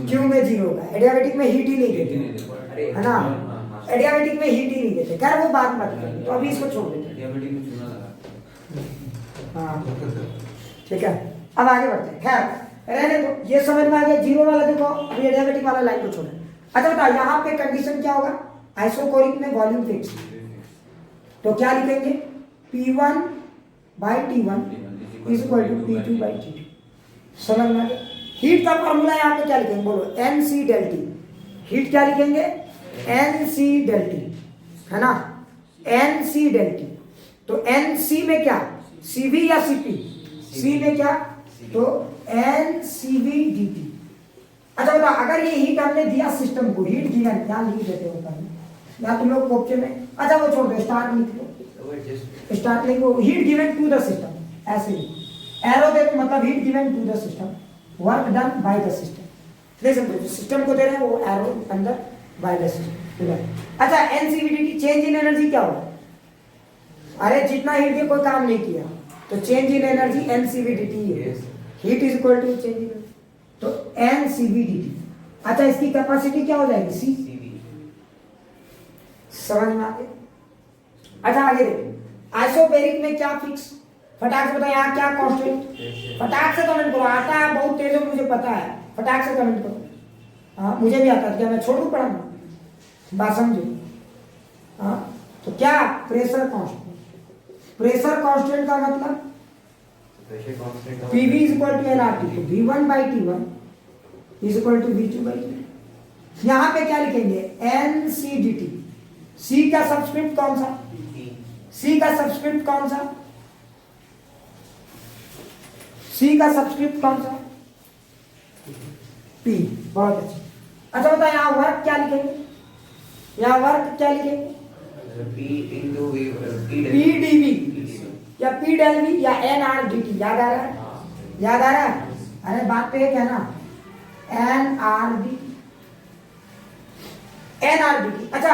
Speaker 1: क्यू में 0 होगा। एडियाबेटिक में हीट ही नहीं देते, है ना, एडियाबेटिक में हीट ही नहीं देते, खैर वो बात मत करें, तो अभी इसको छोड़ देते हैं। हाँ ठीक है, अब आगे बढ़ते हैं। खैर रहने दो, ये समझ में आ गया। 0 वाला देखो, अभी एडियाबेटिक वाला लाइन को छोड़े। अच्छा बताओ यहाँ पे कंडीशन क्या होगा, आइसोकोरिक में वॉल्यूम फिक्स, तो क्या लिखेंगे, P1 by T1 is equal to P2 by T2। समझ में आ गया। हीट का फॉर्मूला यहाँ पे क्या लिखेंगे, बोलो, NC del T। हीट क्या लिखेंगे, NC del T, है ना, NC del T। तो NC में क्या, CV या CP, C में क्या, तो NCV dt। अच्छा बताओ अगर ये हीट हमने दिया सिस्टम को, हीट गिवन, यहाँ लिख देते हो यहाँ तुम लोग क्वेश्चन में, अच्छा वो छोड़ दो, स्टार्ट लिख लो, स्टार्ट लिखो, heat given to the system, ऐसे ही एरो दे तो मतलब heat given to the system, work done by the system. देखो सिस्टम को दे रहे हैं वो एरो अंदर बाय द सिस्टम। अच्छा एनसीवीडीटी, चेंज इन एनर्जी क्या होगा, अरे जितना हीट दिया कोई काम नहीं किया, तो चेंज इन एनर्जी एनसीवीडीटी है, heat is equal to change in, तो एनसीवीडीटी। अच्छा इसकी कैपेसिटी क्या हो जाएगी सी।
Speaker 2: CV
Speaker 1: समझ में आ गया। अच्छा आगे देखो आइसोबैरिक में क्या फिक्स, फटाक से बताओ यहाँ क्या कांस्टेंट, फटाक से कमेंट करो, आता है बहुत तेज है मुझे पता है, फटाक से कमेंट करो। हाँ मुझे भी आता है, क्या मैं छोड़ दूँ पढ़ाना, बात समझो। हाँ तो क्या प्रेशर कांस्टेंट, प्रेशर कांस्टेंट का मतलब
Speaker 2: pressure constant
Speaker 1: PV is equal to nRT, तो V1/T1 is equal to V2/T2। यहाँ पे क्या लिखेंगे NCDT, C का सब्सक्रिप्ट कौन सा, C का सब्सक्रिप्ट कौन सा, C का सब्सक्रिप्ट कौन सा P, बहुत अच्छा। अच्छा बताओ यहाँ वर्क क्या लिखेंगे, यहाँ वर्क क्या लिखेंगे
Speaker 2: P into V
Speaker 1: PdV या P∆V या nRDT, याद आ रहा है, याद आ रहा है, अरे बात तो एक है ना nRDT। अच्छा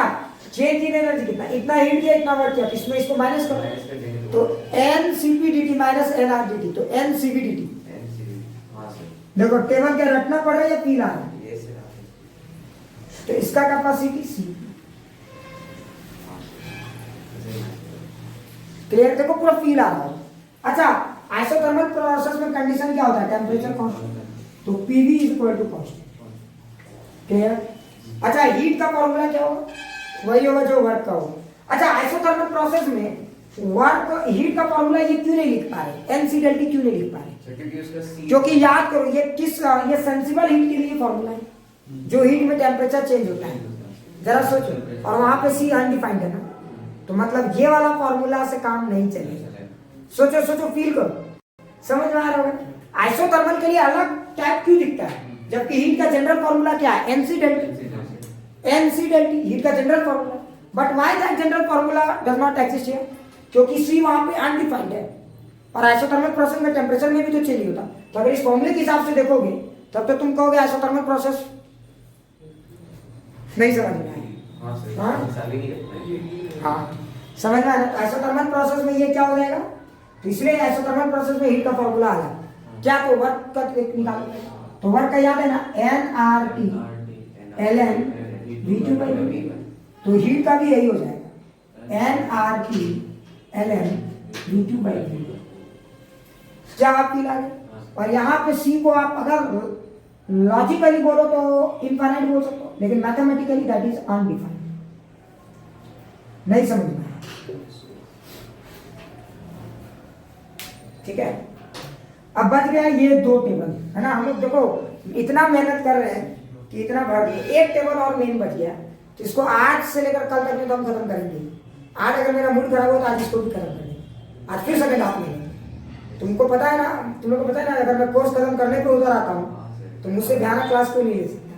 Speaker 1: चेंज इन एनर्जी कितना, इतना हीट किया इतना वर्क किया, इसमें इसको माइनस करो तो NCPDT माइनस nRDT, तो NCVDT। देखो टेबल क्या रटना पड़ रहा है या पी रहा है, तो इसका कैपेसिटी सी। क्लियर, देखो पूरा फील आ रहा है। अच्छा आइसोथर्मल प्रोसेस में कंडीशन क्या होता है, टेम्परेचर कांस्टेंट, तो PV is equal to constant. Clear. अच्छा हीट का फॉर्मूला क्या होगा, वही होगा जो वर्क का होगा। अच्छा आइसोथर्मल प्रोसेस में वर्क हीट का फॉर्मूला ये क्यों नहीं लिख पा रहे, NCΔT क्यों नहीं लिख पा रहे, क्योंकि याद करो ये किस, ये सेंसिबल हीट के लिए फॉर्मूला है, जो हीट में टेम्परेचर चेंज होता है, जरा सोचो, और वहां पे C अनडिफाइंड है ना, तो मतलब ये वाला फॉर्मूला से काम नहीं चलेगा। सोचो सोचो फील करो, समझ में आ रहा होगा। आइसोथर्मल के लिए अलग टाइप क्यों दिखता है, जबकि हीट का जनरल फॉर्मूला क्या है NCΔT, NCΔT हीट का general formula, but why that general formula does not exist here, क्योंकि C वहां पे अनडिफाइंड है, और आइसोथर्मल प्रोसेस में टेम्परेचर में भी तो चेंज होता। तो अगर इस फॉर्मूले के हिसाब से देखोगे तब तो तुम कहोगे आइसोथर्मल प्रोसेस नहीं समझ में आएगी। हाँ समझ में आया। आइसोथर्मल प्रोसेस में ये क्या हो जाएगा, तो इसलिए आइसोथर्मल प्रोसेस में हीट का फॉर्मूला आ जाए क्या, तो वर्क का निकालो, तो वर्क का याद है ना nRT ln V2/V, तो हीट का भी यही हो जाएगा nRT ln V2/V। क्या आप फील आ गए, और यहाँ पे C को आप अगर लॉजिकली बोलो तो इनफाइनाइट बोल सकते हो, लेकिन मैथमेटिकली दैट इज अनडिफाइंड। नहीं समझ में आया, ठीक है। अब बच गया ये दो टेबल है ना, हम लोग देखो इतना मेहनत कर रहे हैं कि इतना भर दिए, एक टेबल और मेन बच गया, तो इसको आज से लेकर कल तक में तो हम खत्म करेंगे। आज अगर मेरा मूड खराब हो तो आज इसको भी खत्म करेंगे, आज फिर सेकंड हाफ में। तुमको पता है ना, तुम लोग को पता है ना, अगर मैं कोर्स खत्म करने पे उधर आता हूँ तो मुझसे ध्यान क्लास को नहीं ले सकता।